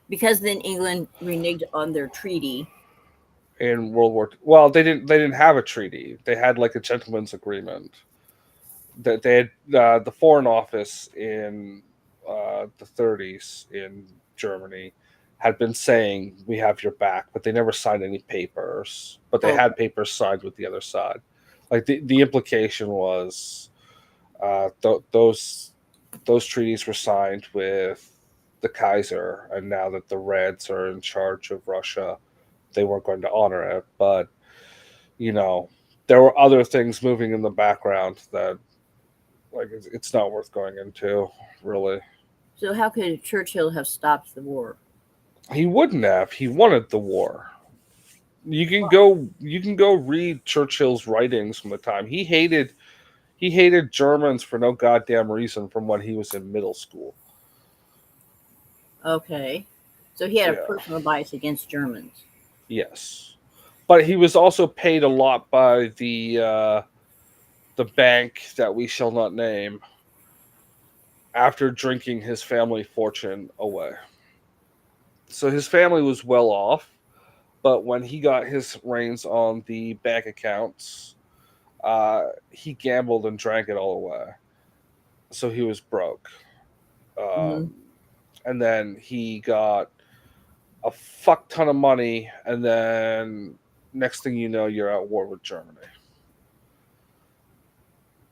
Because then England reneged on their treaty. In World War II. Well, they didn't have a treaty. They had like a gentleman's agreement. That they had the foreign office in the 30s in Germany had been saying we have your back, but they never signed any papers. But they Oh, had papers signed with the other side. Like the implication was those treaties were signed with the Kaiser, and now that the Reds are in charge of Russia, they weren't going to honor it. But you know, there were other things moving in the background that like it's not worth going into, really. so how could Churchill have stopped the war? He wouldn't have. He wanted the war. You can go read Churchill's writings from the time. He hated Germans for no goddamn reason from when he was in middle school. Okay. So he had a Yeah. personal bias against Germans. Yes. But he was also paid a lot by the bank that we shall not name after drinking his family fortune away. So his family was well off, but when he got his reins on the bank accounts, he gambled and drank it all away. So he was broke. Hmm. And then he got a fuck ton of money, and then next thing you know, you're at war with Germany.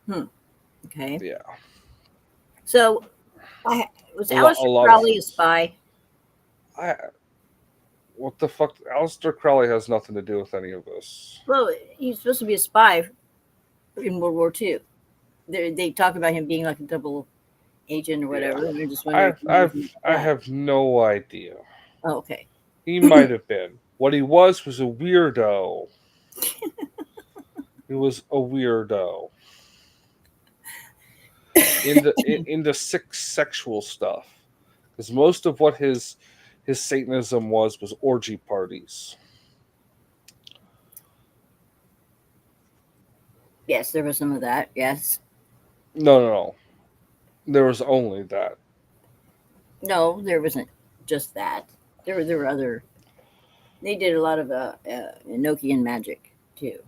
Hmm. Okay. Yeah, So I, was a Aleister lot of Crowley a things. spy? I what the fuck? Aleister Crowley has nothing to do with any of this. Well, he's supposed to be a spy in World War II. They talk about him being like a double agent or Yeah, whatever. And I just wondered I if he was a I've I spy. have no idea. Oh, okay. He might have been. What he was a weirdo. He was a weirdo in the sick sexual stuff, because most of what his Satanism was orgy parties. Yes, there was some of that. Yes. No. There was only that. No, there wasn't just that. There were other. They did a lot of Enochian magic too.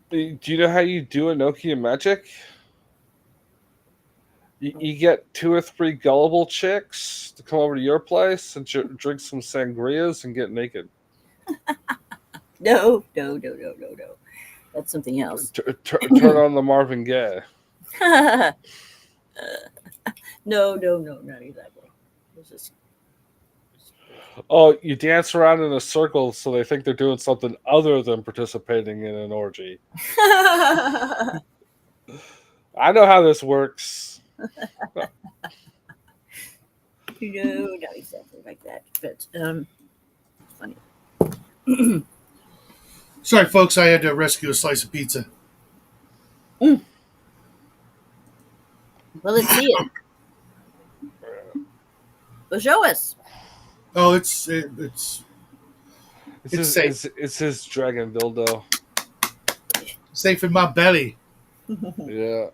Do you know how you do Enochian magic? You get 2 or 3 gullible chicks to come over to your place and drink some sangrias and get naked. No, no, no, no, no, no. That's something else. Turn on the Marvin Gaye. No, no, no, not exactly. It's just Oh, you dance around in a circle so they think they're doing something other than participating in an orgy. I know how this works. not exactly like that, but funny. Sorry, folks, I had to rescue a slice of pizza. Well, let's see it. Well, show us. Oh, it's safe. It's his dragon dildo. Safe in my belly. Yeah.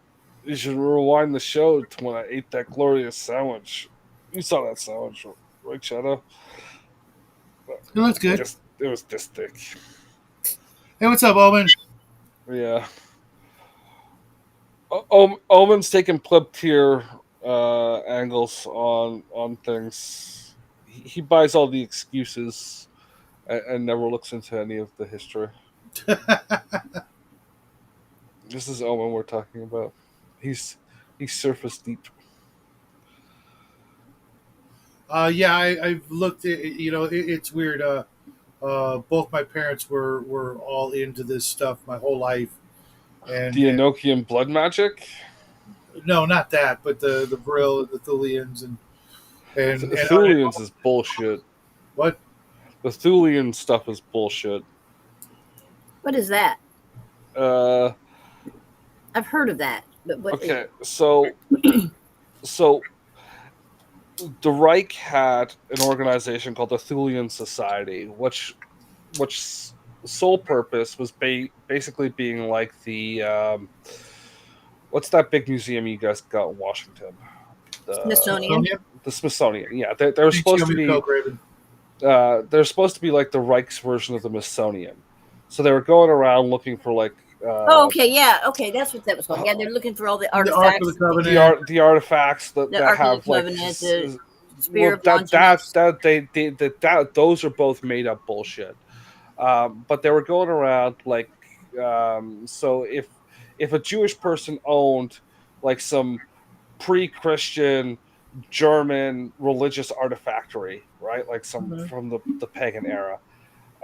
You should rewind the show to when I ate that glorious sandwich. You saw that sandwich, right, Shadow? No, that's good. It was this thick. Hey, what's up, Omen? Yeah. Omen's taking pleb tier angles on things. He buys all the excuses and never looks into any of the history. This is Omen we're talking about. He's surface deep. Yeah, I've looked at it's weird. Both my parents were all into this stuff my whole life, and The Enochian blood magic? no, not that, but the Brill, the Thulians, and Thulians is bullshit. What? The Thulian stuff is bullshit. What is that? Uh, I've heard of that, but what? okay, so the Reich had an organization called the Thulian Society, which sole purpose was basically being like the what's that big museum you guys got in Washington? Smithsonian. The Smithsonian. Yeah, they were supposed to be. They're supposed to be like the Reich's version of the Smithsonian. So they were going around looking for like. Okay, yeah, okay, that's what that was called. Yeah, they're looking for all the artifacts. The artifacts that have like. Those are both made up bullshit. But they were going around like, so if a Jewish person owned like some pre-Christian German religious artifactory, right, like some from the pagan era,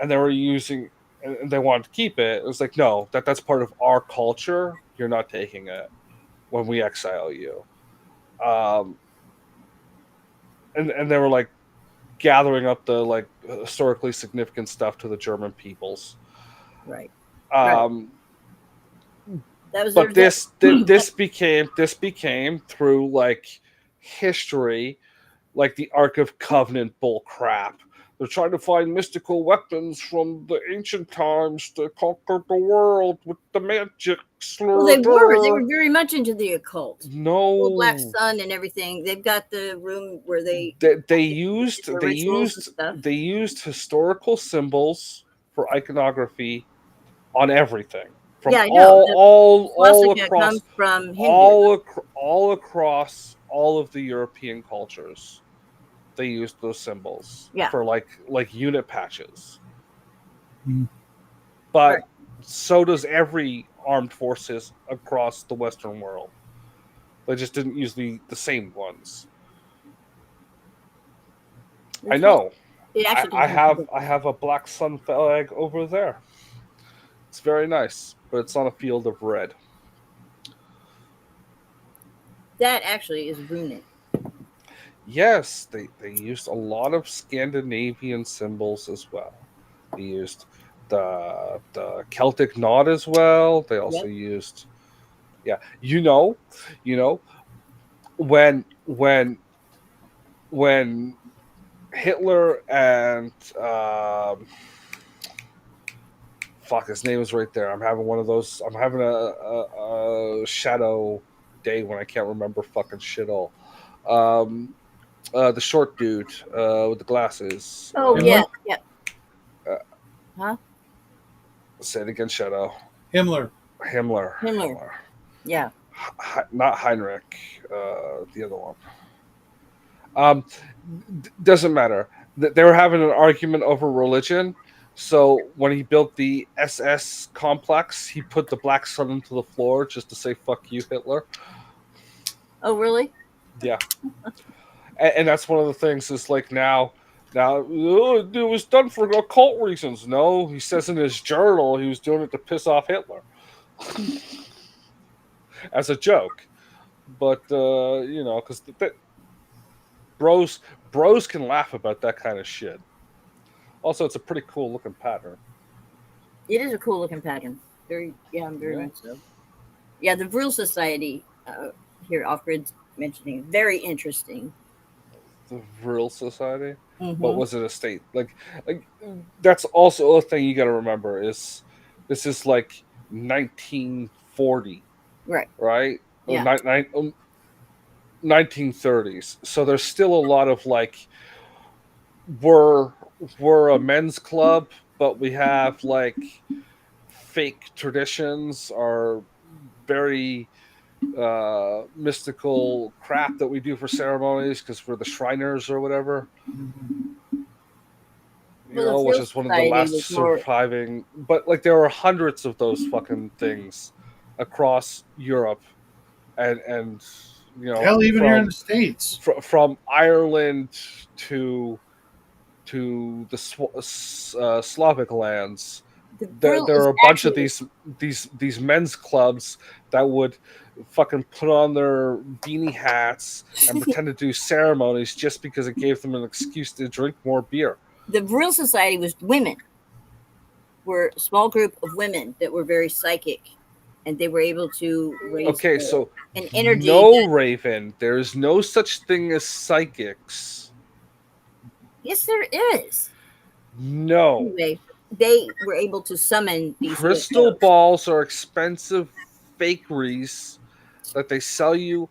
and they were using and they wanted to keep it, it was like, no, that's part of our culture. You're not taking it when we exile you. And they were like gathering up the like historically significant stuff to the German peoples. Right. That was but this became through like history, like the Ark of Covenant bull crap. They're trying to find mystical weapons from the ancient times to conquer the world with the magic. Well, they were very much into the occult. No, Full Black Sun and everything. They've got the room where they used historical symbols for iconography on everything. From all across comes from Hindu. all across all of the European cultures. They used those symbols for like unit patches. But so does every armed forces across the Western world. They just didn't use the same ones. I know. I have a black sun flag over there. It's very nice, but it's on a field of red. That actually is runic. Yes, they used a lot of Scandinavian symbols as well. They used the Celtic knot as well. They also used, when Hitler and fuck, his name is right there. I'm having one of those. I'm having a shadow day when I can't remember fucking shit all. Um, the short dude with the glasses. Oh Himmler. yeah, yeah. Uh, Huh? say it again, Shadow. Himmler. Himmler. Himmler. Yeah. Not Heinrich. The other one. Um, doesn't matter. They were having an argument over religion. So when he built the SS complex, he put the black sun into the floor just to say "fuck you, Hitler." Oh really? Yeah, and that's one of the things. Is like now oh, it was done for occult reasons. No, he says in his journal he was doing it to piss off Hitler as a joke. But because bros bros can laugh about that kind of shit. Also, it's a pretty cool looking pattern. It is a cool looking pattern. Very, yeah, very Yeah. much so. Yeah, the Vril Society here off grid mentioning very interesting. The Vril Society. But Mm-hmm. was it a state? Like that's also a thing you got to remember is this is like 1940, Right. right? Or Yeah. 1930s. So there's still a lot of like we're we're a men's club, but we have like fake traditions or very mystical crap that we do for ceremonies because we're the Shriners or whatever, Mhm. you Well, the know, which Vril is one of the Society last was more. surviving. But like there were hundreds of those fucking things across Europe and Hell, even here in the States. from Ireland to the Slavic lands. The There, Vril there is are a bunch of actually. these men's clubs that would fucking put on their beanie hats and pretend to do ceremonies just because it gave them an excuse to drink more beer. The Vril Society was women. Were a small group of women that were very psychic, and they were able to raise Okay, so an energy no, that. Raven, there is no such thing as psychics. Yes, there is. No. Anyway, they were able to summon these Crystal ghosts. balls are expensive fakeries that they sell you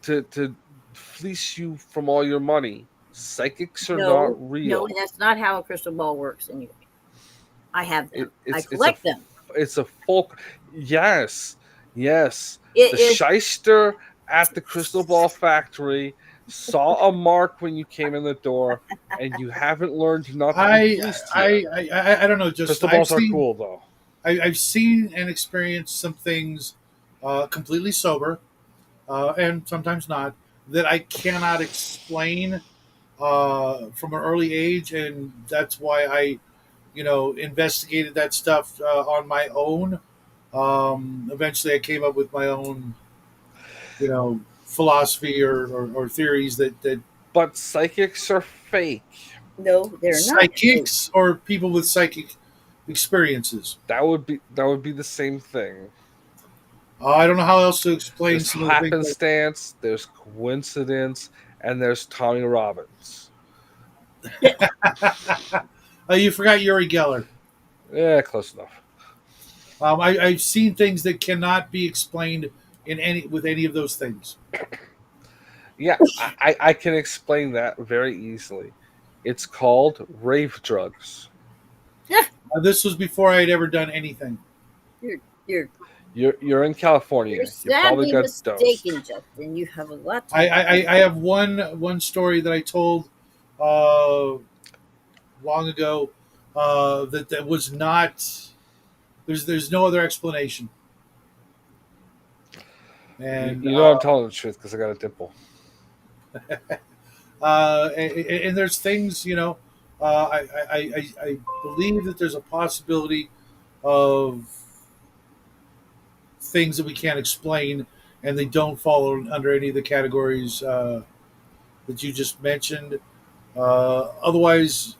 to fleece you from all your money. Psychics are not No, no, real. that's not how a crystal ball works. Anyway, I have them. I It's a collect them. it's a folk. Yes, yes. It The is. shyster at the crystal ball factory saw a mark when you came in the door, and you haven't learned not to be I, fleeced yet. I don't know. Just Crystal balls are cool though. I've seen and experienced some things completely sober, and sometimes not, that I cannot explain from an early age, and that's why I, investigated that stuff on my own. Eventually, I came up with my own, philosophy or theories that But psychics are fake. No, they're not fake. psychics or people with psychic experiences. That would be the same thing. I don't know how else to explain There's some of the things. happenstance, there's coincidence, and there's Tommy Robbins. You forgot Uri Geller. Yeah, close enough. I've seen things that cannot be explained in any with any of those things. Yeah, I can explain that very easily. It's called rave drugs. Yeah, This was before I had ever done anything. you're you're You're in you're California. You probably sadly got mistaken, dosed. Justin. You have a lot to. I have one story that I told uh, long ago that was not. There's no other explanation, You, and you know I'm telling the truth because I got a dimple. and there's things I believe that there's a possibility of things that we can't explain, and they don't fall under any of the categories that you just mentioned. Otherwise,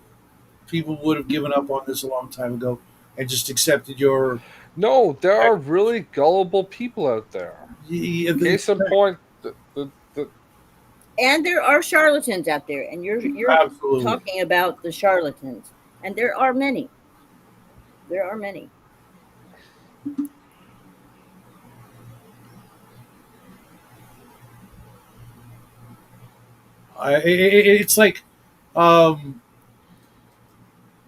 people would have given up on this a long time ago and just accepted your. No, there are really gullible people out there. y- y- Case in point, And there are charlatans out there, and you're Absolutely. talking about the charlatans, and there are many. There are many. It's like um,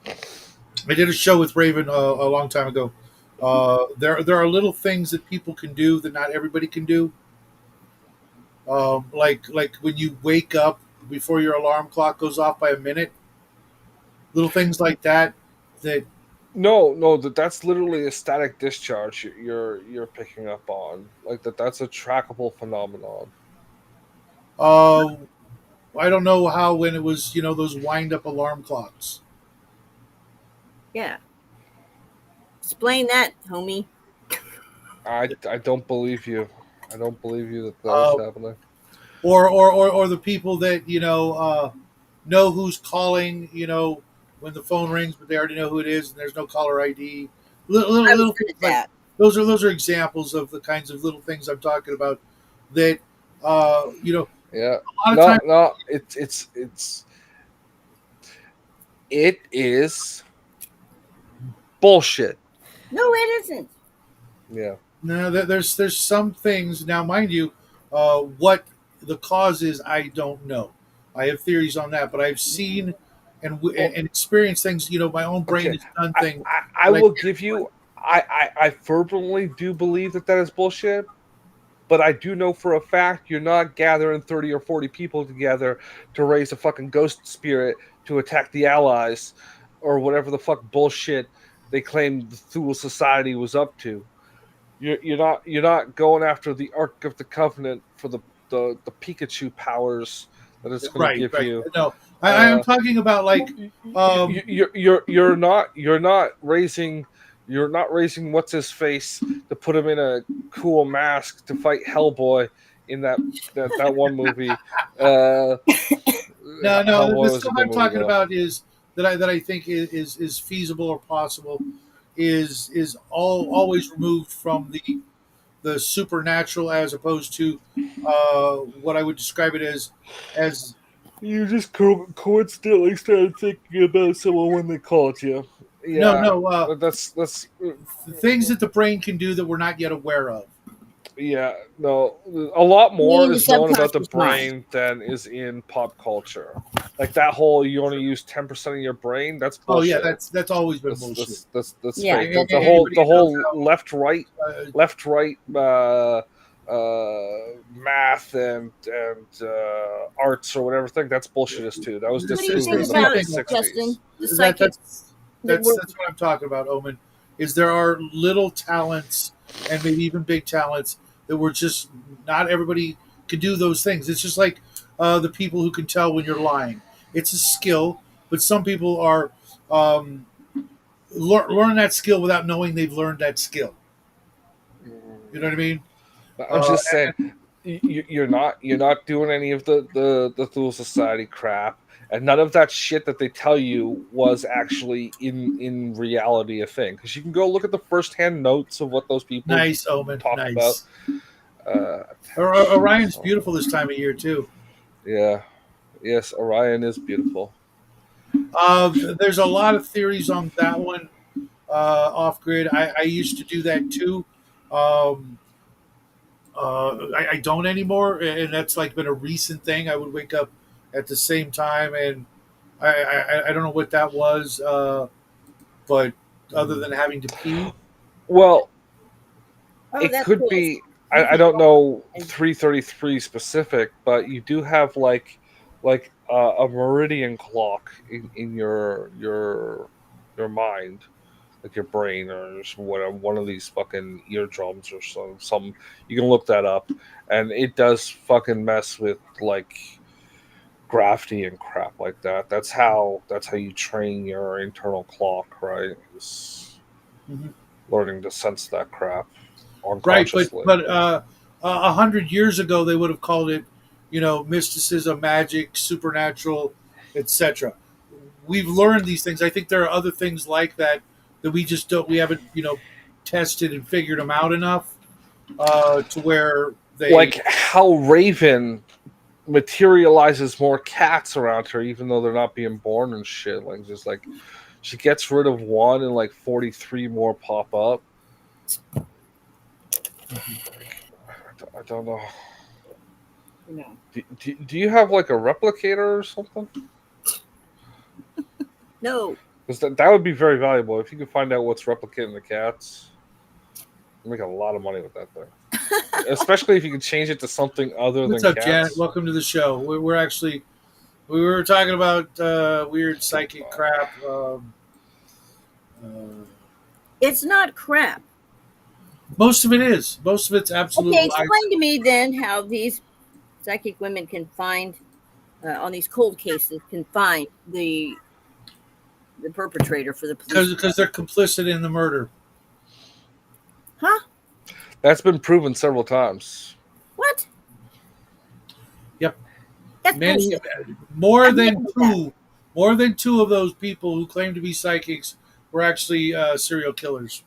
I did a show with Raven a long time ago. There are little things that people can do that not everybody can do. Like when you wake up before your alarm clock goes off by a minute. Little things like that. That No, that's literally a static discharge you're picking up on. Like that's a trackable phenomenon. uh, I don't know how when it was those wind up alarm clocks. Yeah. Explain that, homie. I don't believe you. I don't believe you that was Uh, happening. or the people that know who's calling. When the phone rings, but they already know who it is, and there's no caller ID. I was Little good things at like that. those are examples of the kinds of little things I'm talking about. That Yeah. a lot of No, times. no, it is bullshit. No, it isn't. Yeah. No, there's some things now, mind you. What the cause is, I don't know. I have theories on that, but I've seen Well, and experienced things. My own brain okay. has done I, things I that I will can't give explain. you. I fervently do believe that is bullshit. But I do know for a fact you're not gathering 30 or 40 people together to raise a fucking ghost spirit to attack the Allies or whatever the fuck bullshit they claim the Thule Society was up to. You're not going after the Ark of the Covenant for the Pikachu powers that it's going to Right, give right. you. No, I am Uh, talking about like you're not raising what's his face to put him in a cool mask to fight Hellboy in that one movie. Uh, no. The Hellboy was a stuff good I'm movie talking though. about is that I think is feasible or possible is always removed from the supernatural as opposed to what I would describe it as You just coincidentally started thinking about someone when they called you. no Yeah, no that's things that the brain can do that we're not yet aware of. yeah, no, a lot You more mean the is known about the subconscious mind? brain than is in pop culture. Like that whole you only use 10% of your brain, that's Oh yeah, bullshit. that's always been That's bullshit. that's that's that's Yeah. fake. The whole Anybody the who knows whole left right math and arts or whatever thing that's how bullshit too. That was What do you disproven think in the same about fucking it, thing. Omen. 60s. Justin? The That psychics that were that's what I'm talking about. Omen is there are little talents and maybe even big talents that were just not everybody could do those things. It's just like the people who can tell when you're lying. It's a skill, but some people are um, learn that skill without knowing they've learned that skill. You know what I mean? I'm Uh, just saying, you're not doing any of the Thule Society crap, and none of that shit that they tell you was actually in reality a thing. Because you can go look at the firsthand notes of what those people nice, Omen. talked about. Nice. Attention. Orion's beautiful this time of year too. Yeah. Yes, Orion is beautiful. There's a lot of theories on that one. Off grid. I used to do that too. Um, I don't anymore, and that's like been a recent thing. I would wake up at the same time, and I don't know what that was, but other than having to pee, Well, oh, it that's could cool. be. You I can don't walk know and 333 specific, but you do have like a meridian clock in your mind, like your brain or whatever, one of these fucking eardrums or some. You can look that up, and it does fucking mess with like gravity and crap like that. That's how you train your internal clock, right? Is mhm. learning to sense that crap Right? unconsciously. 100 years ago they would have called it, mysticism, magic, supernatural, etc. We've learned these things. I think there are other things like that that we just don't. We haven't, tested and figured them out enough to where they. Like how Raven materializes more cats around her, even though they're not being born and shit. Like just like she gets rid of one and like 43 more pop up. I don't know. No. Do you have like a replicator or something? No. Because that would be very valuable if you could find out what's replicating the cats. You make a lot of money with that thing, especially if you can change it to something other What's than up, Janet? cats. Welcome to the show. We're actually we were talking about weird psychic crap. Uh, It's not crap. most of it is. Most of it's absolute Okay, lies. explain to me then how these psychic women can find on these cold cases can find the perpetrator for the police. Because they're complicit in the murder. Huh? That's been proven several times. What? Yep. That's Many bullshit. more I've than never heard that. two. More than two of those people who claim to be psychics were actually serial killers.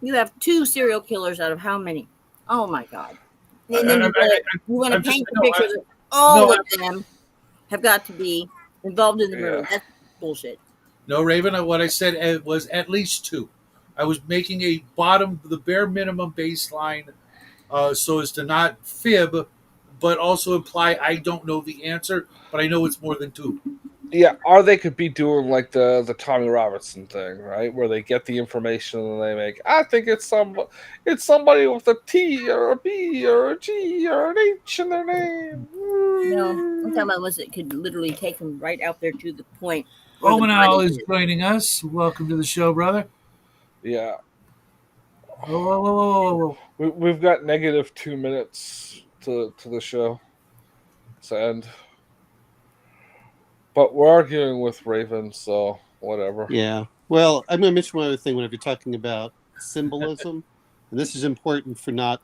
You have 2 serial killers out of how many? Oh my god! I, And then I, you want to I'm just paint the no, picture that all no, of them have got to be involved in the murder. Yeah. That's bullshit. no, Raven. What I said was at least two. I was making the bare minimum baseline, so as to not fib, but also imply I don't know the answer, but I know it's more than two. Yeah, or they could be doing like the Tommy Robertson thing, right? Where they get the information and they make, I think it's somebody with a T or a B or a G or an H in their name. No, I'm talking about ones that could literally take them right out there to the point where the Omanal body is is. joining us. Welcome to the show, brother. Yeah, Whoa, whoa, whoa, whoa, whoa. we've got negative 2 minutes to the show to end, but we're arguing with Raven, so whatever. Yeah. Well, I'm going to mention one other thing whenever you're talking about symbolism. And this is important for not,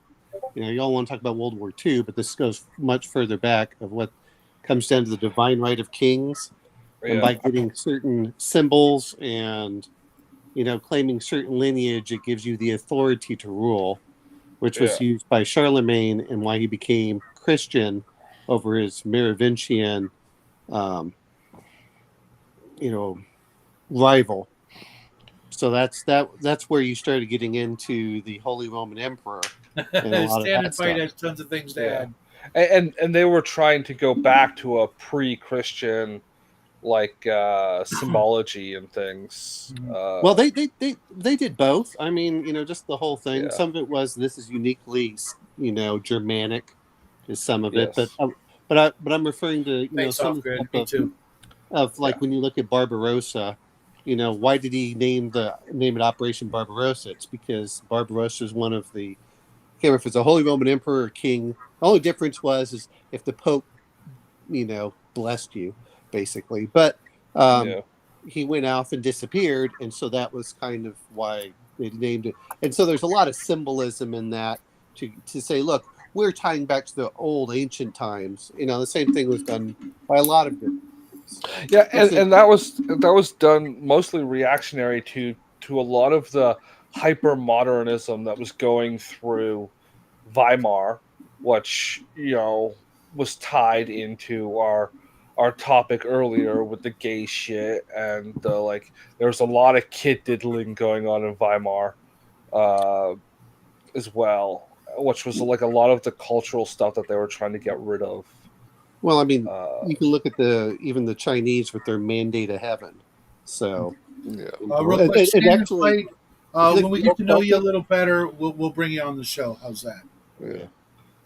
you all want to talk about World War II, but this goes much further back of what comes down to the divine right of kings. And by Yeah, getting certain symbols and, claiming certain lineage, it gives you the authority to rule, which yeah, was used by Charlemagne and why he became Christian over his Merovingian, um, you know, rival. So that's where you started getting into the Holy Roman Emperor and a lot of Stand that and fight stuff. has tons of things to yeah. add. And they were trying to go back to a pre-Christian like symbology and things. Well, they did both. I mean, just the whole thing. Yeah. Some of it was this is uniquely, Germanic, is some of it. But Yes. I'm referring to Thanks, some off of the grid. stuff Me too. of like Yeah. when you look at Barbarossa. Why did he name it Operation Barbarossa? It's because Barbarossa is one of the, I can't remember if it's a Holy Roman Emperor or king. The only difference is if the Pope, blessed you, basically. But Yeah. he went off and disappeared, and so that was kind of why they named it. And so there's a lot of symbolism in that to say, look, we're tying back to the old ancient times. The same thing was done by a lot of different things. Yeah, and that was done mostly reactionary to a lot of the hyper modernism that was going through Weimar, which was tied into our topic earlier with the gay shit and the like. There was a lot of kid diddling going on in Weimar, as well, which was like a lot of the cultural stuff that they were trying to get rid of. Well, I mean, Uh, you can look at even the Chinese with their mandate of heaven. So, yeah, Real quick, it stand and actually, fight. if you look When we at get the to know you a Celtic, little better, we'll bring you on the show. How's that? yeah.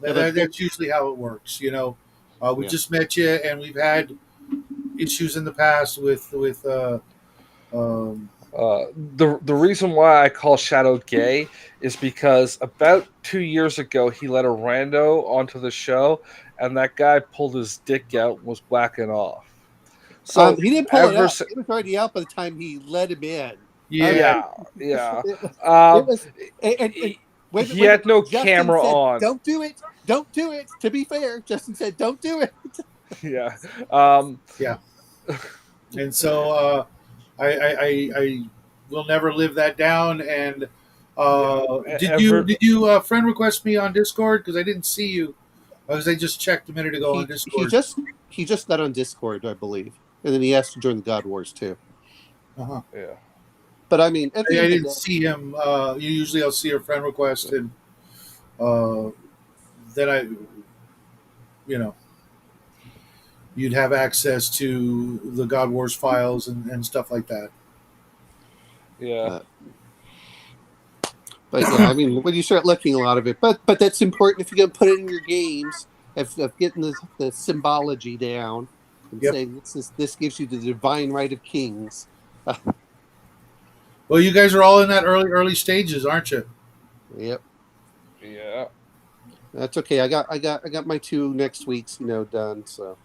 Yeah, but That's usually how it works. We Yeah. just met you, and we've had issues in the past with um, The reason why I call Shadow gay is because about 2 years ago he let a rando onto the show, and that guy pulled his dick out and was whacking off. So he didn't pull it ever out. si- It was already out by the time he let him in. I yeah. mean, yeah. it Um, was, and he, wait, he wait, had no Justin camera said, on. "Don't do it, don't do it." To be fair, Justin said, "Don't do it." Yeah. Um, Yeah. And so I will never live that down. And yeah. did you friend request me on Discord because I didn't see you Because I just checked a minute ago on He Discord. just got on Discord, I believe, and then he asked to join the God Wars too. Uh-huh. Yeah. But I mean, at the I end of didn't the day, see him. Usually I'll see a friend request, and uh, then you know, you'd have access to the God Wars files and stuff like that. Yeah. uh, but yeah, I mean, when you start looking a lot of it, but that's important if you're going to put it in your games of getting the symbology down and Yep. saying this gives you the divine right of kings. Well, you guys are all in that early stages, aren't you? Yep, Yeah. that's okay. I got my 2 next weeks, done. So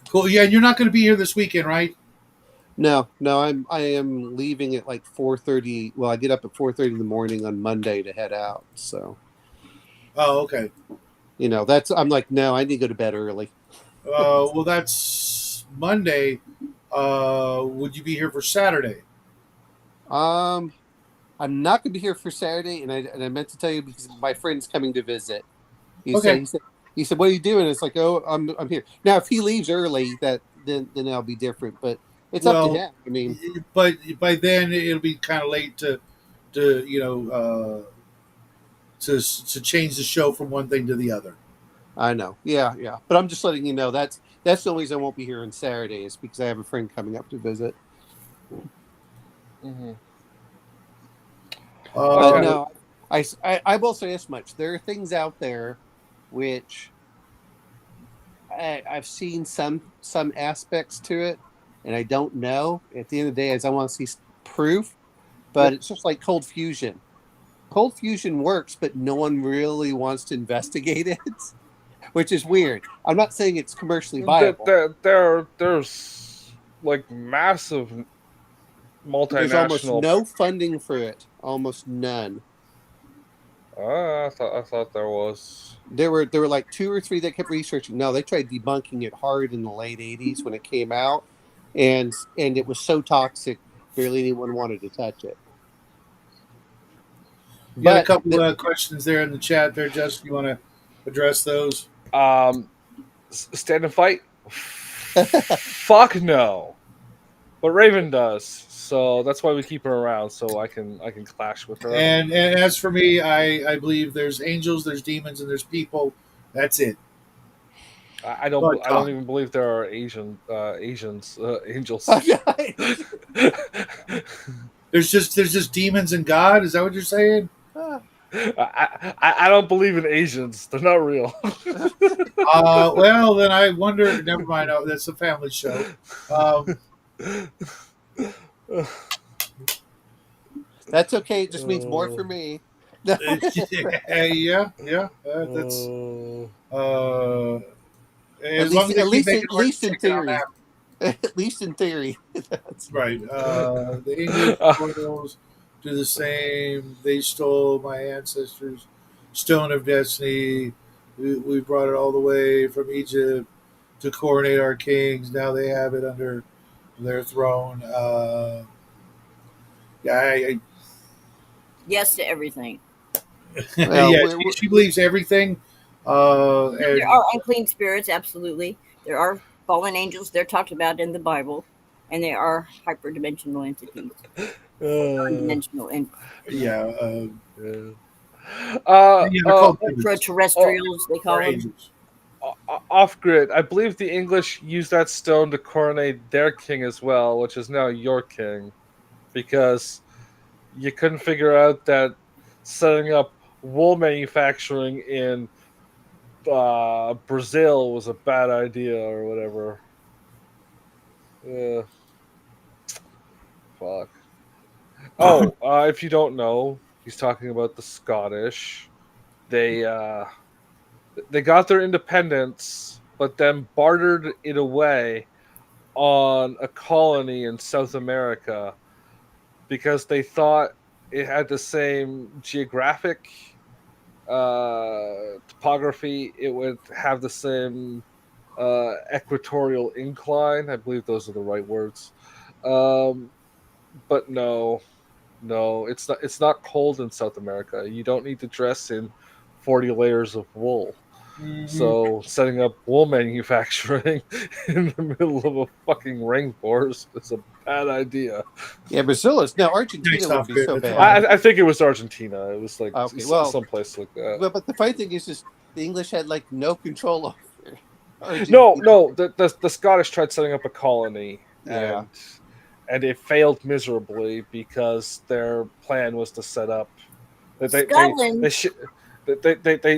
Cool. Yeah, and you're not going to be here this weekend, right? no, I am leaving at like 4:30. Well, I get up at 4:30 in the morning on Monday to head out. So Oh, okay. that's I'm like, no, I need to go to bed early. Well, that's Monday. Would you be here for Saturday? Um, I'm not going to be here for Saturday, and I meant to tell you because my friend's coming to visit. He said Okay. he said he said, "What are you doing?" It's like, "Oh, I'm here." Now, if he leaves early, then that'll be different. But it's up to Well, him. I mean, but by then it'll be kind of late to to change the show from one thing to the other. I know, yeah, yeah. But I'm just letting you know that's the only reason I won't be here on Saturday is because I have a friend coming up to visit. Hmm. But Okay. Uh, no, I will say this much: there are things out there which I've seen some aspects to it, and I don't know. At the end of the day, as I want to see proof, but yep. it's just like cold fusion. Cold fusion works, but no one really wants to investigate it, which is weird. I'm not saying it's commercially viable. There's like massive There's almost multinational. no funding for it, almost none. I thought there was. There were like 2 or 3 that kept researching. No, they tried debunking it hard in the late '80s when it came out, and it was so toxic, barely anyone wanted to touch it. You had a But couple questions there in the chat there, Justin. You want to address those? Um, stand and fight. Fuck no. But Raven does, so that's why we keep her around, so I can clash with her. And as for me, I believe there's angels, there's demons, and there's people. That's it. But I don't God, even believe there are Asians angels. there's just demons and God. Is that what you're saying? I don't believe in Asians. They're not real. Well, then I wonder. Never mind. Oh, that's a family show. Um, that's okay. It just means more for me. yeah, yeah. That's at as long least as they at keep least making more in chicken, I'm theory. happy. At least in theory. Right. The English royals do the same. They stole my ancestors' stone of destiny. We brought it all the way from Egypt to coronate our kings. Now they have it under their throne. Yeah, Yes to everything. Well, yeah. She believes everything. There And are unclean spirits, absolutely. There are fallen angels. They're talked about in the Bible, and they are hyperdimensional entities, uh, dimensional and yeah, yeah. yeah, they're called demons Oh, extraterrestrials. They or call them. angels. off grid. I believe the English used that stone to coronate their king as well, which is now your king, because you couldn't figure out that setting up wool manufacturing in Brazil was a bad idea or whatever. Yeah, fuck. Oh, if you don't know, he's talking about the Scottish. They uh, they got their independence, but then bartered it away on a colony in South America because they thought it had the same geographic topography. It would have the same equatorial incline. I believe those are the right words. Um, but no, no, it's not. It's not cold in South America. You don't need to dress in 40 layers of wool. So setting up wool manufacturing in the middle of a fucking rainforest is a bad idea. Yeah, Brazil is now. Nice Argentina wouldn't be outfit, so that's bad. fine. I think it was Argentina. It was like Okay, well, someplace like that. but the funny thing is, just the English had like no control over No, Argentina. no, the Scottish tried setting up a colony, Yeah. and it failed miserably because their plan was to set up. Scotland.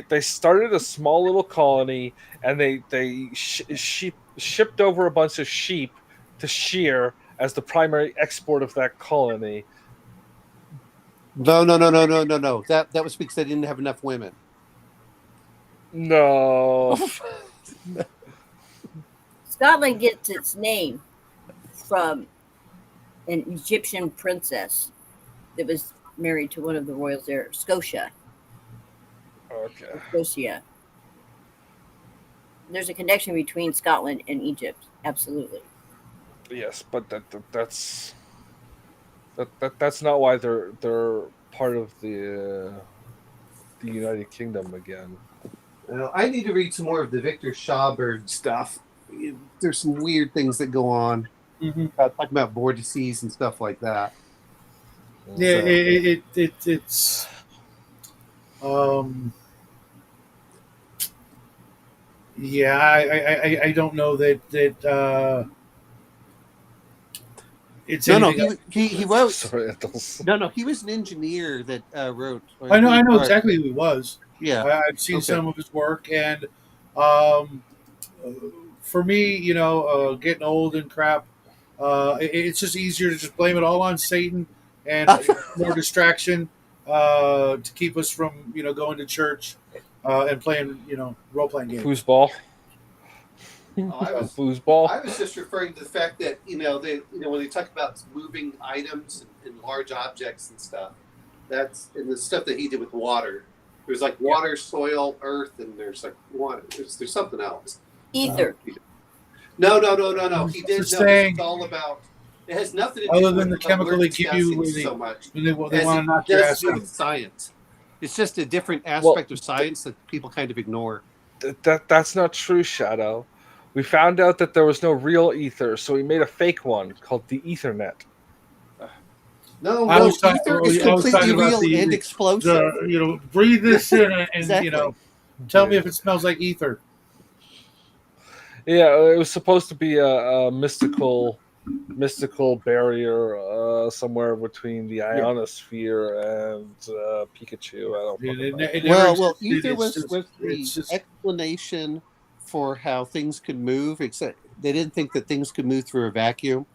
They started a small little colony, and they shipped over a bunch of sheep to shear as the primary export of that colony. No, no, no, no, no, no, no. That was because they didn't have enough women. No, Scotland gets its name from an Egyptian princess that was married to one of the royals there, Scotia. okay. Scotia. There's a connection between Scotland and Egypt. Absolutely. Yes, but that's not why they're part of the United Kingdom again. I need to read some more of the Victor Schauberg stuff. There's some weird things that go on. Talking about vortices and stuff like that. Yeah, So- it's yeah, I don't know that it's No, anything. he wrote. Sorry, Ethels. No, he was an engineer that wrote. I know exactly who he was. Yeah. I've seen Okay. some of his work, and um, for me, getting old and crap, it's just easier to just blame it all on Satan and more distraction to keep us from going to church and playing role playing games. Foosball. I was Foosball. just referring to the fact that when they talk about moving items and large objects and stuff, that's in the stuff that he did with water. There's like water, soil, earth, and there's like water. There's something else. Ether. No. He did. Just No, saying- it's all about. It has nothing to do Other with than the chemical they give you when so much. they want As to it knock your does ass to do out. with science. It's just a different aspect of science that people kind of ignore. That's not true, Shadow. We found out that there was no real ether, so we made a fake one called the Ethernet. No, I was talking- ether I was is completely talking about real the- and explosive. Breathe this in and Exactly. tell me if it smells like ether. Yeah, it was supposed to be a mystical barrier somewhere between the ionosphere and Pikachu. I don't fucking know. It never Well, existed. ether was It's the just explanation for how things could move, except they didn't think that things could move through a vacuum.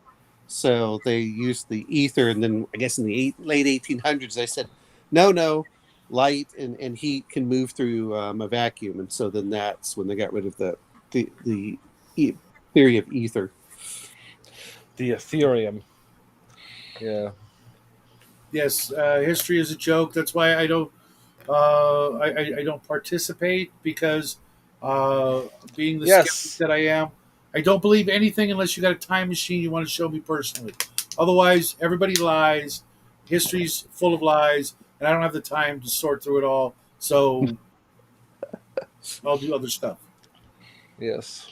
So they used the ether, and then I guess in the late 1800s, they said, no, light and heat can move through a vacuum, and so then that's when they got rid of the theory of ether. The Ethereum. Yeah. yes. History is a joke. That's why I don't. I don't participate because being the Yes. skeptic that I am, I don't believe anything unless you got a time machine you want to show me personally. Otherwise, everybody lies. History's full of lies, and I don't have the time to sort through it all. So I'll do other stuff. Yes.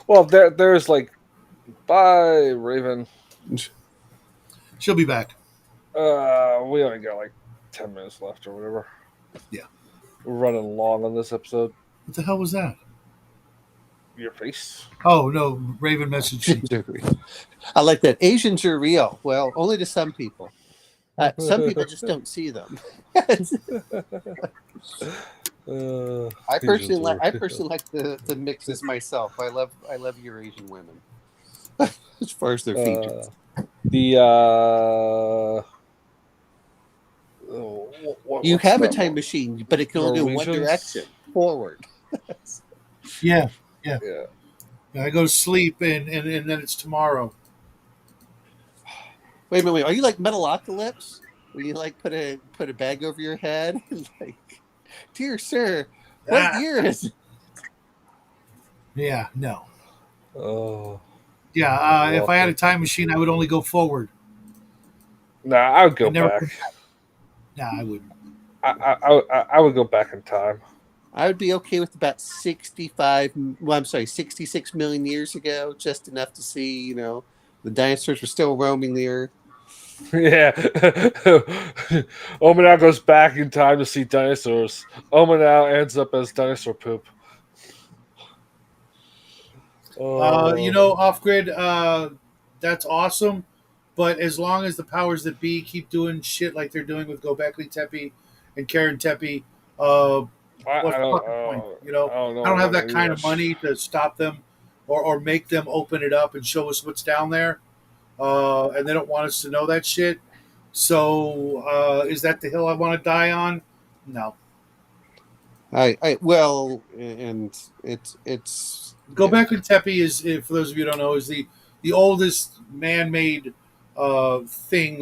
Well, there's like, bye, Raven. She'll be back. We only got like 10 minutes left or whatever. Yeah. We're running long on this episode. What the hell was that? Your face. Oh no, Raven messaged me. I like that. Asians are real. Well, only to some people. Some people just don't see them. I personally like the mixes myself. I love your Asian women as far as their features. You have a time machine, but it can only go one Norwegians? direction, forward. Yeah. Yeah. I go to sleep and then it's tomorrow. Wait a minute. Are you like Metalocalypse? Where you like put a bag over your head? Like, dear sir, what year is it? Yeah, no. Oh. Yeah, if I had a time machine, I would only go forward. Nah, I would go I never- back. Nah, I wouldn't. I would go back in time. I would be okay with about 65. Well, I'm sorry, 66 million years ago, just enough to see, the dinosaurs were still roaming the earth. Yeah. Omanow goes back in time to see dinosaurs. Omanow ends up as dinosaur poop. Oh. Off grid, that's awesome. But as long as the powers that be keep doing shit like they're doing with Gobekli Tepe and Karen Tepe, uh, I what's the don't. fucking point? I don't I know don't have about that any of kind that of money to stop them or make them open it up and show us what's down there. And they don't want us to know that shit. So, is that the hill I want to die on? No. Well, and it's Gobekli Tepe is, for those of you who don't know, is the oldest man-made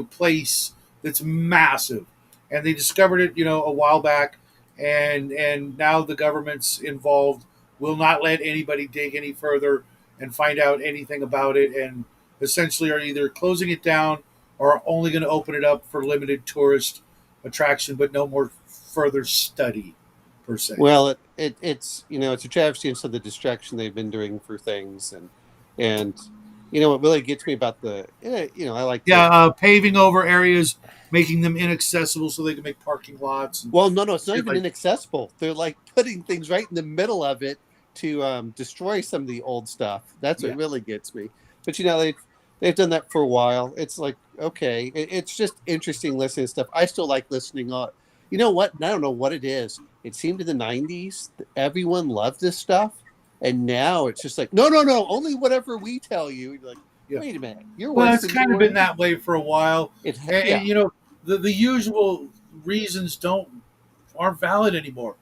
place that's massive, and they discovered it, a while back, and now the government's involved. Will not let anybody dig any further and find out anything about it, and essentially are either closing it down or are only going to open it up for limited tourist attraction, but no more further study per se. well, it's a travesty and so the distraction they've been doing for things and what really gets me about I like Yeah, the paving over areas, making them inaccessible so they can make parking lots and well, no, it's not shit even like. inaccessible. They're like putting things right in the middle of it to destroy some of the old stuff. That's what Yeah, really gets me. But they've done that for a while. It's like okay, it's just interesting listening to stuff. I still like listening on. You know what? I don't know what it is. It seemed in the '90s everyone loved this stuff, and now it's just like no, no, no, only whatever we tell you. You're like, yeah. wait a minute, you're Well, worse it's than kind you of been were. that way for a while, It and yeah. the usual reasons don't aren't valid anymore.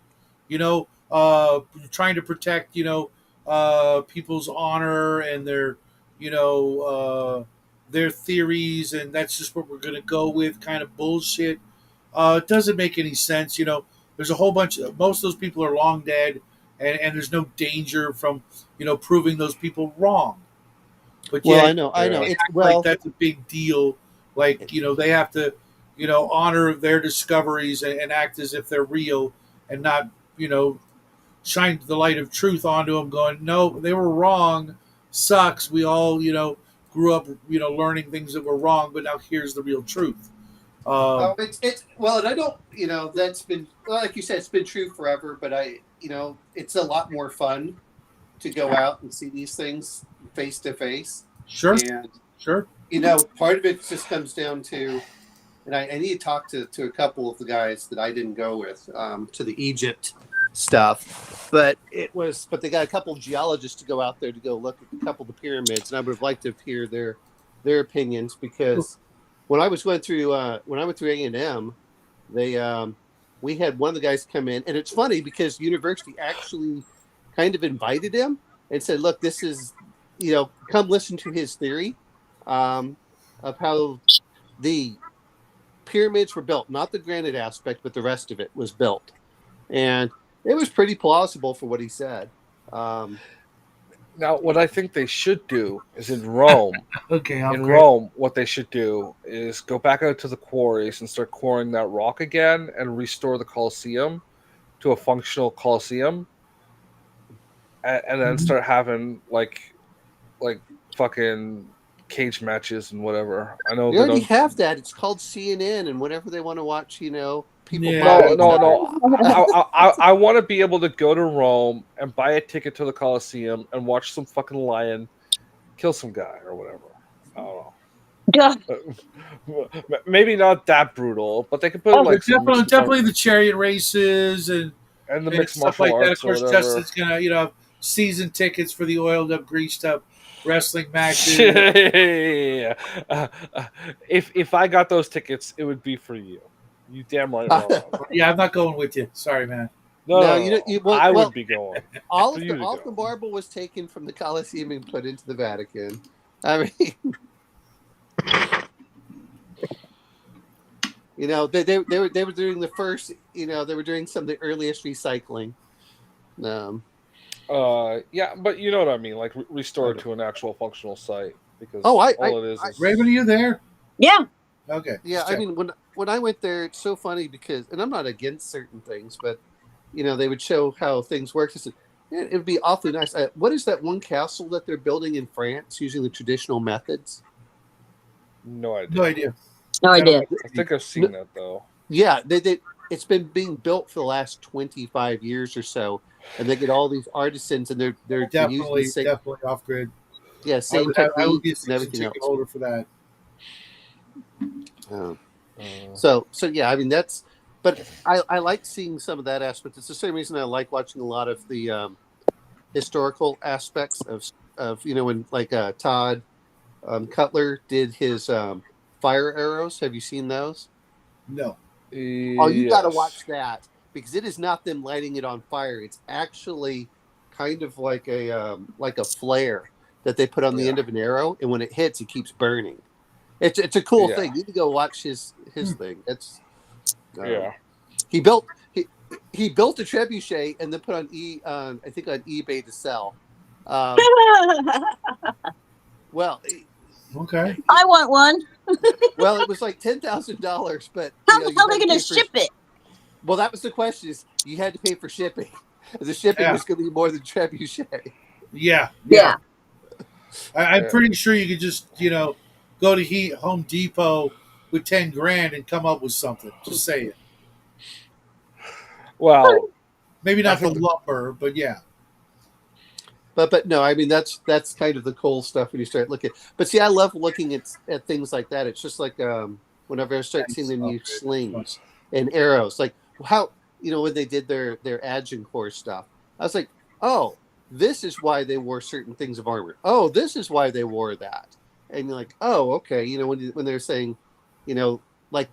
Trying to protect people's honor and their theories, and that's just what we're going to go with. Kind of bullshit. It doesn't make any sense. There's a whole bunch of most of those people are long dead, and there's no danger from proving those people wrong. But Well, yet I know. Yeah. they It's act like well. that's a big deal. Like they have to honor their discoveries and act as if they're real and not you know shine the light of truth onto them. Going, no, they were wrong. Sucks. We all grew up learning things that were wrong, but now here's the real truth. Oh, it's well, and I don't, that's been like you said, it's been true forever. But it's a lot more fun to go out and see these things face to face. Sure, And sure. part of it just comes down to, and I need to talk to a couple of the guys that I didn't go with to the Egypt stuff, but they got a couple of geologists to go out there to go look at a couple of the pyramids, and I would have liked to hear their opinions because when I went through A&M, they we had one of the guys come in, and it's funny because university actually kind of invited him and said, "Look, this is come listen to his theory of how the pyramids were built, not the granite aspect, but the rest of it was built." And it was pretty plausible for what he said. Now, what I think they should do is in Rome. Okay, I'm In great. Rome, what they should do is go back out to the quarries and start quarrying that rock again and restore the Colosseum to a functional Colosseum, and then Mhm. start having like fucking cage matches and whatever. I know They they already don't. have that. It's called CNN, and whenever they want to watch, people Yeah, No, body each no, other. no. I want to be able to go to Rome and buy a ticket to the Colosseum and watch some fucking lion kill some guy or whatever. I don't know. Duh. Maybe not that brutal, but they could put Oh, like some definitely the chariot races and the and mixed stuff martial like that. Of arts or course, whatever. Justin's gonna have season tickets for the oiled up, greased up wrestling matches. Yeah. If I got those tickets, it would be for you. You damn right, Romo. Yeah, I'm not going with you. Sorry, man. No, No, no, no. well, I would well, be going all for of you to the go. marble was taken from the Colosseum and put into the Vatican. I mean, they were doing the first. They were doing some of the earliest recycling. Um, Yeah, but you know what I mean, like restore it okay. to an actual functional site because Oh, all it is Raven, are you there? Yeah. Okay. yeah. just I check. mean, when I went there, it's so funny because, and I'm not against certain things, but they would show how things work. I said, yeah, it would be awfully nice. What is that one castle that they're building in France using the traditional methods? No No idea. idea. No Kind of idea. like I think I've seen that though. Yeah, it's been being built for the last 25 years or so, and they get all these artisans, and they're using the same definitely off grid. same I would be a techniques and season everything ticket else. holder for that. So yeah, I mean but I like seeing some of that aspect. It's the same reason I like watching a lot of the historical aspects of when like Todd Cutler did his fire arrows. Have you seen those? No. Oh, you got to watch Yes. that because it is not them lighting it on fire. It's actually kind of like a flare that they put on the Yeah. end of an arrow, and when it hits, it keeps burning. It's a cool Yeah. thing. You need to go watch his thing. It's Yeah. he built he built a trebuchet and then put on I think on eBay to sell. Well, Okay. I want one. well, it was like $10,000, but How the hell are they going to ship it? Well, that was the question: is you had to pay for shipping. The shipping Yeah. was going to be more than trebuchet. Yeah. Yeah. I'm Yeah. pretty sure you could just, go to Home Depot with 10 grand and come up with something. Just say it. Well, Maybe I not the think lumber, but yeah. But no, I mean that's kind of the cool stuff when you start looking. But see, I love looking at things like that. It's just like whenever I start seeing them use slings and arrows, like how when they did their Agincourt stuff, I was like, oh, this is why they wore certain things of armor. Oh, this is why they wore that. And you're like, oh, okay. When they're saying, like,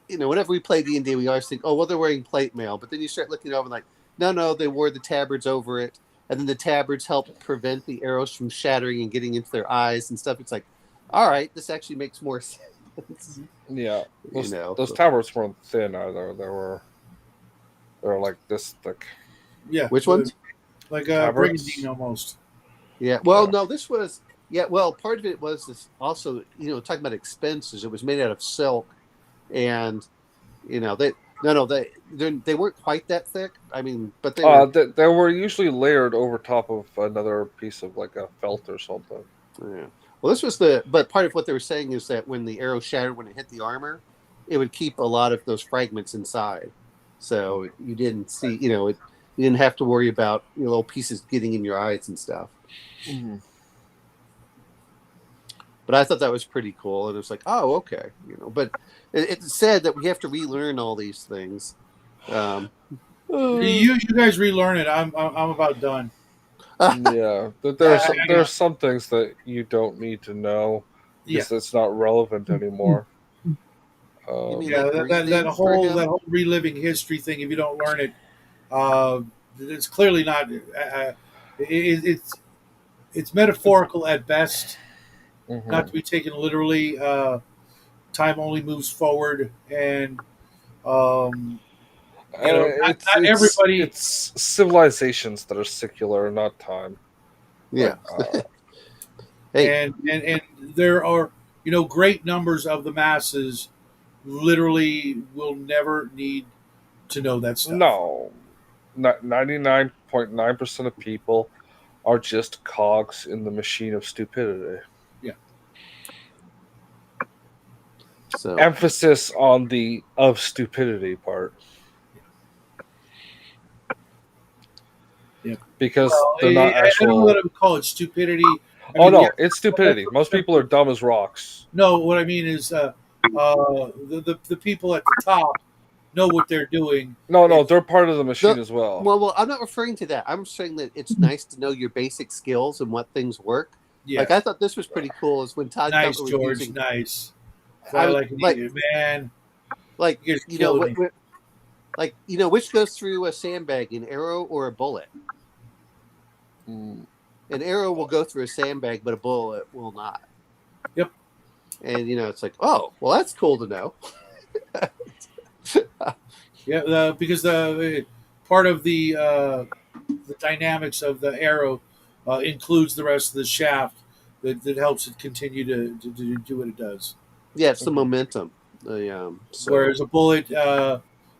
whenever we play D&D, we always think, oh, well, they're wearing plate mail. But then you start looking over and like, no, they wore the tabards over it. And then the tabards help prevent the arrows from shattering and getting into their eyes and stuff. It's like, all right, this actually makes more sense. yeah. Those So. towers weren't thin either. They were like this thick. Yeah. Which ones? Like Tabards? Brigandine almost. Yeah. Well, Yeah. no, this was. Yeah. Well, part of it was this also. Talking about expenses. It was made out of silk, and they weren't quite that thick. I mean, but they were. They were usually layered over top of another piece of like a felt or something. Yeah. Well, this was but part of what they were saying is that when the arrow shattered when it hit the armor, it would keep a lot of those fragments inside, so you didn't see. You didn't have to worry about little pieces getting in your eyes and stuff. Mm-hmm. But I thought that was pretty cool, and it was like, oh, okay, But it's sad that we have to relearn all these things. You guys relearn it. I'm about done. Yeah, there's some things that you don't need to know because it's not relevant anymore. You mean Yeah, like that breathing for whole him? reliving history thing. If you don't learn it, it's clearly not. It's metaphorical at best, Mhm. not to be taken literally. Time only moves forward, and not everybody. It's civilizations that are secular, not time. Yeah. Like, Hey, and there are great numbers of the masses literally will never need to know that stuff. no, 99.9% of people are just cogs in the machine of stupidity. Yeah. so Emphasis on the of stupidity part. Yeah. Because Well, they're not I don't know that actual. I would call it stupidity. It's stupidity. Most people are dumb as rocks. No, what I mean is the people at the top know what they're doing. No, they're part of the machine as well. well, I'm not referring to that. I'm saying that it's nice to know your basic skills and what things work. Yeah. Like I thought this was pretty cool. Is when Todd Nice, Cutler George. was using, Nice. I like it, man. like You're killing me. which goes through a sandbag, an arrow or a bullet. Mm. An arrow will go through a sandbag, but a bullet will not. Yep. And it's like, oh, well, that's cool to know. Yeah, because the part of the dynamics of the arrow includes the rest of the shaft that helps it continue to do what it does. Yeah, it's the momentum. Whereas a bullet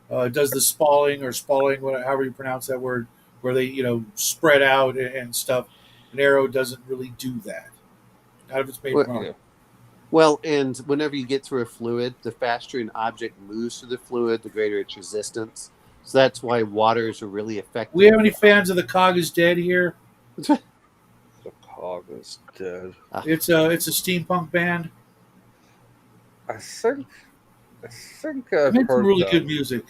does the spalling or spalling, however you pronounce that word, where they spread out and stuff. An arrow doesn't really do that. Not if it's made Well, properly. Yeah. well, and whenever you get through a fluid, the faster an object moves through the fluid, the greater its resistance. So that's why waters are really We effective. have any fans of the Cog is Dead here? The cog is dead. It's a steampunk band. I think They I've made some heard really good them. music.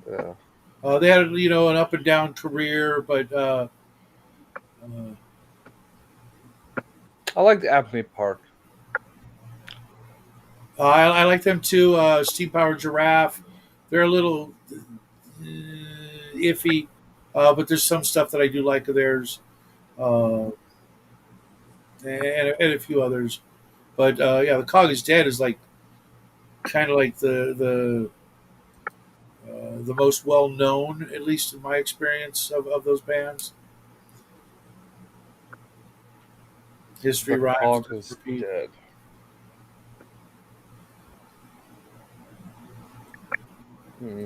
Yeah. They had an up and down career, but I like the Apney Park. I like them too. Steam Powered Giraffe. They're a little iffy, but there's some stuff that I do like of theirs, uh, and a few others. But yeah, the Cog is Dead is like kind of like the most well known, at least in my experience of those bands. History The rhymes, cog doesn't is repeat. dead. Hmm.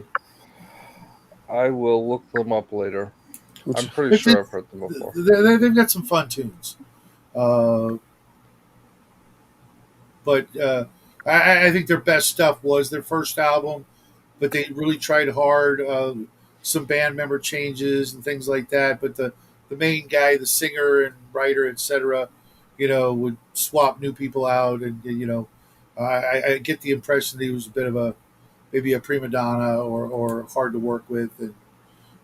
I will look them up later. I'm pretty It's, sure I've it's, heard them before. they've got some fun tunes. Uh, but I think their best stuff was their first album, but they really tried hard. Some band member changes and things like that. But the main guy, the singer and writer, etc., would swap new people out, and I get the impression that he was a bit of a maybe a prima donna or hard to work with, and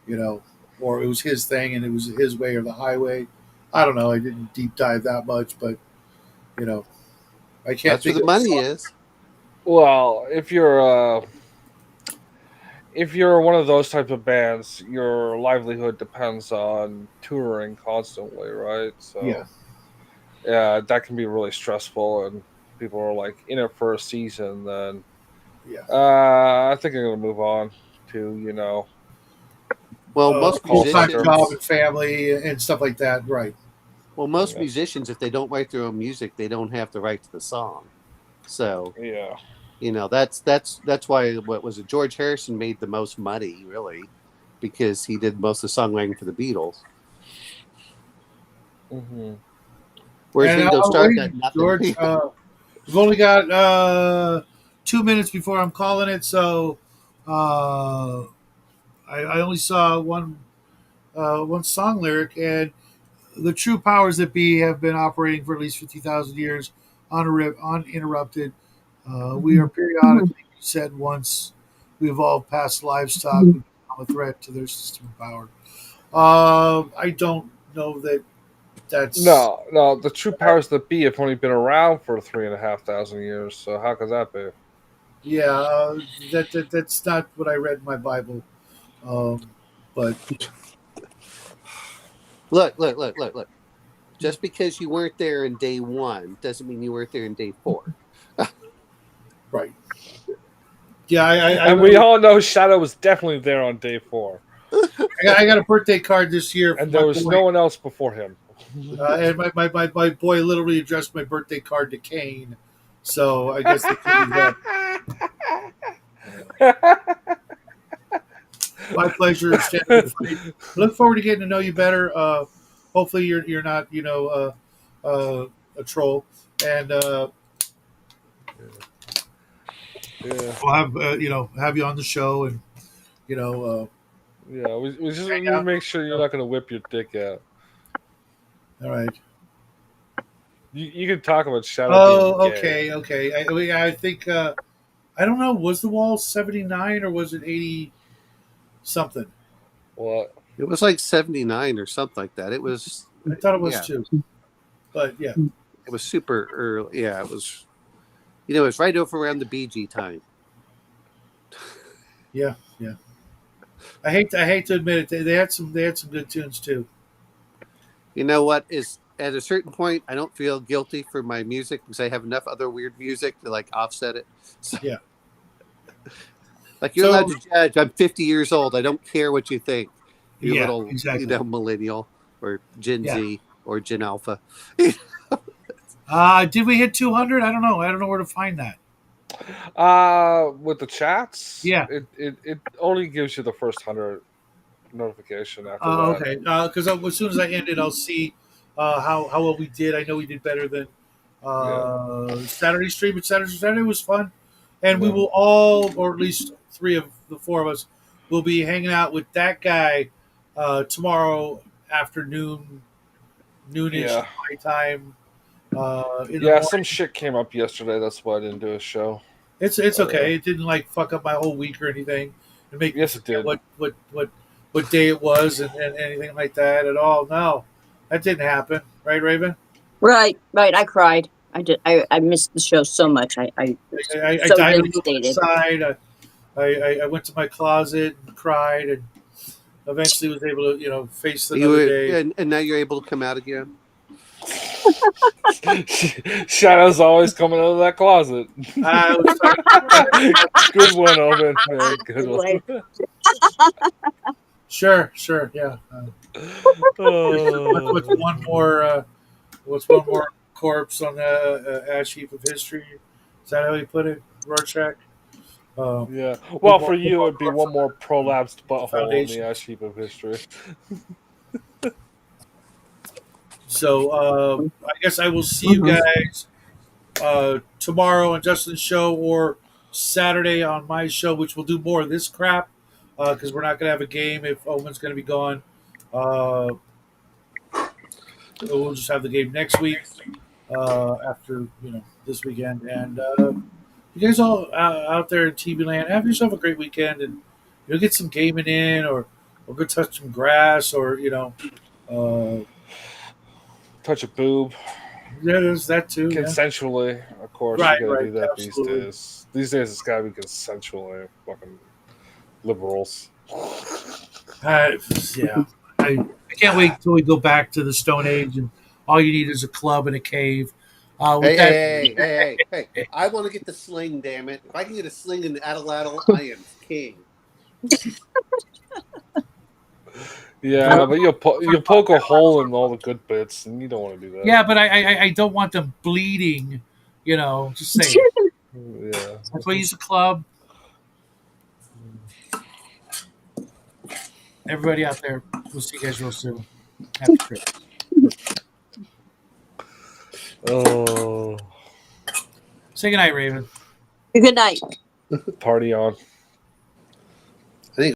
you know, or it was his thing and it was his way or the highway. I don't know. I didn't deep dive that much, but you know, I can't That's where think the of a money song. is. Well, if you're one of those types of bands, your livelihood depends on touring constantly, right? Yeah, So yeah, that can be really stressful, and people are like in it for a season. Then yeah. I think I'm gonna move on to Well, most Full time job musicians, and family and stuff like that. Right. yeah, if they don't write their own music, they don't have the right to the song. So yeah. that's why what was it? George Harrison made the most money, really, because he did most of the songwriting for the Beatles. Hmm. Whereas And Ringo Starr wait, got nothing. George. We've only got 2 minutes before I'm calling it, so I only saw one song lyric, and the true powers that be have been operating for at least 50,000 years uninterrupted. We are periodically reset once we evolve past livestock. We become a threat to their system of power. I don't know that that's. No. The true powers that be have only been around for 3,500 years. So how could that be? Yeah, that's not what I read in my Bible. Um, but Look. Just because you weren't there in day one doesn't mean you weren't there in day 4. right, yeah, I And we really all know Shadow was definitely there on day 4, I got a birthday card this year for and my there was boy, no one else before him. and my boy literally addressed my birthday card to Kane. So I guess that's what we have. My pleasure. Standing in fight. I look forward to getting to know you better. Hopefully you're not a troll, and Yeah, we'll have have you on the show, and you know yeah. We just hang need to out. make sure you're not going to whip your dick out. All right. You can talk about Shadow being Oh, gay. okay. I think I don't know. Was the wall 79 or was it 80 something? What? It was like 79 or something like that. It was, I thought it was yeah, too, but yeah, it was super early. Yeah, it was, it was right over around the BG time. yeah. I hate to admit it. They had some good tunes too. You know what? Is at a certain point, I don't feel guilty for my music because I have enough other weird music to like offset it. So, Yeah. like you're allowed So to judge. I'm 50 years old. I don't care what you think. You yeah, little, exactly. millennial or Gen Yeah. Z or Gen Alpha. Did we hit 200? I don't know. I don't know where to find that. With the chats, Yeah. it only gives you the first 100 notification. After that, Okay. Because as soon as I end it, I'll see how well we did. I know we did better than yeah, Saturday stream, but Saturday was fun, and we yeah, will all, or at least three of the four of us, will be hanging out with that guy tomorrow afternoon, noonish yeah, my time in the yeah. Some morning. shit came up yesterday. That's why I didn't do a show. It's Uh, okay. It didn't like fuck up my whole week or anything, and make me yes, it forget did. what day it was and anything like that at all. No, that didn't happen. Right, Raven? Right, right. I cried. I did. I missed the show so much. I was I so died a little devastated. inside. I went to my closet and cried, and eventually was able to face You another were, day. and now you're able to come out again. Shadows always coming out of that closet. I was talking. Good one, Omen. Man, good Good way. one. Sure, yeah. What's Oh. one more? What's one more corpse on the ash heap of history? Is that how he put it, Rorschach? Yeah. One Well, more, for one you, more it'd be corpse one more on prolapsed the butthole on the foundation. ash heap of history. So I guess I will see you Mhm. guys tomorrow on Justin's show or Saturday on my show, which will do more of this crap because we're not going to have a game if Owen's going to be gone. Uh, we'll just have the game next week after this weekend. And you guys all out there in TV land, have yourself a great weekend and get some gaming in or go touch some grass or uh, Touch a boob. yeah, there's that too. Yeah, Consensually, of course, you right, gotta right, do that these absolutely. days. These days, it's gotta be consensually. Fucking liberals. Yeah, I can't wait till we go back to the Stone Age and all you need is a club and a cave. With Hey, that, hey, hey, hey, hey, hey! I want to get the sling. Damn it! If I can get a sling in Atlatl, I am king. Yeah, but you'll poke a hole in all the good bits, and you don't want to do that. yeah, but I don't want them bleeding. Just saying. Yeah. That's why I use a club. Everybody out there, we'll see you guys real soon. Happy trip. Oh, Say goodnight, Raven. Good night. party on.